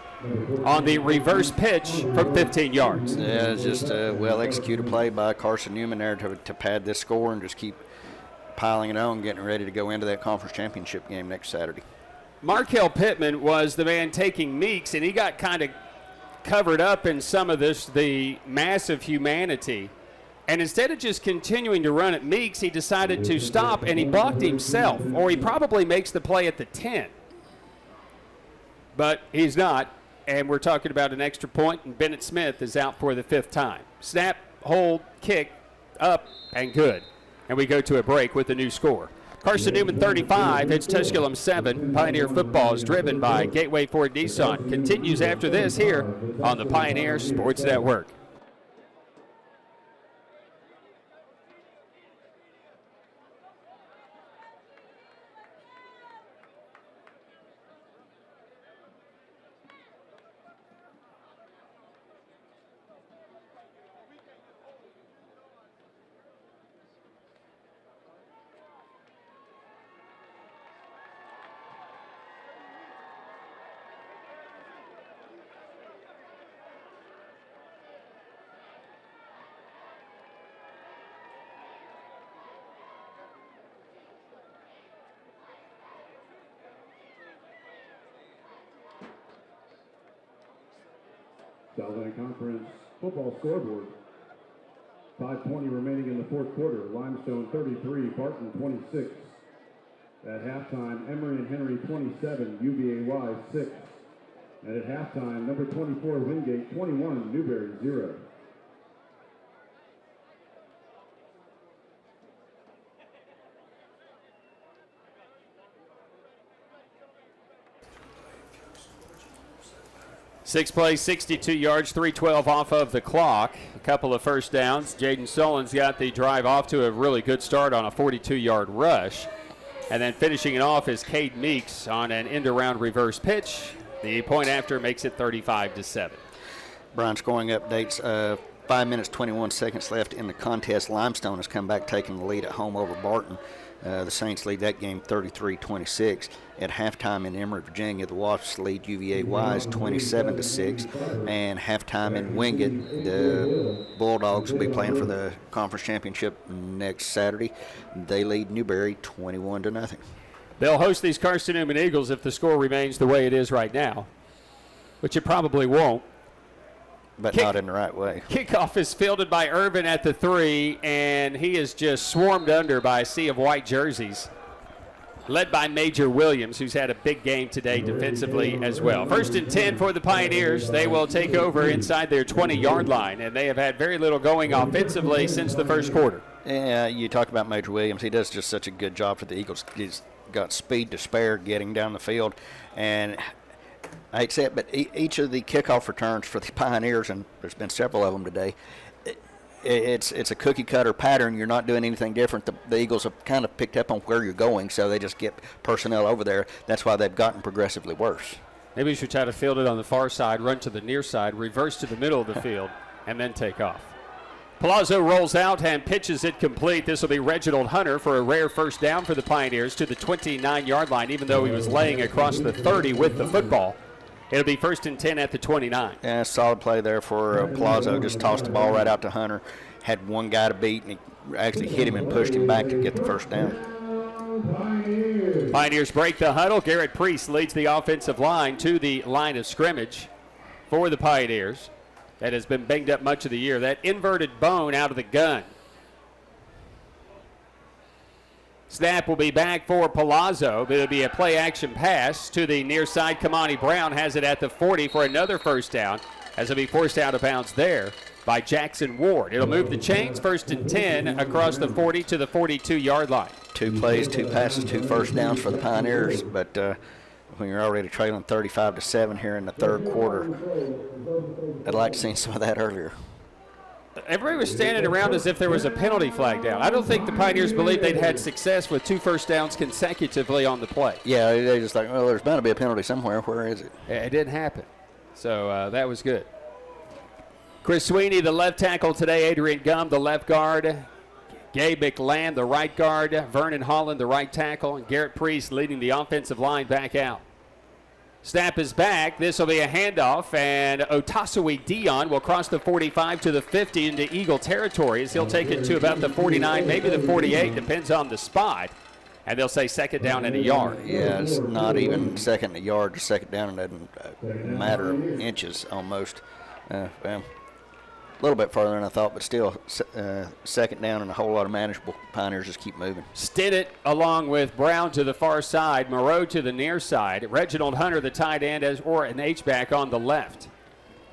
on the reverse pitch from 15 yards. Yeah, it's just a well-executed play by Carson Newman there to pad this score and just keep piling it on, getting ready to go into that conference championship game next Saturday. Markel Pittman was the man taking Meeks, and he got kind of covered up in some of the massive humanity. And instead of just continuing to run at Meeks, he decided to stop, and he blocked himself, or he probably makes the play at the 10. But he's not, and we're talking about an extra point, and Bennett Smith is out for the 5th time. Snap, hold, kick, up, and good. And we go to a break with the new score. Carson Newman 35, it's Tusculum 7. Pioneer football is driven by Gateway Ford Nissan. Continues after this here on the Pioneer Sports Network. Southland Conference football scoreboard. 5:20 remaining in the fourth quarter. Limestone 33, Barton 26. At halftime, Emory and Henry 27, UVA-Y 6. And at halftime, number 24, Wingate 21, Newberry 0. Six plays, 62 yards, 3:12 off of the clock. A couple of first downs. Jaden Solon's got the drive off to a really good start on a 42-yard rush. And then finishing it off is Cade Meeks on an end-around reverse pitch. The point after makes it 35-7. Brian, scoring updates. 5 minutes, 21 seconds left in the contest. Limestone has come back taking the lead at home over Barton. The Saints lead that game 33-26. At halftime in Emory, Virginia, the Wasps lead UVA-Y's 27-6. And halftime in Wingate, the Bulldogs will be playing for the conference championship next Saturday. They lead Newberry 21-0. They'll host these Carson Newman Eagles if the score remains the way it is right now, which it probably won't. But not in the right way. Kickoff is fielded by Irvin at the 3, and he is just swarmed under by a sea of white jerseys, led by Major Williams, who's had a big game today defensively as well. 1st and 10 for the Pioneers. They will take over inside their 20-yard line, and they have had very little going offensively since the first quarter. Yeah, you talk about Major Williams. He does just such a good job for the Eagles. He's got speed to spare getting down the field, and I hate to say it, but each of the kickoff returns for the Pioneers, and there's been several of them today, it's a cookie-cutter pattern. You're not doing anything different. The Eagles have kind of picked up on where you're going, so they just get personnel over there. That's why they've gotten progressively worse. Maybe we should try to field it on the far side, run to the near side, reverse to the middle of the field, and then take off. Palazo rolls out and pitches it complete. This will be Reginald Hunter for a rare first down for the Pioneers to the 29-yard line, even though he was laying across the 30 with the football. It'll be 1st and 10 at the 29. Yeah, solid play there for Palazo. Just tossed the ball right out to Hunter. Had one guy to beat, and he actually hit him and pushed him back to get the first down. Pioneers break the huddle. Garrett Priest leads the offensive line to the line of scrimmage for the Pioneers. That has been banged up much of the year. That inverted bone out of the gun. Snap will be back for Palazo, but it'll be a play-action pass to the near side. Kamani Brown has it at the 40 for another first down, as it'll be forced out of bounds there by Jackson Ward. It'll move the chains, 1st and 10 across the 40 to the 42-yard line. 2 plays, 2 passes, 2 first downs for the Pioneers, but when you're already trailing 35-7 here in the third quarter, I'd like to see some of that earlier. Everybody was standing around as if there was a penalty flag down. I don't think the Pioneers believed they'd had success with 2 first downs consecutively on the play. Yeah, they just like, well, there's bound to be a penalty somewhere. Where is it? It didn't happen. So that was good. Chris Sweeney, the left tackle today. Adrian Gum, the left guard. Gabe McLand, the right guard. Vernon Holland, the right tackle. And Garrett Priest leading the offensive line back out. Snap is back. This will be a handoff, and Otasui Dion will cross the 45 to the 50 into Eagle territory as he'll take it to about the 49, maybe the 48, depends on the spot. And they'll say 2nd down and a yard. Yeah, it's not even 2nd and a yard. 2nd down in a matter of inches almost. Well, a little bit farther than I thought, but still 2nd down and a whole lot of manageable. Pioneers just keep moving. Stinnett along with Brown to the far side, Moreau to the near side. Reginald Hunter, the tight end, or an H-back on the left.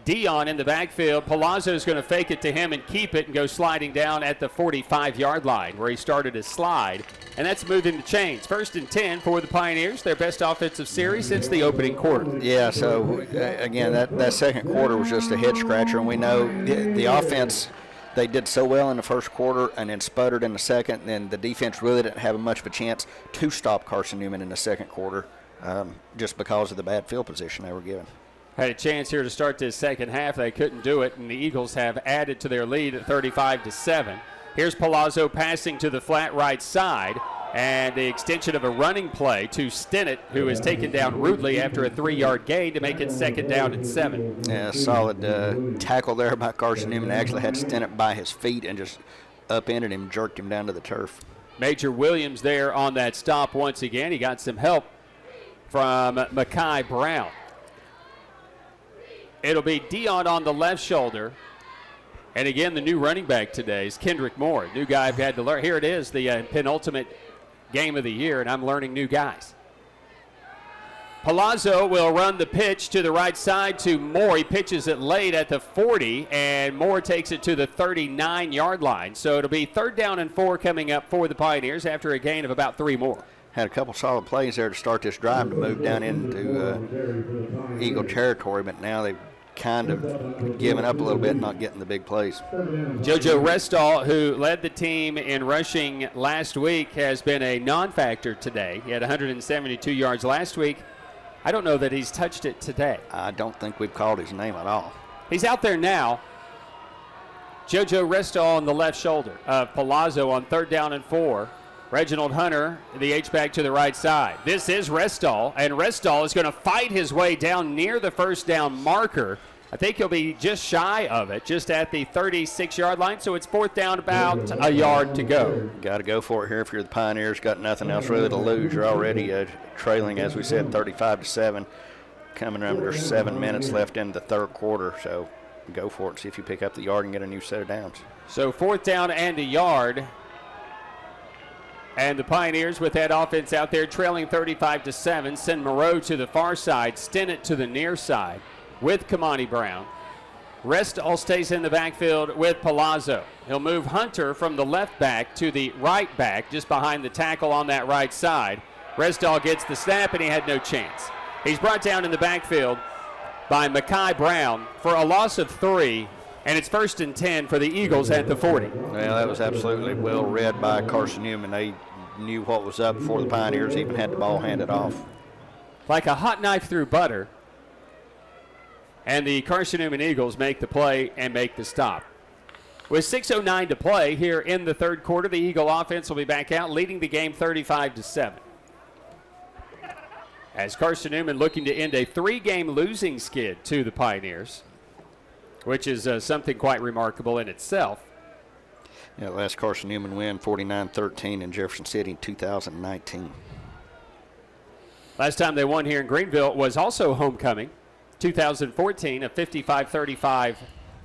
Dion in the backfield. Palazo is going to fake it to him and keep it and go sliding down at the 45-yard line where he started his slide. And that's moving the chains. 1st and 10 for the Pioneers, their best offensive series since the opening quarter. Yeah, so, again, that second quarter was just a head-scratcher, and we know the offense, they did so well in the first quarter and then sputtered in the second, and the defense really didn't have much of a chance to stop Carson Newman in the second quarter just because of the bad field position they were given. Had a chance here to start this second half. They couldn't do it, and the Eagles have added to their lead at 35-7. Here's Palazo passing to the flat right side, and the extension of a running play to Stinnett, who is taken down rudely after a 3-yard gain to make it 2nd down and 7. Yeah, solid tackle there by Carson Newman. Actually had Stinnett by his feet and just upended him, jerked him down to the turf. Major Williams there on that stop once again. He got some help from Mekhi Brown. It'll be Dion on the left shoulder. And again, the new running back today is Kendrick Moore. New guy I've had to learn. Here it is, the penultimate game of the year, and I'm learning new guys. Palazo will run the pitch to the right side to Moore. He pitches it late at the 40, and Moore takes it to the 39-yard line. So it'll be 3rd down and 4 coming up for the Pioneers after a gain of about 3 more. Had a couple solid plays there to start this drive to move down into Eagle territory, but now they've kind of given up a little bit, not getting the big plays. JoJo Restall, who led the team in rushing last week, has been a non-factor today. He had 172 yards last week. I don't know that he's touched it today. I don't think we've called his name at all. He's out there now. JoJo Restall on the left shoulder of Palazo on 3rd down and 4. Reginald Hunter, the H-back to the right side. This is Restall, and Restall is going to fight his way down near the 1st down marker. I think he'll be just shy of it, just at the 36-yard line, so it's 4th down, about a yard to go. Got to go for it here if you're the Pioneers. Got nothing else really to lose. You're already trailing, as we said, 35-7, coming under 7 minutes left in the third quarter, so go for it, see if you pick up the yard and get a new set of downs. So 4th down and a yard. And the Pioneers with that offense out there trailing 35-7, send Moreau to the far side, Stinnett to the near side with Kamani Brown. Restall stays in the backfield with Palazo. He'll move Hunter from the left back to the right back, just behind the tackle on that right side. Restall gets the snap, and he had no chance. He's brought down in the backfield by Mekhi Brown for a loss of 3. And it's 1st and 10 for the Eagles at the 40. Well, that was absolutely well read by Carson Newman. They knew what was up before the Pioneers even had the ball handed off. Like a hot knife through butter. And the Carson Newman Eagles make the play and make the stop. With 6:09 to play here in the third quarter, the Eagle offense will be back out, leading the game 35-7. As Carson Newman looking to end a 3-game losing skid to the Pioneers, which is something quite remarkable in itself. Yeah, last Carson Newman win, 49-13 in Jefferson City in 2019. Last time they won here in Greenville was also homecoming, 2014, a 55-35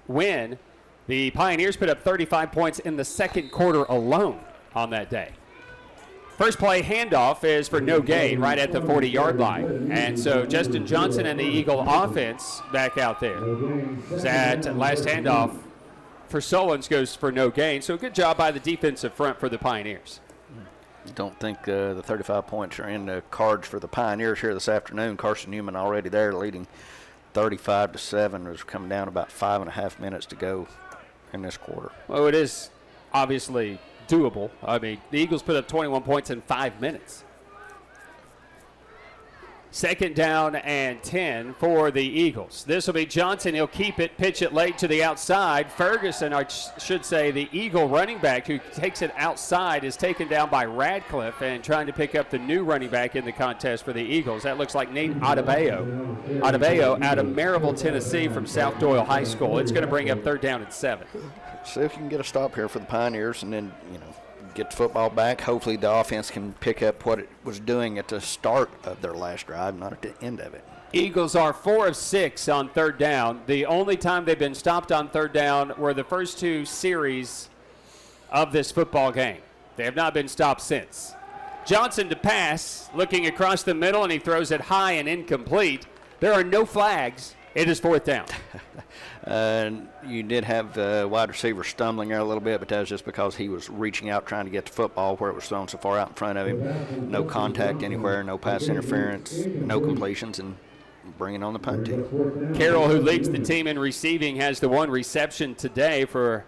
win. The Pioneers put up 35 points in the second quarter alone on that day. First play handoff is for no gain right at the 40-yard line. And so Justin Johnson and the Eagle offense back out there. That last handoff for Solons goes for no gain. So good job by the defensive front for the Pioneers. Don't think the 35 points are in the cards for the Pioneers here this afternoon. Carson Newman already there leading 35-7. Was coming down about 5.5 minutes to go in this quarter. Well, it is obviously doable. I mean, the Eagles put up 21 points in 5 minutes. 2nd down and 10 for the Eagles. This will be Johnson. He'll keep it, pitch it late to the outside. Ferguson, I should say, the Eagle running back who takes it outside, is taken down by Radcliffe and trying to pick up the new running back in the contest for the Eagles. That looks like Nate Adebayo. Adebayo out of Maryville, Tennessee from South Doyle High School. It's going to bring up 3rd down and 7. See if you can get a stop here for the Pioneers and then, get the football back. Hopefully the offense can pick up what it was doing at the start of their last drive, not at the end of it. Eagles are 4 of 6 on 3rd down. The only time they've been stopped on 3rd down were the first 2 series of this football game. They have not been stopped since. Johnson to pass, looking across the middle, and he throws it high and incomplete. There are no flags It is 4th down. You did have wide receiver stumbling there a little bit, but that was just because he was reaching out trying to get the football where it was thrown so far out in front of him. No contact anywhere, no pass interference, no completions, and bringing on the punt team. Carroll, who leads the team in receiving, has the 1 reception today for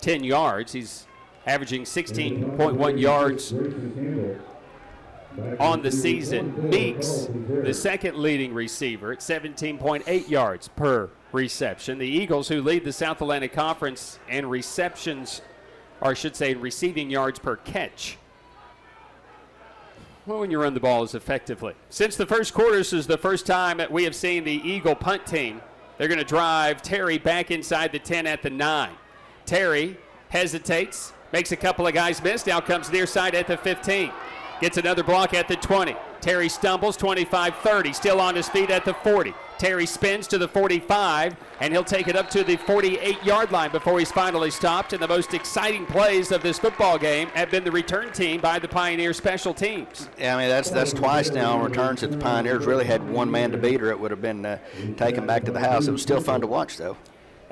10 yards. He's averaging 16.1 yards on the season. Meeks, the second leading receiver, at 17.8 yards per reception. The Eagles, who lead the South Atlantic Conference in receptions, or I should say in receiving yards per catch. Well, when you run the ball as effectively. Since the first quarter, this is the first time that we have seen the Eagle punt team. They're going to drive Terry back inside the 10 at the 9. Terry hesitates, makes a couple of guys miss, now comes near side at the 15. Gets another block at the 20. Terry stumbles, 25-30, still on his feet at the 40. Terry spins to the 45, and he'll take it up to the 48-yard line before he's finally stopped. And the most exciting plays of this football game have been the return team by the Pioneer special teams. Yeah, I mean, that's twice now on returns that the Pioneers really had one man to beat, or it would have been taken back to the house. It was still fun to watch, though.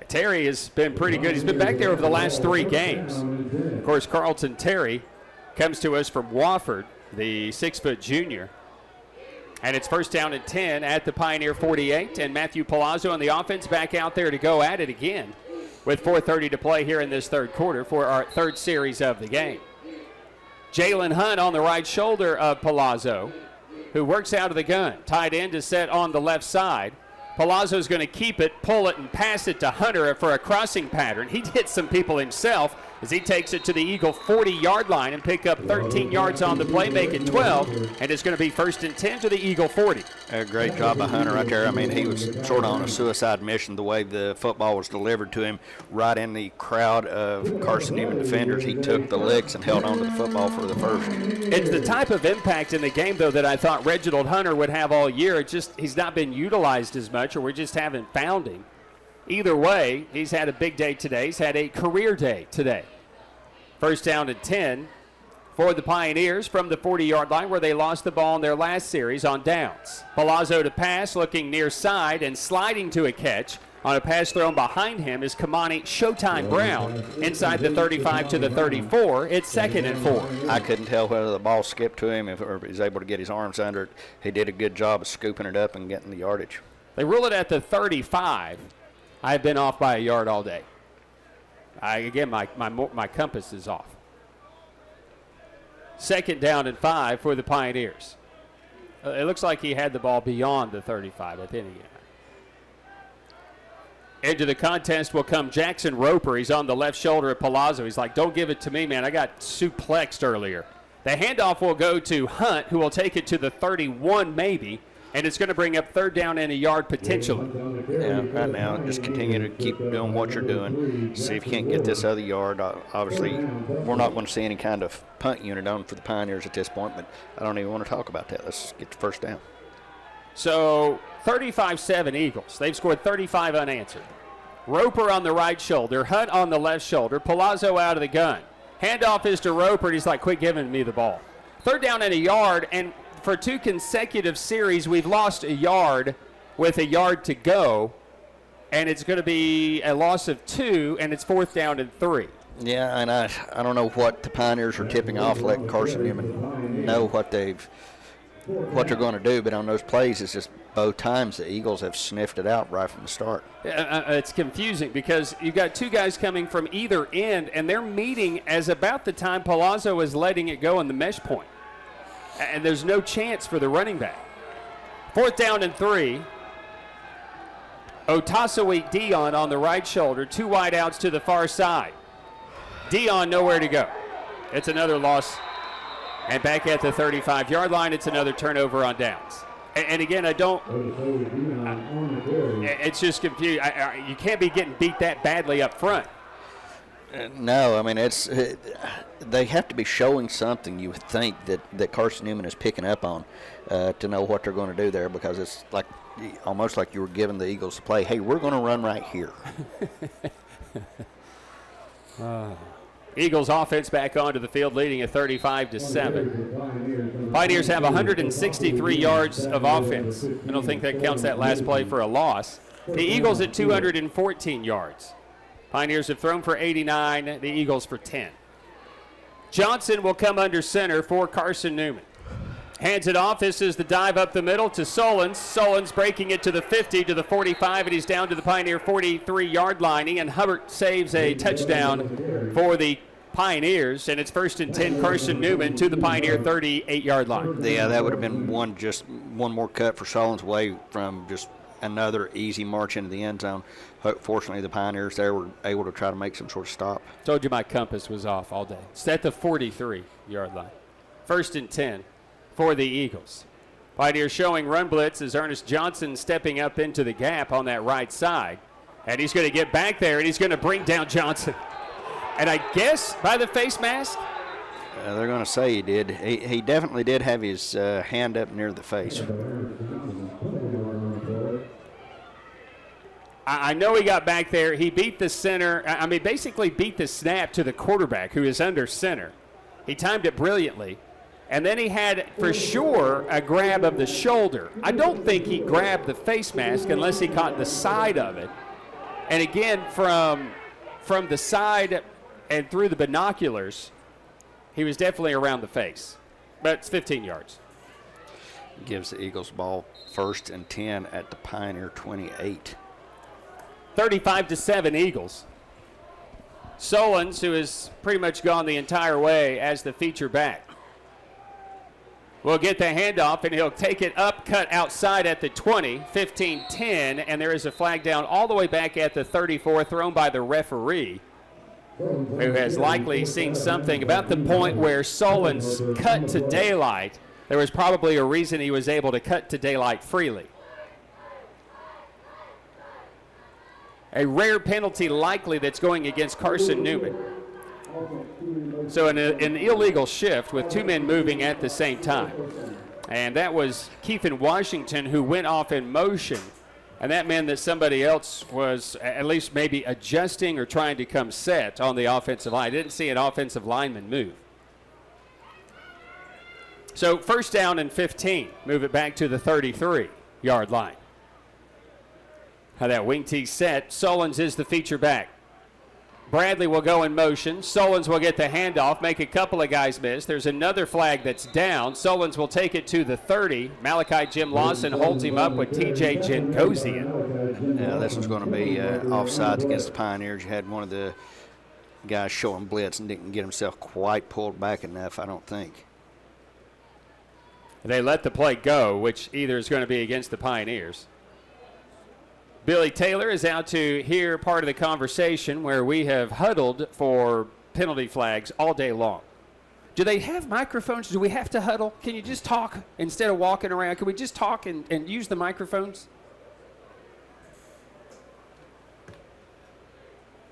Terry has been pretty good. He's been back there over the last 3 games. Of course, Carlton Terry comes to us from Wofford, the 6-foot junior. And it's 1st down and 10 at the Pioneer 48. And Matthew Palazo and the offense back out there to go at it again with 4:30 to play here in this 3rd quarter for our 3rd series of the game. Jalen Hunt on the right shoulder of Palazo, who works out of the gun. Tight end is set on the left side. Palazzo's going to keep it, pull it, and pass it to Hunter for a crossing pattern. He hit some people himself as he takes it to the Eagle 40-yard line and pick up 13 yards on the play, make it 12, and it's going to be 1st and 10 to the Eagle 40. A great job by Hunter right there. I mean, he was sort of on a suicide mission the way the football was delivered to him right in the crowd of Carson Newman defenders. He took the licks and held on to the football for the first. It's the type of impact in the game, though, that I thought Reginald Hunter would have all year. It's just he's not been utilized as much, or we just haven't found him. Either way, he's had a big day today. He's had a career day today. 1st down and 10 for the Pioneers from the 40-yard line where they lost the ball in their last series on downs. Palazzo to pass, looking near side and sliding to a catch. On a pass thrown behind him is Kamani Showtime Brown inside the 35 to the 34. It's 2nd and 4. I couldn't tell whether the ball skipped to him or if he was able to get his arms under it. He did a good job of scooping it up and getting the yardage. They rule it at the 35. I've been off by a yard all day. My compass is off. 2nd down and 5 for the Pioneers. It looks like he had the ball beyond the 35 at the end of the game. Into the contest will come Jackson Roper. He's on the left shoulder of Palazo. He's like, don't give it to me, man. I got suplexed earlier. The handoff will go to Hunt, who will take it to the 31 maybe, and it's going to bring up 3rd down and a yard potentially. Yeah, right now, just continue to keep doing what you're doing. See if you can't get this other yard. Obviously, we're not going to see any kind of punt unit on for the Pioneers at this point, but I don't even want to talk about that. Let's get the 1st down. So 35-7 Eagles. They've scored 35 unanswered. Roper on the right shoulder, Hunt on the left shoulder, Palazo out of the gun. Handoff is to Roper, and he's like, quit giving me the ball. 3rd down and a yard, and for 2 consecutive series, we've lost a yard with a yard to go, and it's going to be a loss of 2, and it's 4th down and 3. Yeah, and I don't know what the Pioneers are tipping off, letting Carson Newman know what they're going to do, but on those plays, it's just both times the Eagles have sniffed it out right from the start. It's confusing because you've got 2 guys coming from either end, and they're meeting as about the time Palazo is letting it go on the mesh point. And there's no chance for the running back. 4th down and 3. Otasowi Dion on the right shoulder. 2 wide outs to the far side. Dion nowhere to go. It's another loss. And back at the 35-yard line, it's another turnover on downs. And again, it's just confusing. You can't be getting beat that badly up front. No, I mean, they have to be showing something, you would think, that Carson Newman is picking up on to know what they're going to do there, because it's like almost like you were giving the Eagles a play. Hey, we're going to run right here. Eagles offense back onto the field, leading at 35-7. Pioneers have 163 yards of offense. I don't think that counts that last play for a loss. The Eagles at 214 yards. Pioneers have thrown for 89, the Eagles for 10. Johnson will come under center for Carson Newman. Hands it off. This is the dive up the middle to Solons. Solons breaking it to the 50, to the 45, and he's down to the Pioneer 43-yard line. Ian Hubbard saves a touchdown for the Pioneers, and it's 1st and 10, Carson Newman to the Pioneer 38-yard line. Yeah, that would have been one more cut for Solons away from just another easy march into the end zone. Fortunately, the Pioneers there were able to try to make some sort of stop. Told you my compass was off all day. It's at the 43-yard line. 1st and 10 for the Eagles. Pioneers showing run blitz as Ernest Johnson stepping up into the gap on that right side. And he's going to get back there, and he's going to bring down Johnson. And I guess by the face mask? They're going to say he did. He definitely did have his hand up near the face. I know he got back there. He beat the center. Basically beat the snap to the quarterback, who is under center. He timed it brilliantly. And then he had, for sure, a grab of the shoulder. I don't think he grabbed the face mask unless he caught the side of it. And again, from the side and through the binoculars, he was definitely around the face. But it's 15 yards. Gives the Eagles ball 1st and 10 at the Pioneer 28. 35-7 Eagles. Solons, who has pretty much gone the entire way as the feature back, will get the handoff, and he'll take it up, cut outside at the 20, 15-10, and there is a flag down all the way back at the 34, thrown by the referee, who has likely seen something about the point where Solons cut to daylight. There was probably a reason he was able to cut to daylight freely. A rare penalty likely that's going against Carson Newman. So an illegal shift with two men moving at the same time. And that was Keithan Washington, who went off in motion. And that meant that somebody else was at least maybe adjusting or trying to come set on the offensive line. I didn't see an offensive lineman move. So 1st down and 15. Move it back to the 33-yard line. How that wing tee set. Solons is the feature back. Bradley will go in motion. Solons will get the handoff, make a couple of guys miss. There's another flag that's down. Solons will take it to the 30. Malachi Jim Lawson holds him up with TJ Gentgosian. Yeah, this was going to be offsides against the Pioneers. You had one of the guys showing blitz and didn't get himself quite pulled back enough, I don't think. They let the play go, which either is going to be against the Pioneers. Billy Taylor is out to hear part of the conversation where we have huddled for penalty flags all day long. Do they have microphones? Do we have to huddle? Can you just talk instead of walking around? Can we just talk and use the microphones?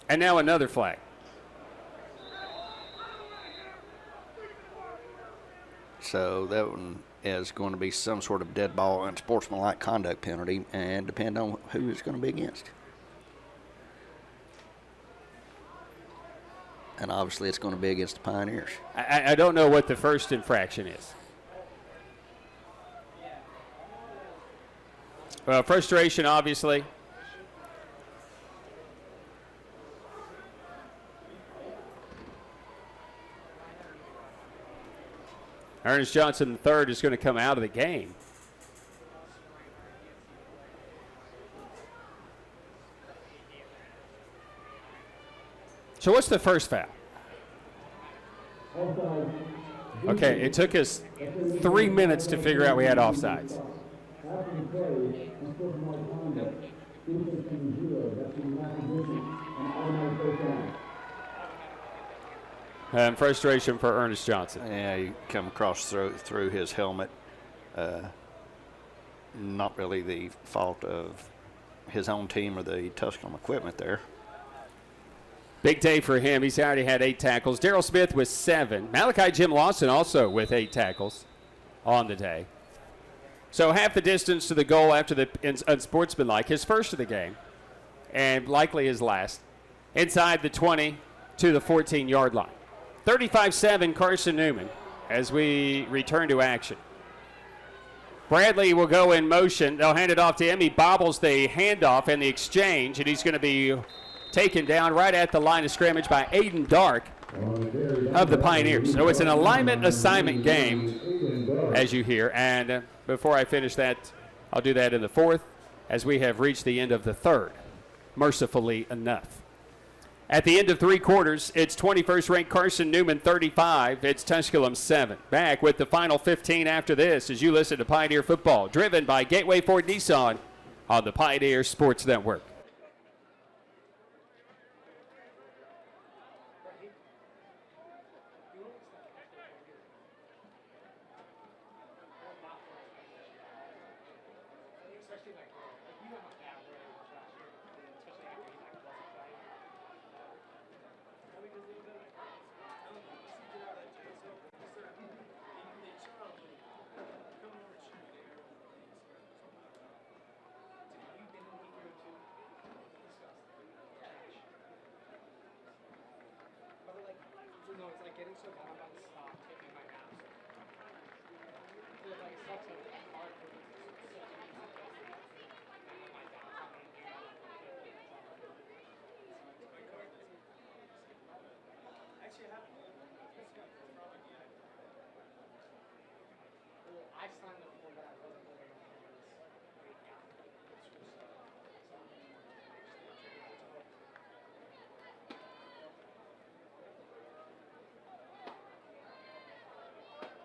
And now another flag. So that one is going to be some sort of dead ball and sportsmanlike conduct penalty, and depend on who it's going to be against. And obviously it's going to be against the Pioneers. I don't know what the first infraction is. Well, frustration, obviously. Ernest Johnson III is going to come out of the game. So what's the first foul? Okay, it took us 3 minutes to figure out we had offsides. And frustration for Ernest Johnson. Yeah, you come across through his helmet. Not really the fault of his own team or the Tusculum equipment there. Big day for him. He's already had 8 tackles. Darrell Smith with 7. Malachi Jim Lawson also with 8 tackles on the day. So half the distance to the goal after the unsportsmanlike, his first of the game, and likely his last. Inside the 20 to the 14-yard line. 35-7 Carson Newman as we return to action. Bradley will go in motion. They'll hand it off to him. He bobbles the handoff and the exchange, and he's going to be taken down right at the line of scrimmage by Aiden Dark of the Pioneers. So it's an alignment assignment game, as you hear. And before I finish that, I'll do that in the fourth, as we have reached the end of the third, mercifully enough. At the end of 3 quarters, it's 21st ranked Carson Newman 35. It's Tusculum 7. Back with the final 15 after this as you listen to Pioneer Football, driven by Gateway Ford Nissan on the Pioneer Sports Network.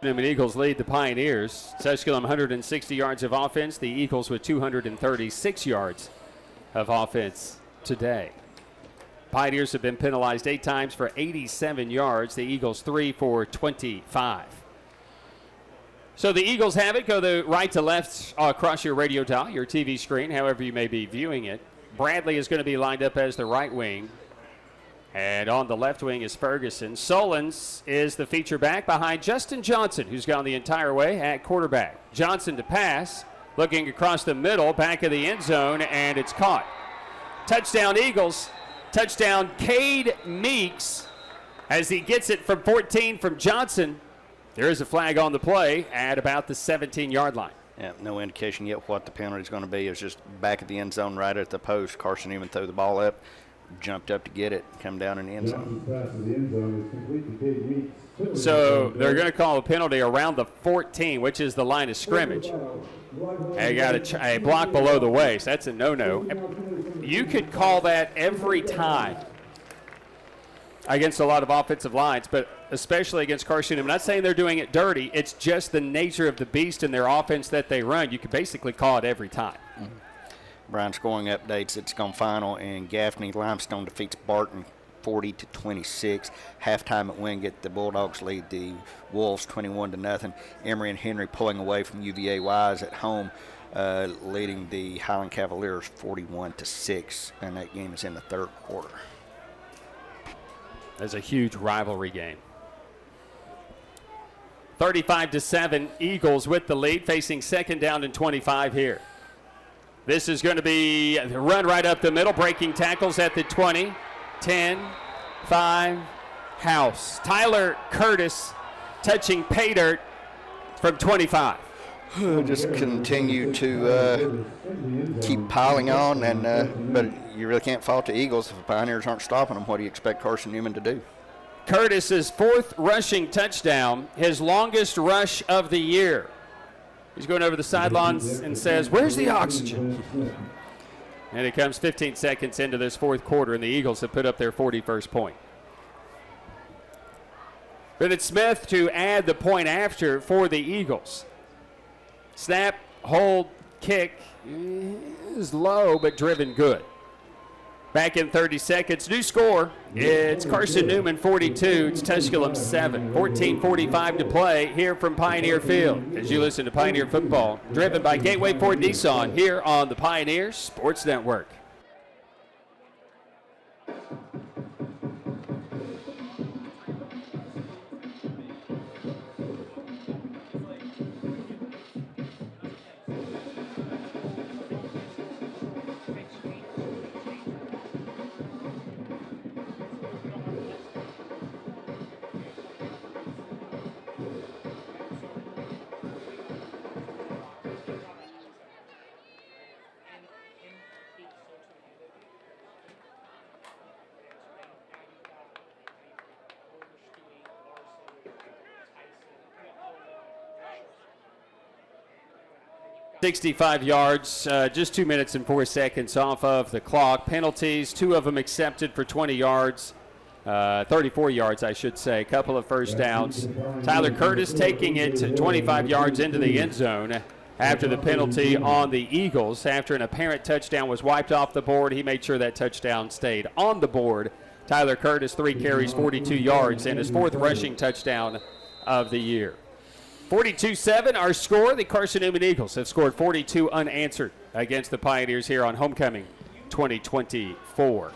Newman Eagles lead the Pioneers. Tusculum 160 yards of offense. The Eagles with 236 yards of offense today. Pioneers have been penalized 8 times for 87 yards. The Eagles 3 for 25. So the Eagles have it. Go the right to left across your radio dial, your TV screen, however you may be viewing it. Bradley is going to be lined up as the right wing. And on the left wing is Ferguson. Solons is the feature back behind Justin Johnson, who's gone the entire way at quarterback. Johnson to pass, looking across the middle, back of the end zone, and it's caught. Touchdown Eagles. Touchdown Cade Meeks as he gets it from 14 from Johnson. There is a flag on the play at about the 17-yard line. Yeah, no indication yet what the penalty is going to be. It's just back at the end zone right at the post. Carson Newman threw the ball up, jumped up to get it, come down in the end zone. So they're going to call a penalty around the 14, which is the line of scrimmage. They got a block below the waist. That's a no-no. You could call that every time against a lot of offensive lines, but especially against Carson. I'm not saying they're doing it dirty. It's just the nature of the beast in their offense that they run. You could basically call it every time. Mm-hmm. Brian, scoring updates. It's gone final, and Gaffney Limestone defeats Barton 40-26. Halftime at Wingate, the Bulldogs lead the Wolves 21-0. Emory and Henry pulling away from UVA Wise at home, leading the Highland Cavaliers 41-6, and that game is in the third quarter. That's a huge rivalry game. 35-7, Eagles with the lead, facing second down and 25 here. This is going to be a run right up the middle, breaking tackles at the 20, 10, 5, house. Tyler Curtis touching pay dirt from 25. Just continue to keep piling on, and but you really can't fault the Eagles if the Pioneers aren't stopping them. What do you expect Carson Newman to do? Curtis's 4th rushing touchdown, his longest rush of the year. He's going over the sidelines and says, "Where's the oxygen?" And it comes 15 seconds into this fourth quarter, and the Eagles have put up their 41st point. But it's Smith to add the point after for the Eagles. Snap, hold, kick is low, but driven good. Back in 30 seconds. New score. It's Carson Newman 42. It's Tusculum 7. 14:45 to play here from Pioneer Field. As you listen to Pioneer Football, driven by Gateway Ford Nissan here on the Pioneer Sports Network. 65 yards, just 2 minutes and 4 seconds off of the clock. Penalties, 2 of them accepted for 20 yards, 34 yards, I should say. A couple of first downs. Tyler Curtis taking it to 25 yards into the end zone after the penalty on the Eagles. After an apparent touchdown was wiped off the board, he made sure that touchdown stayed on the board. Tyler Curtis, 3 carries, 42 yards, and his 4th rushing touchdown of the year. 42-7, our score. The Carson Newman Eagles have scored 42 unanswered against the Pioneers here on Homecoming 2024.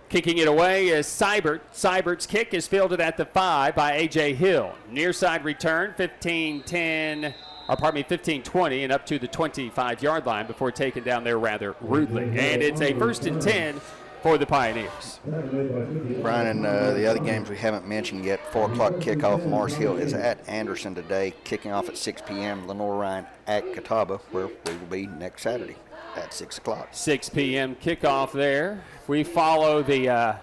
Kicking it away is Seibert. Seibert's kick is fielded at the 5 by A.J. Hill. Near side return, 15-20 and up to the 25-yard line before taken down there rather rudely. And it's a 1st and 10 for the Pioneers. Brian, and the other games we haven't mentioned yet, 4 o'clock kickoff. Mars Hill is at Anderson today, kicking off at 6 p.m. Lenore Ryan at Catawba, where we will be next Saturday at 6 o'clock. 6 p.m. kickoff there. We follow the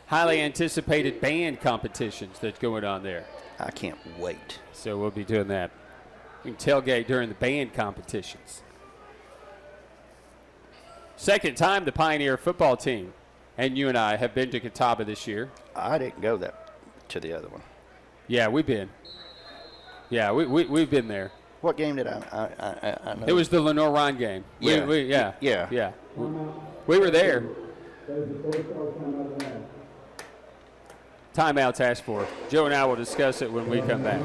highly anticipated band competitions that's going on there. I can't wait. So we'll be doing that. We can tailgate during the band competitions. Second time the Pioneer football team and you and I have been to Catawba this year. I didn't go to the other one. Yeah, we've been. Yeah, we've been there. What game did I know? It was the Lenore Ryan game. Yeah. Yeah. We were there. Timeouts asked for. Joe and I will discuss it when we come back.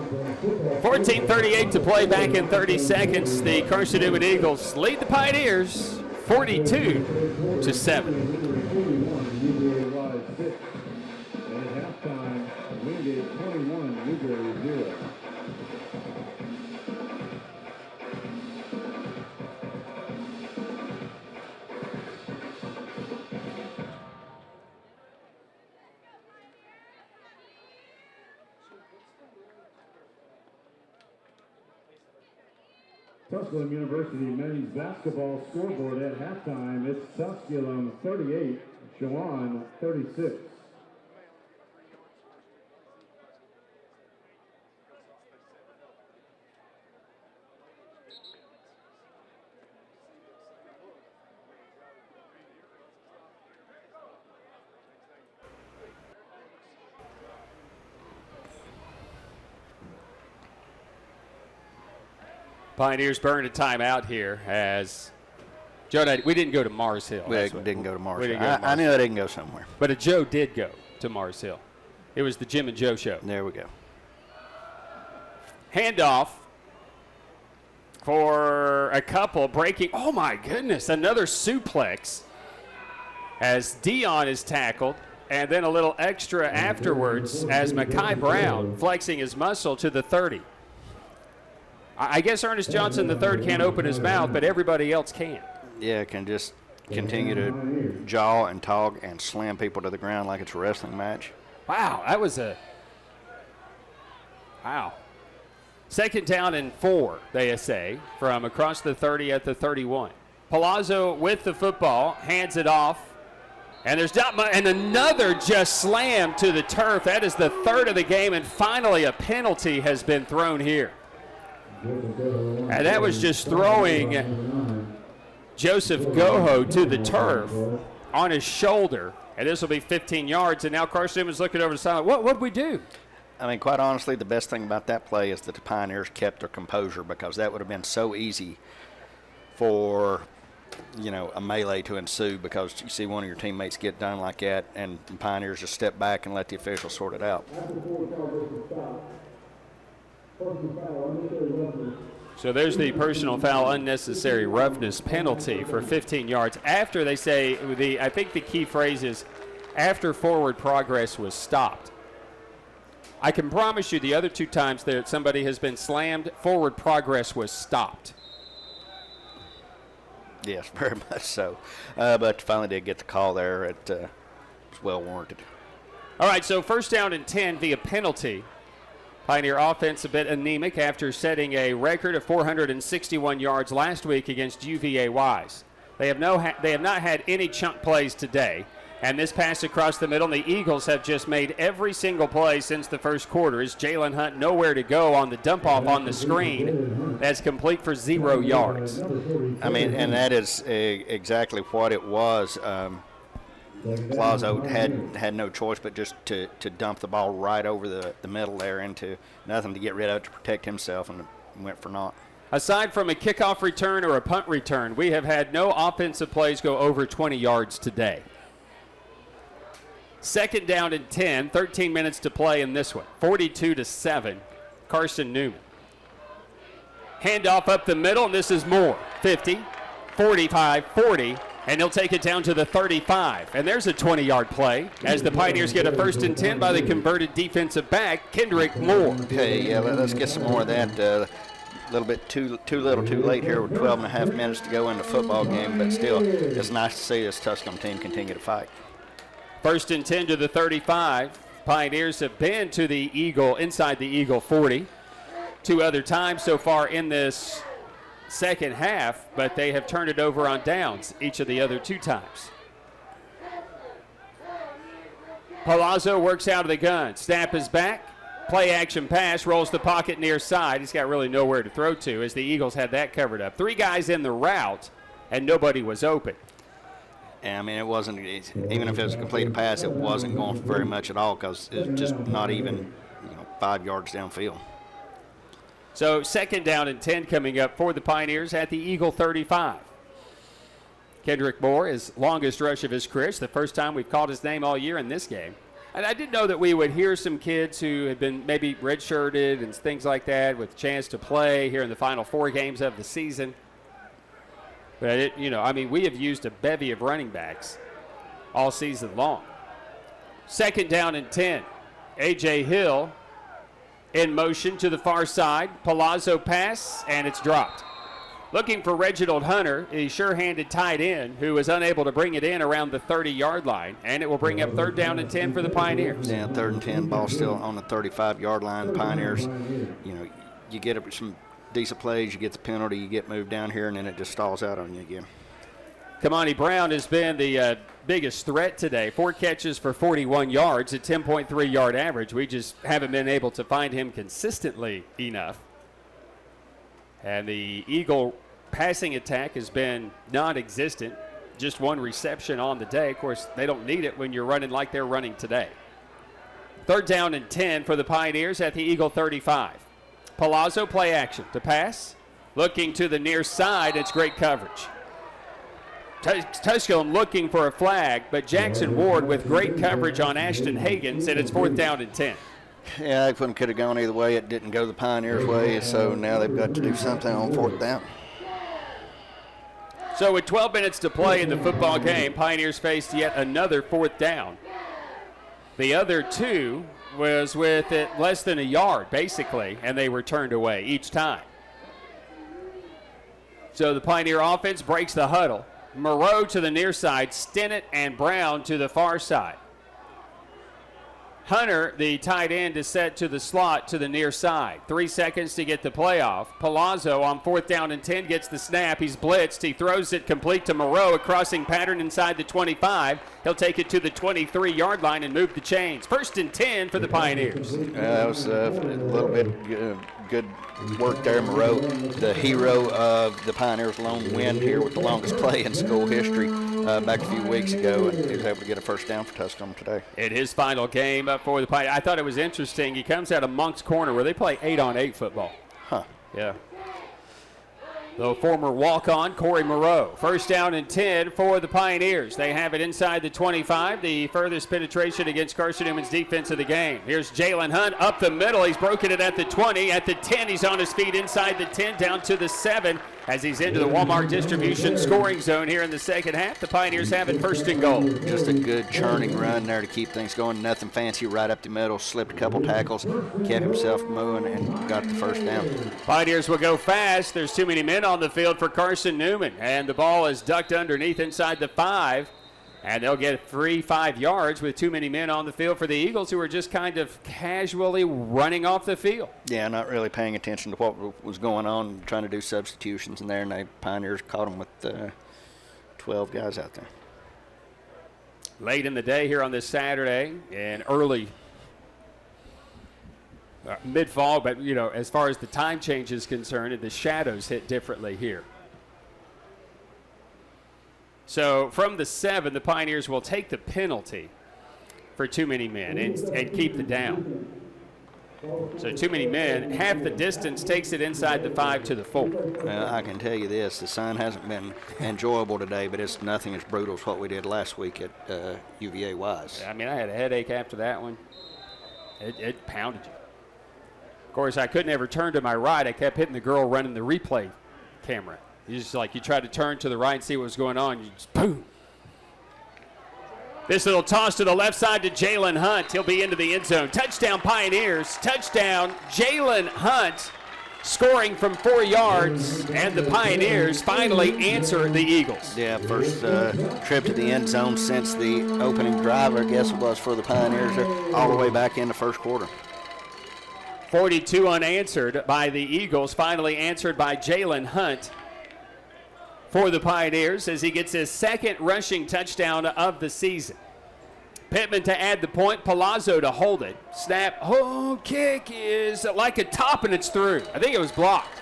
14:38 to play, back in 30 seconds. The Carson Newman Eagles lead the Pioneers 42-7. Tusculum University men's basketball scoreboard at halftime. It's Tusculum 38, Shawan 36. Pioneers burned a timeout here as Joe and I, we didn't go to Mars Hill. We didn't go to Mars Hill. I knew I didn't go somewhere. But a Joe did go to Mars Hill. It was the Jim and Joe show. There we go. Handoff for a couple breaking. Oh, my goodness. Another suplex as Dion is tackled. And then a little extra afterwards as Mekhi Brown flexing his muscle to the 30. I guess Ernest Johnson III can't open his mouth, but everybody else can. Yeah, can just continue to jaw and tog and slam people to the ground like it's a wrestling match. Wow, that was wow. 2nd down and 4, they say, from across the 30 at the 31. Palazo with the football, hands it off, and there's not much, and another just slam to the turf. That is the 3rd of the game, and finally a penalty has been thrown here. And that was just throwing Joseph Goho to the turf on his shoulder. And this will be 15 yards. And now Carson Newman's looking over the sideline. What did we do? I mean, quite honestly, the best thing about that play is that the Pioneers kept their composure, because that would have been so easy for, a melee to ensue, because you see one of your teammates get done like that, and the Pioneers just step back and let the officials sort it out. So there's the personal foul, unnecessary roughness penalty for 15 yards. After they say, I think the key phrase is after forward progress was stopped. I can promise you the other 2 times that somebody has been slammed, forward progress was stopped. Yes, very much so. But finally did get the call there. It was well warranted. All right, so 1st down and 10 via penalty. Pioneer offense a bit anemic after setting a record of 461 yards last week against UVA Wise. They have not had any chunk plays today. And this pass across the middle, and the Eagles have just made every single play since the first quarter. Is Jalen Hunt nowhere to go on the dump off on the screen? That's complete for 0 yards. I mean, and that is exactly what it was. Palazo had no choice but just to dump the ball right over the middle there into nothing to get rid of it to protect himself, and went for naught. Aside from a kickoff return or a punt return, we have had no offensive plays go over 20 yards today. 2nd down and 10, 13 minutes to play in this one. 42-7, Carson Newman. Handoff up the middle, and this is Moore. 50, 45, 40, and he'll take it down to the 35. And there's a 20-yard play as the Pioneers get a 1st and 10 by the converted defensive back, Kendrick Moore. Okay, yeah, let's get some more of that. A little bit too little too late here with 12 and a half minutes to go in the football game, but still, it's nice to see this Tusculum team continue to fight. 1st and 10 to the 35. Pioneers have been to the Eagle, inside the Eagle 40. 2 other times so far in this second half, but they have turned it over on downs each of the other 2 times. Palazo works out of the gun. Snap is back. Play action pass, rolls the pocket near side. He's got really nowhere to throw to as the Eagles had that covered up. 3 guys in the route, and nobody was open. I mean, it wasn't, even if it was a completed pass, it wasn't going for very much at all because it was just not even 5 yards downfield. So 2nd down and 10 coming up for the Pioneers at the Eagle 35. Kendrick Moore, his longest rush of his career. It's the first time we've called his name all year in this game. And I didn't know that we would hear some kids who had been maybe redshirted and things like that with a chance to play here in the final 4 games of the season. But, we have used a bevy of running backs all season long. 2nd down and 10. A.J. Hill in motion to the far side. Palazo pass, and it's dropped. Looking for Reginald Hunter, a sure-handed tight end who was unable to bring it in around the 30-yard line, and it will bring up 3rd down and 10 for the Pioneers. Yeah, 3rd and 10, ball still on the 35-yard line. The Pioneers, you get some decent plays, you get the penalty, you get moved down here, and then it just stalls out on you again. Kamani Brown has been the biggest threat today. 4 catches for 41 yards, a 10.3-yard average. We just haven't been able to find him consistently enough. And the Eagle passing attack has been non-existent. Just 1 reception on the day. Of course, they don't need it when you're running like they're running today. 3rd down and 10 for the Pioneers at the Eagle 35. Palazo play action to pass. Looking to the near side, it's great coverage. Tusculum looking for a flag, but Jackson Ward with great coverage on Ashton Higgins, and it's 4th down and 10. Yeah, that one could have gone either way. It didn't go the Pioneers' way, so now they've got to do something on 4th down. So with 12 minutes to play in the football game, Pioneers faced yet another 4th down. The other 2 was with it less than a yard, basically, and they were turned away each time. So the Pioneer offense breaks the huddle. Moreau to the near side, Stinnett and Brown to the far side. Hunter, the tight end, is set to the slot to the near side. 3 seconds to get the playoff. Palazo on 4th down and 10 gets the snap. He's blitzed. He throws it complete to Moreau. A crossing pattern inside the 25. He'll take it to the 23-yard line and move the chains. 1st and 10 for the Pioneers. That was a little bit good work there. Moreau, the hero of the Pioneers' lone win here with the longest play in school history back a few weeks ago, and he was able to get a 1st down for Tusculum today. In his final game for the Pioneers, I thought it was interesting. He comes out of Monk's Corner where they play 8-on-8 football. Huh. Yeah. The former walk-on, Corey Moreau. 1st down and 10 for the Pioneers. They have it inside the 25, the furthest penetration against Carson Newman's defense of the game. Here's Jalen Hunt up the middle. He's broken it at the 20. At the 10, he's on his feet inside the 10, down to the 7 as he's into the Walmart distribution scoring zone here in the second half. The Pioneers have it 1st and goal. Just a good churning run there to keep things going. Nothing fancy right up the middle. Slipped a couple tackles, kept himself moving, and got the 1st down. Pioneers will go fast. There's too many men on the field for Carson Newman, and the ball is ducked underneath inside the 5, and they'll get 5 yards with too many men on the field for the Eagles, who are just kind of casually running off the field. Yeah, not really paying attention to what was going on, trying to do substitutions in there, and the Pioneers caught them with 12 guys out there. late in the day here on this Saturday and early mid-fall, but, you know, as far as the time change is concerned, the shadows hit differently here. So from the 7, the Pioneers will take the penalty for too many men and keep the down. So too many men, half the distance, takes it inside the 5 to the 4. I can tell you this, the sun hasn't been enjoyable today, but it's nothing as brutal as what we did last week at UVA Wise. I mean, I had a headache after that one. It pounded you. Of course, I couldn't ever turn to my right. I kept hitting the girl running the replay camera. You just like, you try to turn to the right and see what was going on, you just boom. This little toss to the left side to Jalen Hunt. He'll be into the end zone. Touchdown Pioneers. Touchdown Jalen Hunt, scoring from 4 yards, and the Pioneers finally answer the Eagles. Yeah, first trip to the end zone since the opening drive, I guess it was, for the Pioneers, all the way back in the first quarter. 42 unanswered by the Eagles, finally answered by Jalen Hunt for the Pioneers as he gets his second rushing touchdown of the season. Pittman to add the point, Palazo to hold it. Snap, kick is like a top and it's through. I think it was blocked.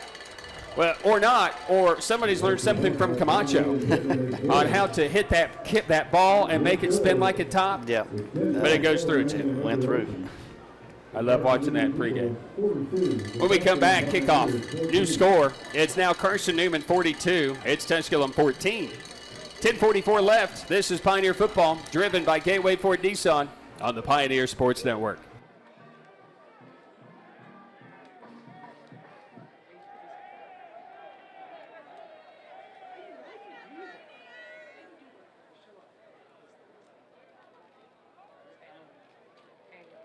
Well, or not, or somebody's learned something from Camacho on how to hit that ball and make it spin like a top. Yeah. But it goes through, too. Went through. I love watching that pregame. When we come back, kickoff. New score. It's now Carson Newman 42. It's Tusculum 14. 10:44 left. This is Pioneer Football, driven by Gateway Ford Nissan on the Pioneer Sports Network.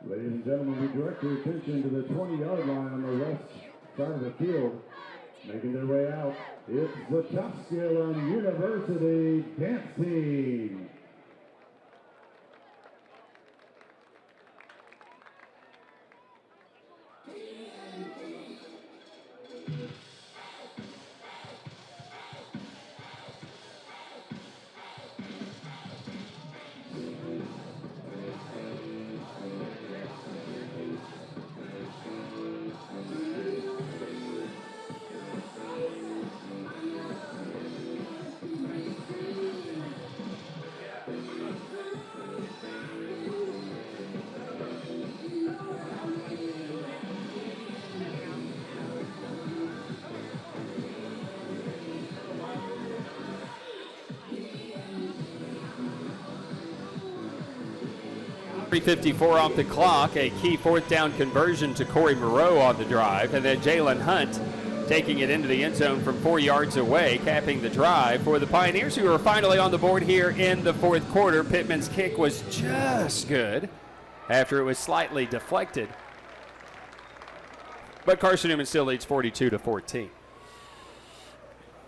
Ladies and gentlemen, we direct your attention to the 20-yard line on the west side of the field. Making their way out, it's the Tusculum University dance team. .354 off the clock, a key fourth down conversion to Corey Moreau on the drive, and then Jalen Hunt taking it into the end zone from 4 yards away, capping the drive for the Pioneers, who are finally on the board here in the fourth quarter. Pittman's kick was just good after it was slightly deflected, but Carson Newman still leads 42-14.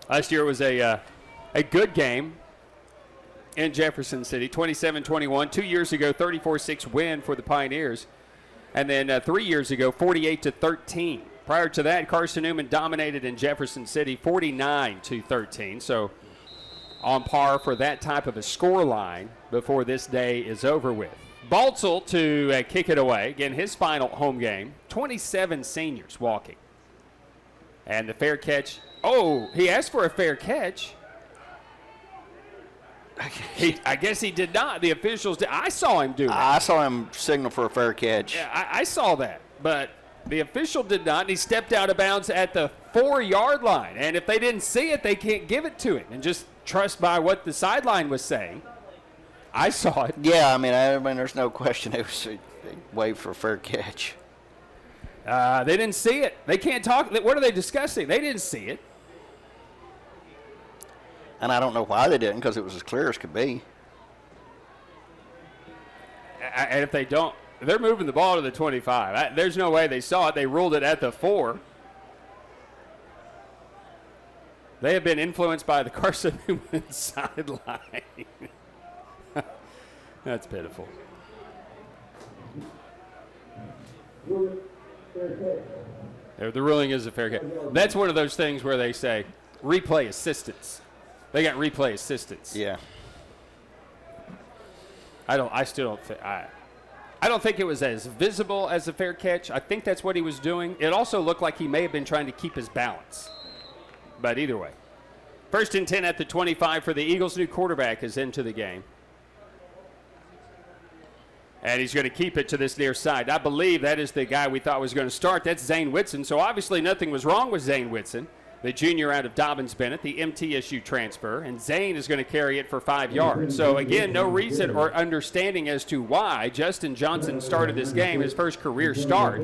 Last year was a good game in Jefferson City, 27-21. 2 years ago, 34-6 win for the Pioneers. And then 3 years ago, 48-13. Prior to that, Carson Newman dominated in Jefferson City, 49-13. So on par for that type of a score line before this day is over with. Baltzel to kick it away. Again, his final home game. 27 seniors walking. And the fair catch. Oh, he asked for a fair catch. I guess he did not. The officials did. I saw him do it. I saw him signal for a fair catch. Yeah, I saw that. But the official did not, and he stepped out of bounds at the 4-yard line. And if they didn't see it, they can't give it to him and just trust by what the sideline was saying. I saw it. Yeah, I mean, there's no question it was waved for a fair catch. They didn't see it. They can't talk. What are they discussing? They didn't see it. And I don't know why they didn't, because it was as clear as could be. And if they don't, they're moving the ball to the 25. There's no way they saw it. They ruled it at the 4. They have been influenced by the Carson Newman sideline. That's pitiful. The ruling is a fair catch. That's one of those things where they say replay assistance. They got replay assistance. Yeah. I don't think it was as visible as a fair catch. I think that's what he was doing. It also looked like he may have been trying to keep his balance. But either way. 1st and 10 at the 25 for the Eagles. New quarterback is into the game. And he's going to keep it to this near side. I believe that is the guy we thought was going to start. That's Zane Whitson. So obviously nothing was wrong with Zane Whitson, the junior out of Dobbins-Bennett, the MTSU transfer. And Zane is going to carry it for 5 yards. So again, no reason or understanding as to why Justin Johnson started this game, his first career start.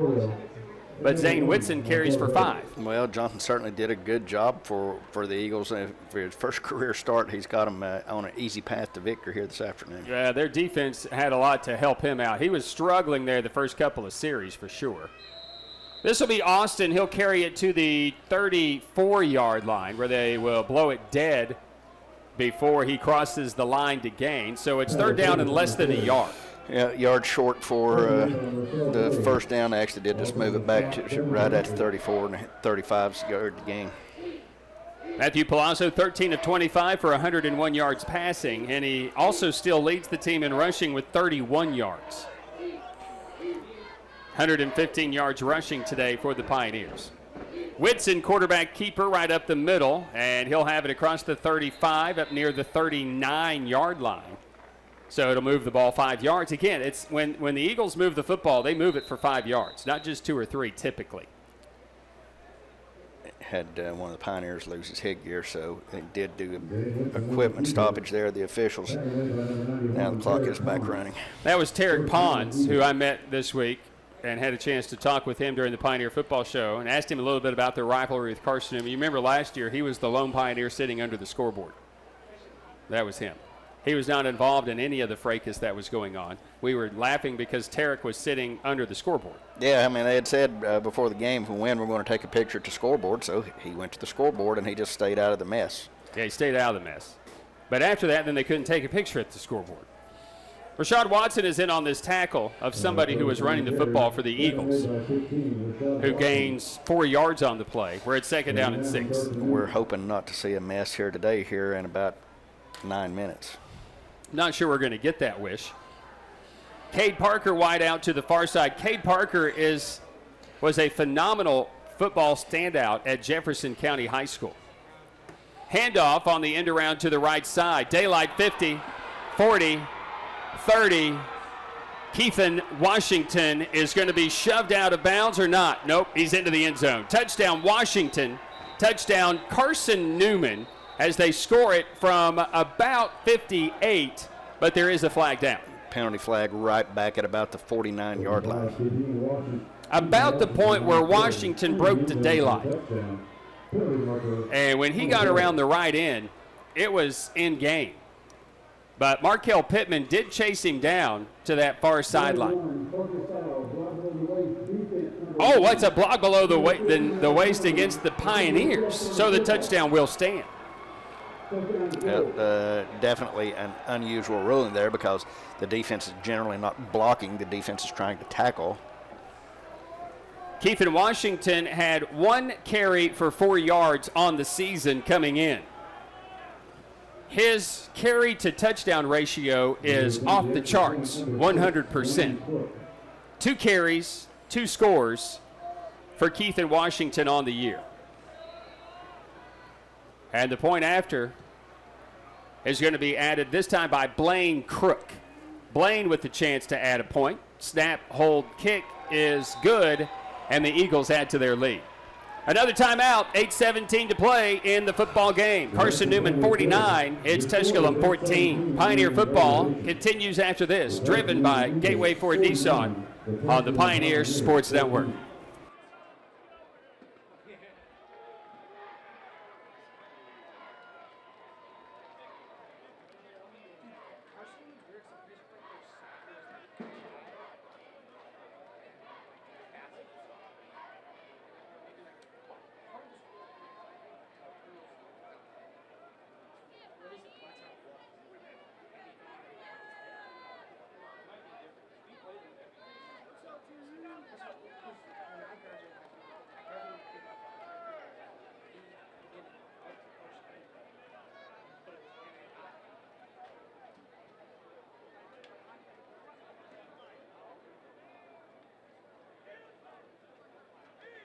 But Zane Whitson carries for 5. Well, Johnson certainly did a good job for the Eagles. For his first career start, he's got them on an easy path to victory here this afternoon. Yeah, their defense had a lot to help him out. He was struggling there the first couple of series for sure. This will be Austin. He'll carry it to the 34-yard line where they will blow it dead before he crosses the line to gain. So it's 3rd down and less than a yard. Yeah, yard short for the first down. They actually did just move it back to right at 34 and 35 yard gain. Matthew Palazo, 13 of 25 for 101 yards passing, and he also still leads the team in rushing with 31 yards. 115 yards rushing today for the Pioneers. Whitson, quarterback keeper, right up the middle, and he'll have it across the 35 up near the 39-yard line. So it'll move the ball 5 yards. Again, it's when the Eagles move the football, they move it for 5 yards, not just 2 or 3 typically. Had one of the Pioneers lose his headgear, so they did do equipment stoppage there, the officials. Now the clock is back running. That was Tarek Pons, who I met this week and had a chance to talk with him during the Pioneer Football Show and asked him a little bit about their rivalry with Carson Newman. You remember last year, he was the lone Pioneer sitting under the scoreboard. That was him. He was not involved in any of the fracas that was going on. We were laughing because Tarek was sitting under the scoreboard. Yeah, I mean, they had said before the game, if we win, we're going to take a picture at the scoreboard. So he went to the scoreboard, and he just stayed out of the mess. Yeah, he stayed out of the mess. But after that, then they couldn't take a picture at the scoreboard. Rashad Watson is in on this tackle of somebody who was running the football for the Eagles, who gains 4 yards on the play. We're at 2nd down and 6. We're hoping not to see a mess here today here in about 9 minutes. Not sure we're going to get that wish. Cade Parker wide out to the far side. Cade Parker was a phenomenal football standout at Jefferson County High School. Handoff on the end around to the right side. Daylight 50, 40, 30. Keithan Washington is going to be shoved out of bounds or not. Nope, he's into the end zone. Touchdown Washington. Touchdown Carson Newman as they score it from about 58, but there is a flag down. Penalty flag right back at about the 49-yard line. About the point where Washington broke the daylight. And when he got around the right end, it was in game. But Markel Pittman did chase him down to that far sideline. Oh, what's a block below the waist against the Pioneers. So the touchdown will stand. Definitely an unusual ruling there because the defense is generally not blocking. The defense is trying to tackle. Keithan Washington had 1 carry for 4 yards on the season coming in. His carry to touchdown ratio is off the charts, 100%. 2 carries, 2 scores for Keithan Washington on the year. And the point after is going to be added this time by Blaine Crook. Blaine with the chance to add a point. Snap, hold, kick is good, and the Eagles add to their lead. Another timeout, 8:17 to play in the football game. Carson Newman 49, it's Tusculum 14. Pioneer football continues after this, driven by Gateway Ford Nissan on the Pioneer Sports Network.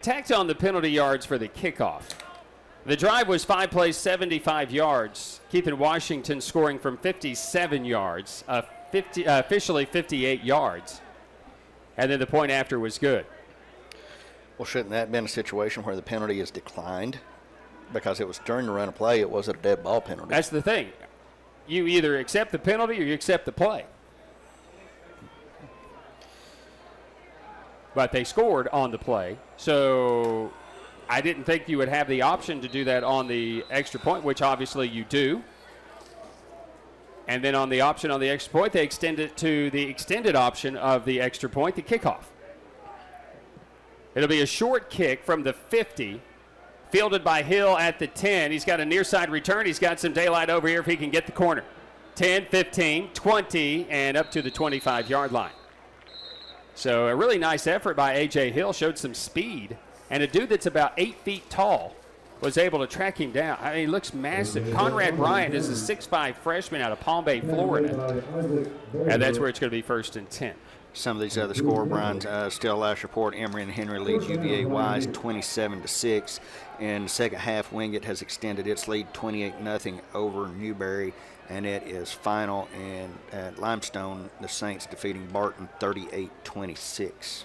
tacked on the penalty yards for the kickoff. The drive was 5 plays, 75 yards, keeping Washington scoring from 57 yards, officially 58 yards. And then the point after was good. Well, shouldn't that have been a situation where the penalty is declined? Because it was during the run of play, it wasn't a dead ball penalty. That's the thing. You either accept the penalty or you accept the play. But they scored on the play, so I didn't think you would have the option to do that on the extra point, which obviously you do. And then on the option on the extra point, they extended it to the extended option of the extra point, the kickoff. It'll be a short kick from the 50, fielded by Hill at the 10. He's got a near side return. He's got some daylight over here if he can get the corner. 10, 15, 20, and up to the 25-yard line. So a really nice effort by A.J. Hill, showed some speed. And a dude that's about 8 feet tall was able to track him down. I mean, he looks massive. Conrad Bryant is a 6'5 freshman out of Palm Bay, Florida. And that's where it's going to be 1st and 10. Some of these other score, Brian, still last report, Emory and Henry leads UVA Wise 27-6. In the second half, Wingate has extended its lead 28-0 over Newberry. And it is final at Limestone, the Saints defeating Barton 38-26.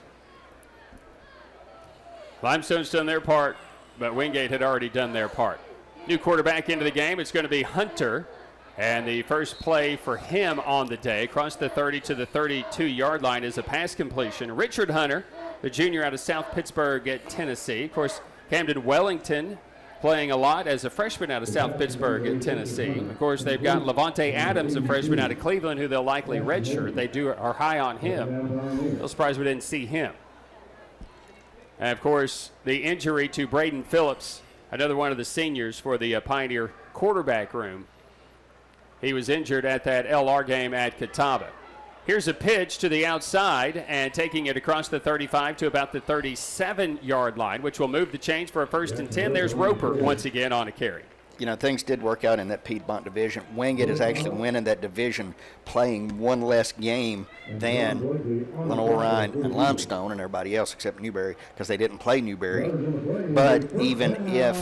Limestone's done their part, but Wingate had already done their part. New quarterback into the game. It's going to be Hunter. And the first play for him on the day, across the 30 to the 32-yard line, is a pass completion. Richard Hunter, the junior out of South Pittsburgh at Tennessee. Of course, Camden Wellington playing a lot as a freshman out of South Pittsburgh at Tennessee. Of course, they've got Levante Adams, a freshman out of Cleveland, who they'll likely redshirt. They are high on him. No surprise we didn't see him. And, of course, the injury to Braden Phillips, another one of the seniors for the Pioneer quarterback room. He was injured at that LR game at Catawba. Here's a pitch to the outside and taking it across the 35 to about the 37-yard line, which will move the change for a 1st and 10. There's Roper once again on a carry. You know, things did work out in that Piedmont division. Wingate is actually winning that division, playing one less game than Lenoir-Rhyne and Limestone and everybody else except Newberry, because they didn't play Newberry. But even if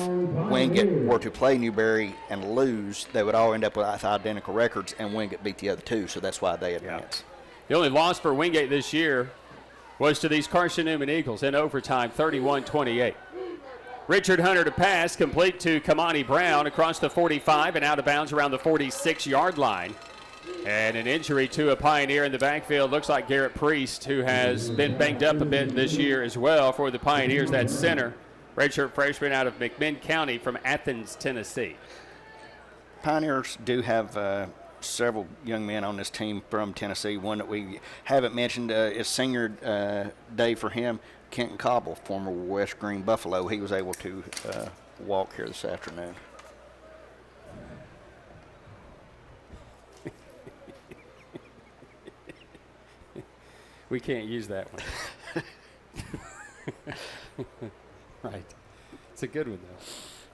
Wingate were to play Newberry and lose, they would all end up with identical records, and Wingate beat the other two, so that's why they advance. Yeah. The only loss for Wingate this year was to these Carson Newman Eagles in overtime, 31-28. Richard Hunter to pass, complete to Kamani Brown across the 45 and out of bounds around the 46-yard line. And an injury to a Pioneer in the backfield. Looks like Garrett Priest, who has been banged up a bit this year as well for the Pioneers. That center, redshirt freshman out of McMinn County from Athens, Tennessee. Pioneers do have several young men on this team from Tennessee. One that we haven't mentioned is senior day for him. Kenton Cobble, former West Green Buffalo, he was able to walk here this afternoon. We can't use that one. Right. It's a good one, though.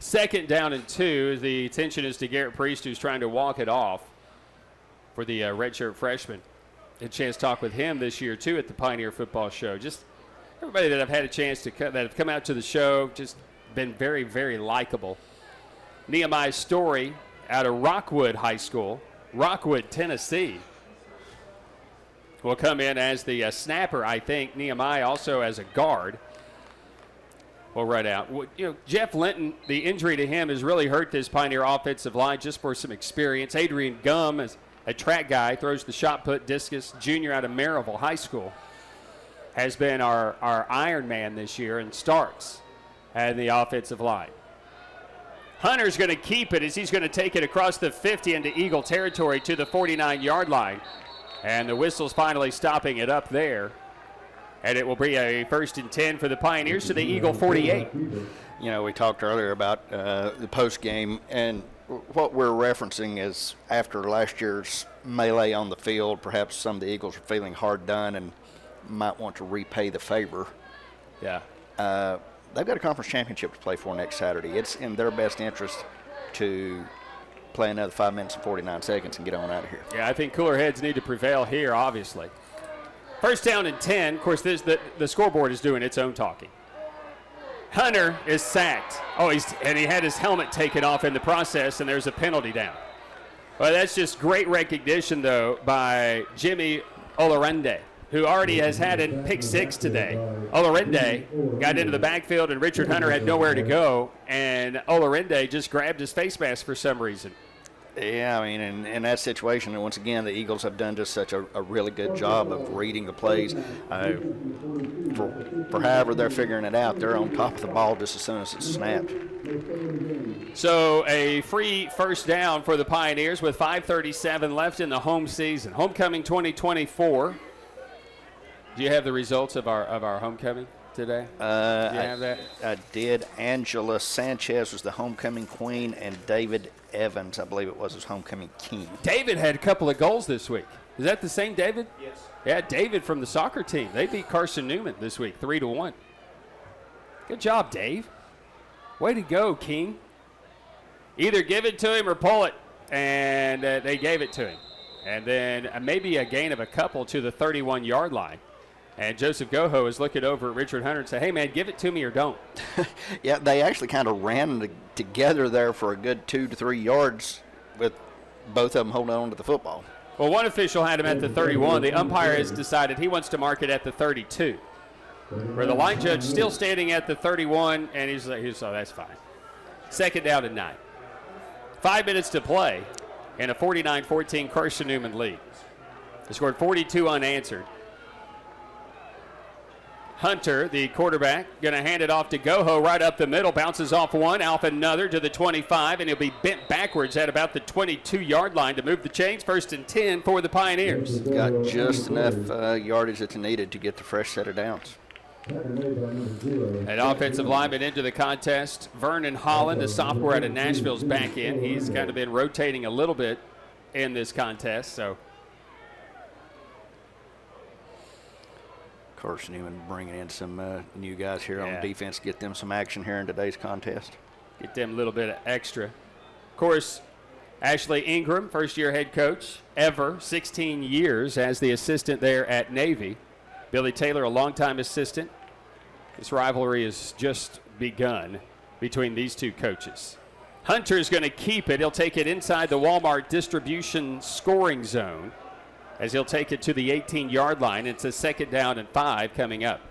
2nd down and 2. The attention is to Garrett Priest, who's trying to walk it off for the redshirt freshman. Had a chance to talk with him this year, too, at the Pioneer Football Show. Just everybody that I've had a chance to that have come out to the show, just been very, very likable. Nehemiah Story out of Rockwood High School, Rockwood, Tennessee, will come in as the snapper, I think. Nehemiah also as a guard will run out. You know, Jeff Linton, the injury to him has really hurt this Pioneer offensive line just for some experience. Adrian Gum is a track guy, throws the shot put discus, junior out of Maryville High School. Has been our Iron Man this year and starts at the offensive line. Hunter's going to keep it as he's going to take it across the 50 into Eagle territory to the 49-yard line. And the whistle's finally stopping it up there. And it will be a 1st and 10 for the Pioneers to the Eagle 48. You know, we talked earlier about the post game, and what we're referencing is after last year's melee on the field, perhaps some of the Eagles are feeling hard done and might want to repay the favor. Yeah. They've got a conference championship to play for next Saturday. It's in their best interest to play another 5 minutes and 49 seconds and get on out of here. Yeah, I think cooler heads need to prevail here, obviously. 1st down and 10. Of course, the scoreboard is doing its own talking. Hunter is sacked. Oh, and he had his helmet taken off in the process, and there's a penalty down. Well, that's just great recognition, though, by Jimmy Olorende, who already has had a pick six today. Olorende got into the backfield, and Richard Hunter had nowhere to go, and Olorende just grabbed his face mask for some reason. Yeah, I mean, in that situation, and once again, the Eagles have done just such a really good job of reading the plays. For however they're figuring it out, they're on top of the ball just as soon as it's snapped. So a free first down for the Pioneers with 5:37 left in the home season. Homecoming 2024. Do you have the results of our homecoming today? Do you have that? I did. Angela Sanchez was the homecoming queen, and David Evans, I believe it was homecoming king. David had a couple of goals this week. Is that the same David? Yes. Yeah, David from the soccer team. They beat Carson Newman this week, 3-1. Good job, Dave. Way to go, King. Either give it to him or pull it, and they gave it to him. And then maybe a gain of a couple to the 31-yard line. And Joseph Goho is looking over at Richard Hunter and say, hey, man, give it to me or don't. Yeah, they actually kind of ran together there for a good 2 to 3 yards with both of them holding on to the football. Well, one official had him at the 31. The umpire has decided he wants to mark it at the 32. Where the line judge still standing at the 31, and he's like, oh, that's fine. Second down and 9. 5 minutes to play, and a 49-14 Carson Newman lead. They scored 42 unanswered. Hunter, the quarterback, going to hand it off to Goho right up the middle. Bounces off one, off another to the 25, and he'll be bent backwards at about the 22-yard line to move the chains. 1st and 10 for the Pioneers. Got just enough yardage that's needed to get the fresh set of downs. An offensive lineman into the contest. Vernon Holland, the sophomore out of Nashville, is back in. He's kind of been rotating a little bit in this contest, so. Carson Newman bringing in some new guys here on defense, get them some action here in today's contest. Get them a little bit of extra. Of course, Ashley Ingram, first-year head coach, ever, 16 years as the assistant there at Navy. Billy Taylor, a longtime assistant. This rivalry has just begun between these two coaches. Hunter's going to keep it. He'll take it inside the Walmart distribution scoring zone, as he'll take it to the 18-yard line. It's a 2nd down and 5 coming up.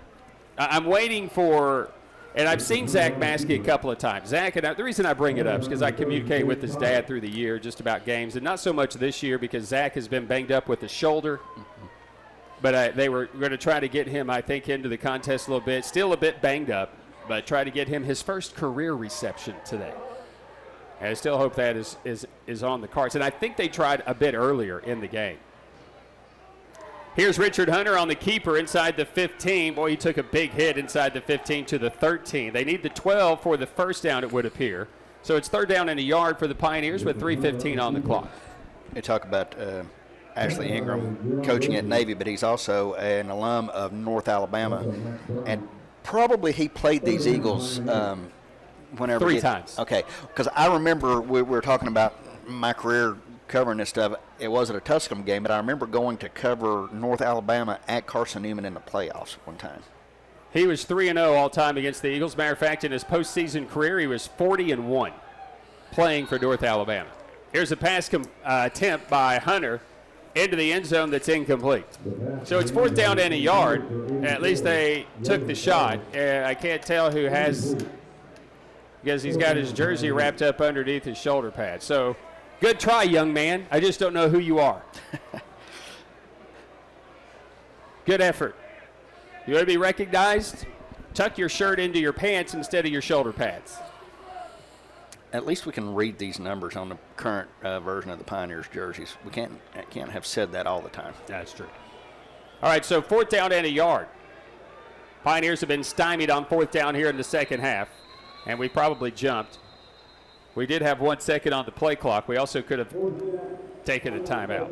I'm waiting for, and I've seen Zach Maskey a couple of times. Zach, and the reason I bring it up is because I communicate with his dad through the year just about games, and not so much this year because Zach has been banged up with the shoulder. But they were going to try to get him, I think, into the contest a little bit. Still a bit banged up, but try to get him his first career reception today. And I still hope that is on the cards. And I think they tried a bit earlier in the game. Here's Richard Hunter on the keeper inside the 15. Boy, he took a big hit inside the 15 to the 13. They need the 12 for the first down, it would appear. So it's 3rd down and a yard for the Pioneers with 3:15 on the clock. They talk about Ashley Ingram coaching at Navy, but he's also an alum of North Alabama. And probably he played these Eagles whenever. 3 times. Okay, because I remember we were talking about my career covering this stuff. It wasn't a Tusculum game, but I remember going to cover North Alabama at Carson Newman in the playoffs one time. He was 3-0 all time against the Eagles. Matter of fact, in his postseason career, he was 40-1 playing for North Alabama. Here's a pass attempt by Hunter into the end zone that's incomplete. So it's 4th down and a yard. At least they took the shot. I can't tell who has, because he's got his jersey wrapped up underneath his shoulder pad. So good try, young man. I just don't know who you are. Good effort. You want to be recognized? Tuck your shirt into your pants instead of your shoulder pads. At least we can read these numbers on the current version of the Pioneers jerseys. We can't have said that all the time. That's true. All right, so 4th down and a yard. Pioneers have been stymied on 4th down here in the second half, and we probably jumped. We did have 1 second on the play clock. We also could have taken a timeout.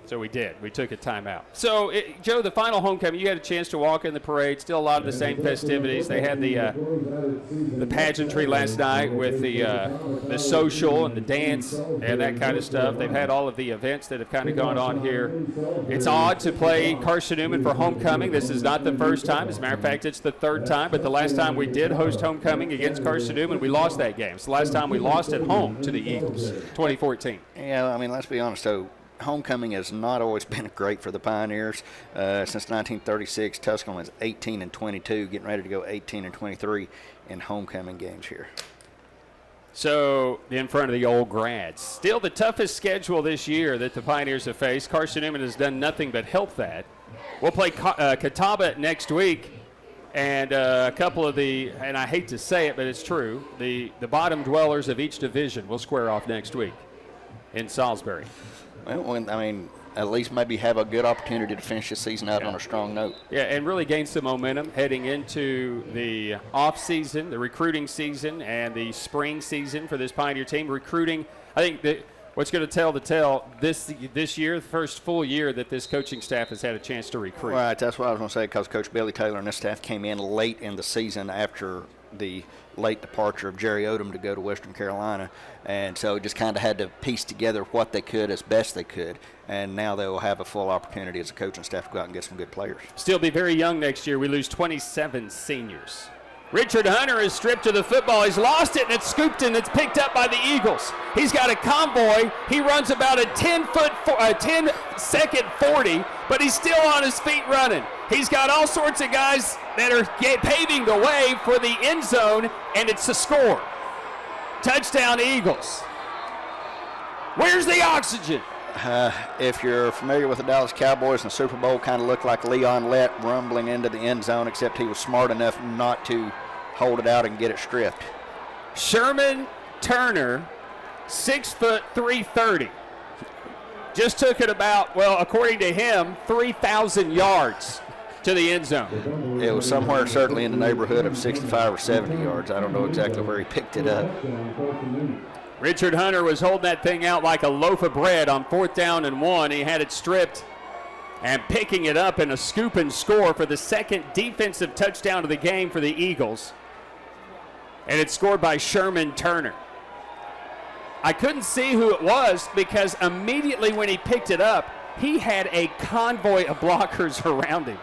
So we did. We took a timeout. So, Joe, the final homecoming, you had a chance to walk in the parade. Still a lot of the same festivities. They had the pageantry last night with the social and the dance and that kind of stuff. They've had all of the events that have kind of gone on here. It's odd to play Carson Newman for homecoming. This is not the first time. As a matter of fact, it's the third time. But the last time we did host homecoming against Carson Newman, we lost that game. It's the last time we lost at home to the Eagles, 2014. Yeah, I mean, let's be honest, though. Homecoming has not always been great for the Pioneers. Since 1936, Tusculum is 18-22, getting ready to go 18-23 in homecoming games here. So in front of the old grads. Still the toughest schedule this year that the Pioneers have faced. Carson Newman has done nothing but help that. We'll play Catawba next week, and a couple of and I hate to say it, but it's true, the bottom dwellers of each division will square off next week in Salisbury. Well, I mean, at least maybe have a good opportunity to finish the season out on a strong note. Yeah, and really gain some momentum heading into the off season, the recruiting season, and the spring season for this Pioneer team. Recruiting, I think that what's going to tell the tale this year, the first full year that this coaching staff has had a chance to recruit. Right, that's what I was going to say, because Coach Billy Taylor and his staff came in late in the season after the late departure of Jerry Odom to go to Western Carolina, and so just kind of had to piece together what they could as best they could, and now they will have a full opportunity as a coaching staff to go out and get some good players. Still be very young next year. We lose 27 seniors. Richard Hunter is stripped of the football. He's lost it, and it's scooped and it's picked up by the Eagles. He's got a convoy. He runs about a 10-second 40, but he's still on his feet running. He's got all sorts of guys that are paving the way for the end zone, and it's a score. Touchdown, Eagles. Where's the oxygen? If you're familiar with the Dallas Cowboys, the Super Bowl kind of looked like Leon Lett rumbling into the end zone, except he was smart enough not to hold it out and get it stripped. Sherman Turner, 6 foot 330. Just took it about, well, according to him, 3,000 yards to the end zone. It was somewhere certainly in the neighborhood of 65 or 70 yards. I don't know exactly where he picked it up. Richard Hunter was holding that thing out like a loaf of bread on 4th down and 1. He had it stripped and picking it up in a scoop and score for the second defensive touchdown of the game for the Eagles. And it's scored by Sherman Turner. I couldn't see who it was because immediately when he picked it up, he had a convoy of blockers around him.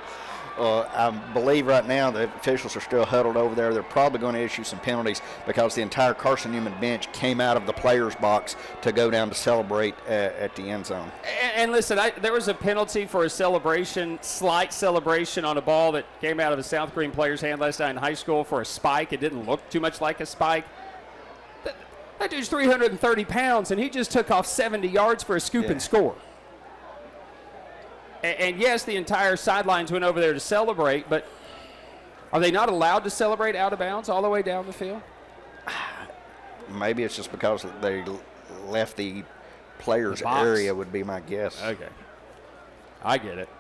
I believe right now the officials are still huddled over there. They're probably going to issue some penalties because the entire Carson Newman bench came out of the players' box to go down to celebrate at the end zone. And listen, there was a penalty for a slight celebration on a ball that came out of a South Green player's hand last night in high school for a spike. It didn't look too much like a spike. That dude's 330 pounds, and he just took off 70 yards for a scoop and score. And yes, the entire sidelines went over there to celebrate, but are they not allowed to celebrate out of bounds all the way down the field? Maybe it's just because they left the players' area would be my guess. Okay. I get it.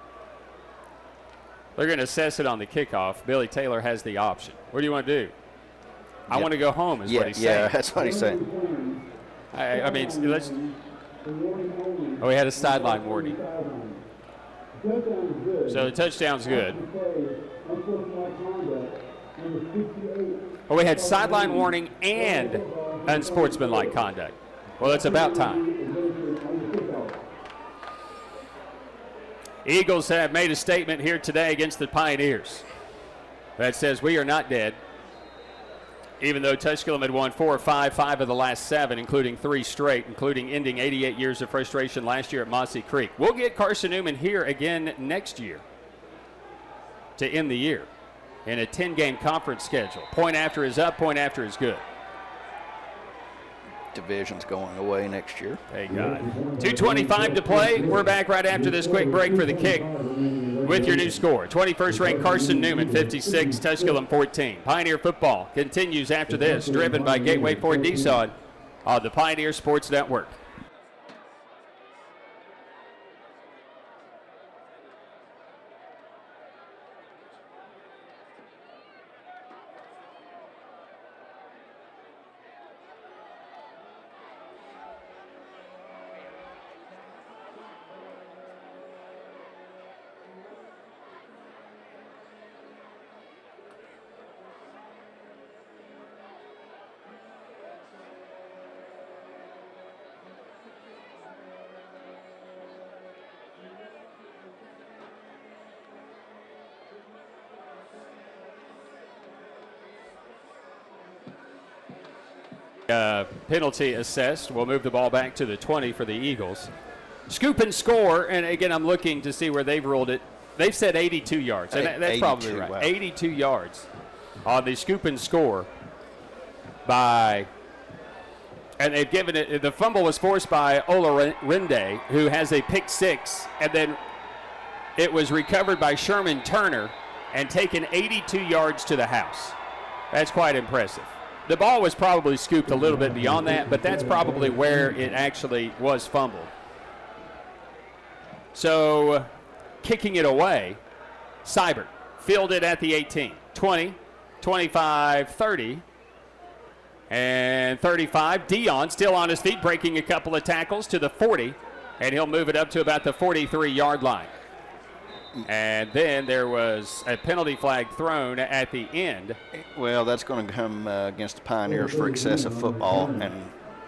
They're going to assess it on the kickoff. Billy Taylor has the option. What do you want to do? I want to go home is what he's saying. Yeah, that's what he's saying. I mean, we had a sideline warning. So the touchdown's good. Well, we had sideline warning and unsportsmanlike conduct. Well, it's about time. Eagles have made a statement here today against the Pioneers that says we are not dead. Even though Tusculum had won 4 or 5 of the last 7, including 3 straight, including ending 88 years of frustration last year at Mossy Creek. We'll get Carson Newman here again next year to end the year in a 10-game conference schedule. Point after is up, point after is good. Division's going away next year. Thank God. 2:25 to play. We're back right after this quick break for the kick with your new score. 21st ranked Carson Newman, 56, Tusculum 14. Pioneer football continues after this, driven by Gateway Ford Nissan on the Pioneer Sports Network. Penalty assessed. We'll move the ball back to the 20 for the Eagles. Scoop and score, and again, I'm looking to see where they've ruled it. They've said 82 yards, and that's probably right. Wow. 82 yards on the scoop and score by, and they've given it, the fumble was forced by Olarinde, who has a pick six, and then it was recovered by Sherman Turner and taken 82 yards to the house. That's quite impressive. The ball was probably scooped a little bit beyond that, but that's probably where it actually was fumbled. So, kicking it away, Seibert fielded at the 18, 20, 25, 30, and 35. Dion still on his feet, breaking a couple of tackles to the 40, and he'll move it up to about the 43-yard line. And then there was a penalty flag thrown at the end. Well, that's going to come against the Pioneers for excessive football, and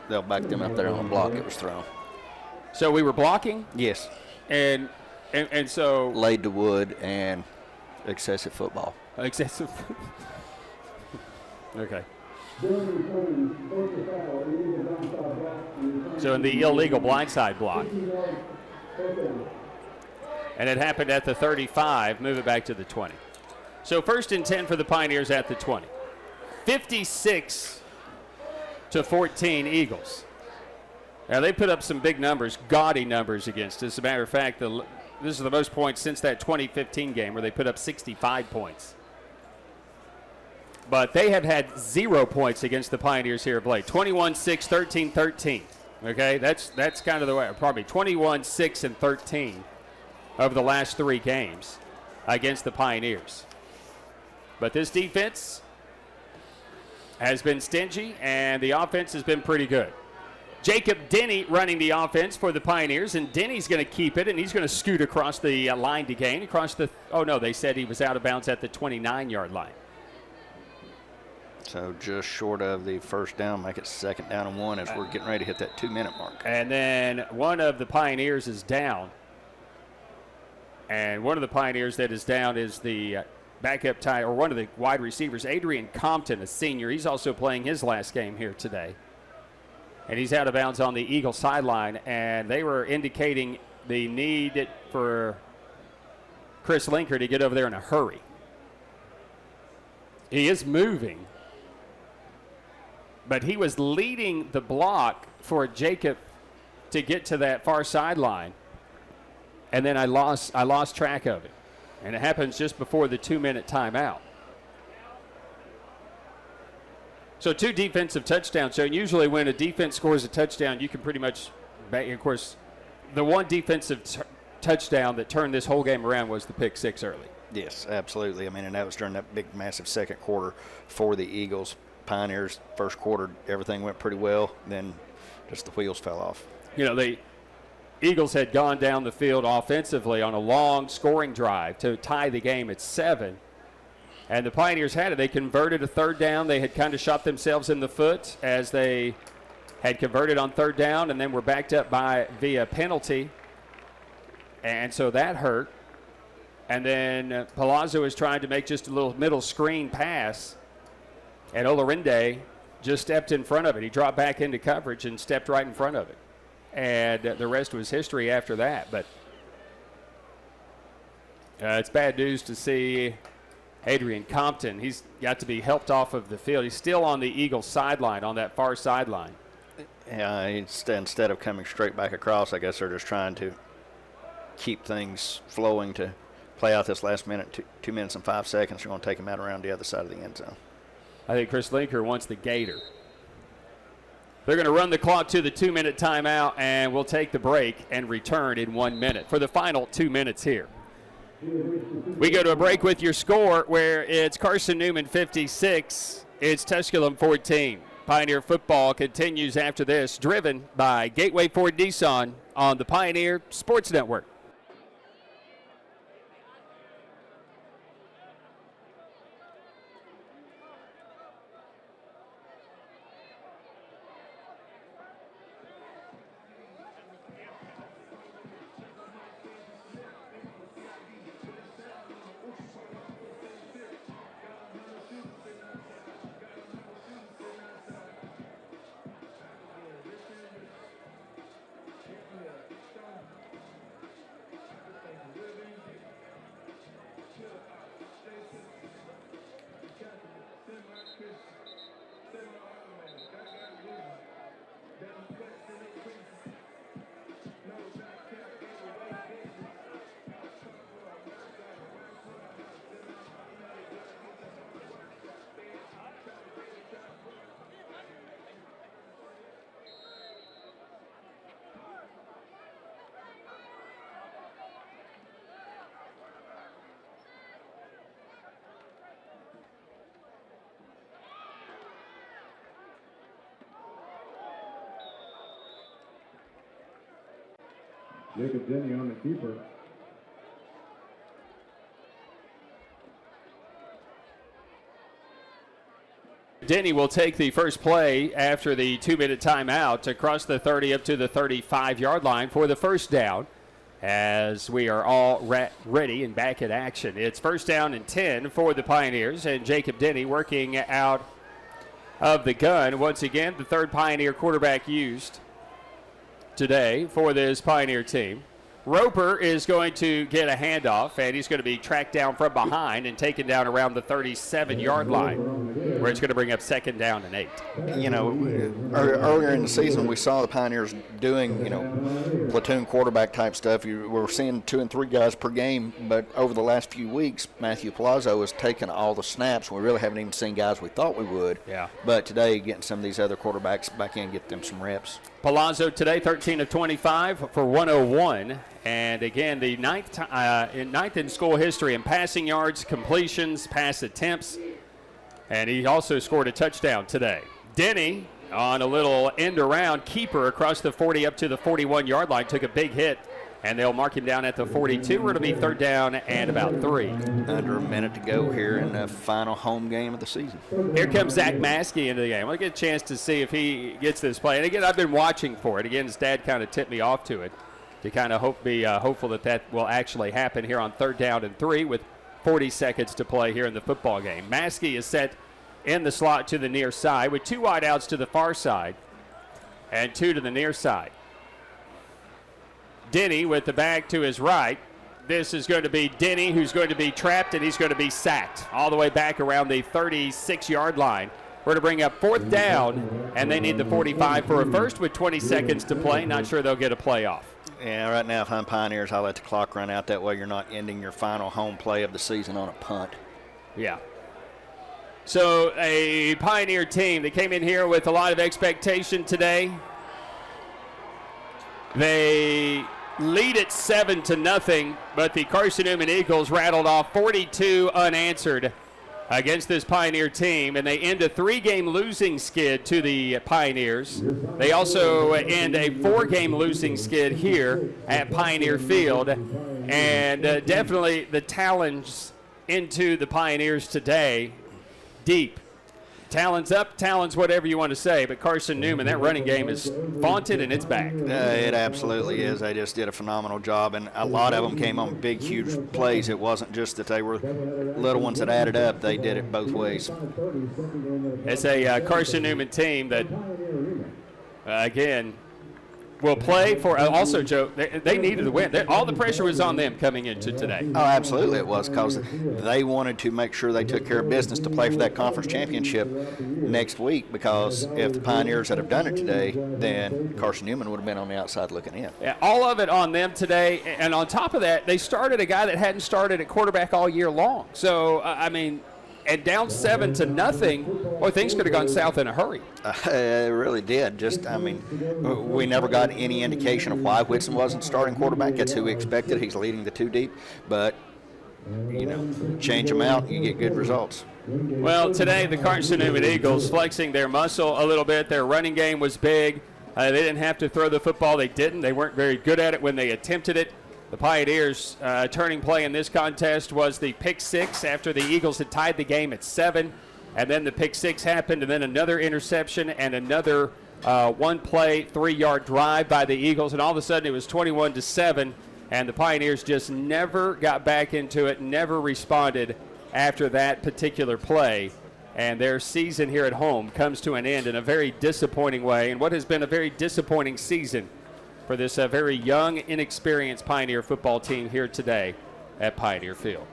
they'll back them up there on the block that was thrown. So we were blocking? Yes. And so laid to wood and excessive football. Excessive. Okay. So in the illegal blindside block. And it happened at the 35. Move it back to the 20. So 1st and 10 for the Pioneers at the 20. 56-14 Eagles. Now, they put up some big numbers, gaudy numbers against us. As a matter of fact, this is the most points since that 2015 game where they put up 65 points. But they have had 0 points against the Pioneers here of late. 21-6, 13-13. Okay, that's kind of the way. Probably 21-6 and 13 over the last 3 games against the Pioneers. But this defense has been stingy, and the offense has been pretty good. Jacob Denny running the offense for the Pioneers, and Denny's going to keep it, and he's going to scoot across the line to gain. Across the, oh no, they said he was out of bounds at the 29-yard line. So just short of the first down, make it 2nd down and 1 as we're getting ready to hit that 2-minute mark. And then one of the Pioneers is down. And one of the Pioneers that is down is the backup tight, or one of the wide receivers, Adrian Compton, a senior. He's also playing his last game here today. And he's out of bounds on the Eagle sideline, and they were indicating the need for Chris Linker to get over there in a hurry. He is moving, but he was leading the block for Jacob to get to that far sideline, and then I lost track of it. And it happens just before the 2-minute timeout. So 2 defensive touchdowns. So usually when a defense scores a touchdown, you can pretty much, of course, the one defensive touchdown that turned this whole game around was the pick 6 early. Yes, absolutely. I mean, and that was during that big, massive second quarter for the Eagles. Pioneers, first quarter, everything went pretty well. Then just the wheels fell off. You know, the Eagles had gone down the field offensively on a long scoring drive to tie the game at 7. And the Pioneers had it. They converted a 3rd down. They had kind of shot themselves in the foot as they had converted on 3rd down, and then were backed up via penalty. And so that hurt. And then Palazo was trying to make just a little middle screen pass, and Olarinde just stepped in front of it. He dropped back into coverage and stepped right in front of it. And the rest was history after that. But it's bad news to see Adrian Compton. He's got to be helped off of the field. He's still on the Eagles sideline, on that far sideline. Yeah, instead of coming straight back across, I guess they're just trying to keep things flowing to play out this last minute, 2 minutes and 5 seconds. They're going to take him out around the other side of the end zone. I think Chris Linker wants the gator. They're going to run the clock to the 2-minute timeout, and we'll take the break and return in 1 minute for the final 2 minutes here. We go to a break with your score, where it's Carson Newman 56, it's Tusculum 14. Pioneer football continues after this, driven by Gateway Ford Nissan on the Pioneer Sports Network. Jacob Denny on the keeper. Denny will take the first play after the 2-minute timeout to cross the 30 up to the 35-yard line for the first down, as we are all ready and back in action. It's first down and 10 for the Pioneers, and Jacob Denny working out of the gun. Once again, the third Pioneer quarterback used today for this Pioneer team. Roper is going to get a handoff, and he's going to be tracked down from behind and taken down around the 37-yard line, where it's going to bring up second down and 8. You know, earlier in the season, we saw the Pioneers doing, platoon quarterback type stuff. We're seeing 2 and 3 guys per game, but over the last few weeks, Matthew Palazo has taken all the snaps. We really haven't even seen guys we thought we would. Yeah. But today, getting some of these other quarterbacks back in, get them some reps. Palazzo today, 13 of 25 for 101. And again, the ninth in school history in passing yards, completions, pass attempts. And he also scored a touchdown today. Denny on a little end around keeper across the 40 up to the 41-yard line, took a big hit. And they'll mark him down at the 42. We're going to be third down and about 3. Under a minute to go here in the final home game of the season. Here comes Zach Maskey into the game. We'll get a chance to see if he gets this play. And again, I've been watching for it. Again, his dad kind of tipped me off to it to kind of be hopeful that will actually happen here on third down and 3 with 40 seconds to play here in the football game. Maskey is set in the slot to the near side with 2 wideouts to the far side and 2 to the near side. Denny with the back to his right. This is going to be Denny, who's going to be trapped, and he's going to be sacked all the way back around the 36-yard line. We're going to bring up fourth down, and they need the 45 for a first with 20 seconds to play. Not sure they'll get a playoff. Yeah, right now if I'm Pioneers, I'll let the clock run out. That way you're not ending your final home play of the season on a punt. Yeah. So a Pioneer team that came in here with a lot of expectation today. They lead it 7-0, but the Carson Newman Eagles rattled off 42 unanswered against this Pioneer team, and they end a 3-game losing skid to the Pioneers. They also end a 4-game losing skid here at Pioneer Field, and definitely the talons into the Pioneers today, deep. Talons up, talons whatever you want to say, but Carson Newman, that running game is vaunted and it's back. It absolutely is. They just did a phenomenal job, and a lot of them came on big, huge plays. It wasn't just that they were little ones that added up. They did it both ways. It's a Carson Newman team that, again, will play for also, Joe, they needed to win. All the pressure was on them coming into today. Oh, absolutely it was, because they wanted to make sure they took care of business to play for that conference championship next week, because if the Pioneers had have done it today, then Carson Newman would have been on the outside looking in. Yeah, all of it on them today, and on top of that, they started a guy that hadn't started at quarterback all year long. So, and down 7-0, boy, things could have gone south in a hurry. It really did. We never got any indication of why Whitson wasn't starting quarterback. That's who we expected. He's leading the 2 deep. But, change them out, you get good results. Well, today the Carson Newman Eagles flexing their muscle a little bit. Their running game was big. They didn't have to throw the football. They didn't. They weren't very good at it when they attempted it. The Pioneers' turning play in this contest was the pick 6 after the Eagles had tied the game at 7. And then the pick 6 happened, and then another interception and another one-play, 3-yard drive by the Eagles. And all of a sudden it was 21-7, and the Pioneers just never got back into it, never responded after that particular play. And their season here at home comes to an end in a very disappointing way, and what has been a very disappointing season for this very young, inexperienced Pioneer football team here today at Pioneer Field.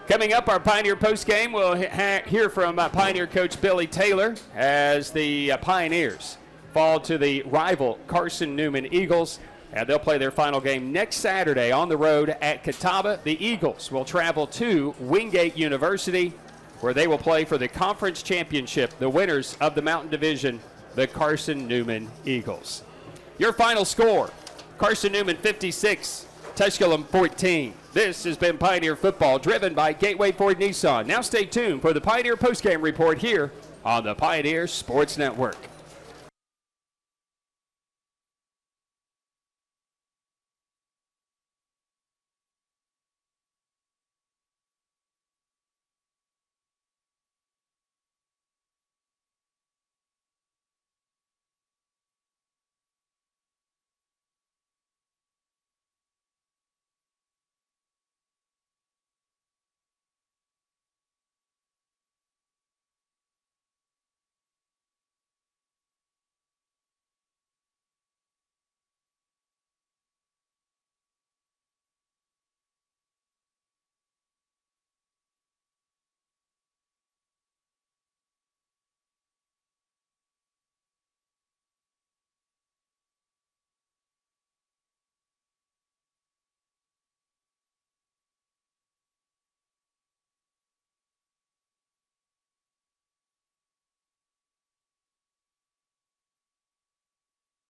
Coming up, our Pioneer postgame, we'll hear from Pioneer coach Billy Taylor as the Pioneers fall to the rival Carson Newman Eagles, and they'll play their final game next Saturday on the road at Catawba. The Eagles will travel to Wingate University, where they will play for the conference championship, the winners of the Mountain Division, the Carson Newman Eagles. Your final score, Carson Newman 56, Tusculum 14. This has been Pioneer Football, driven by Gateway Ford Nissan. Now stay tuned for the Pioneer postgame report here on the Pioneer Sports Network.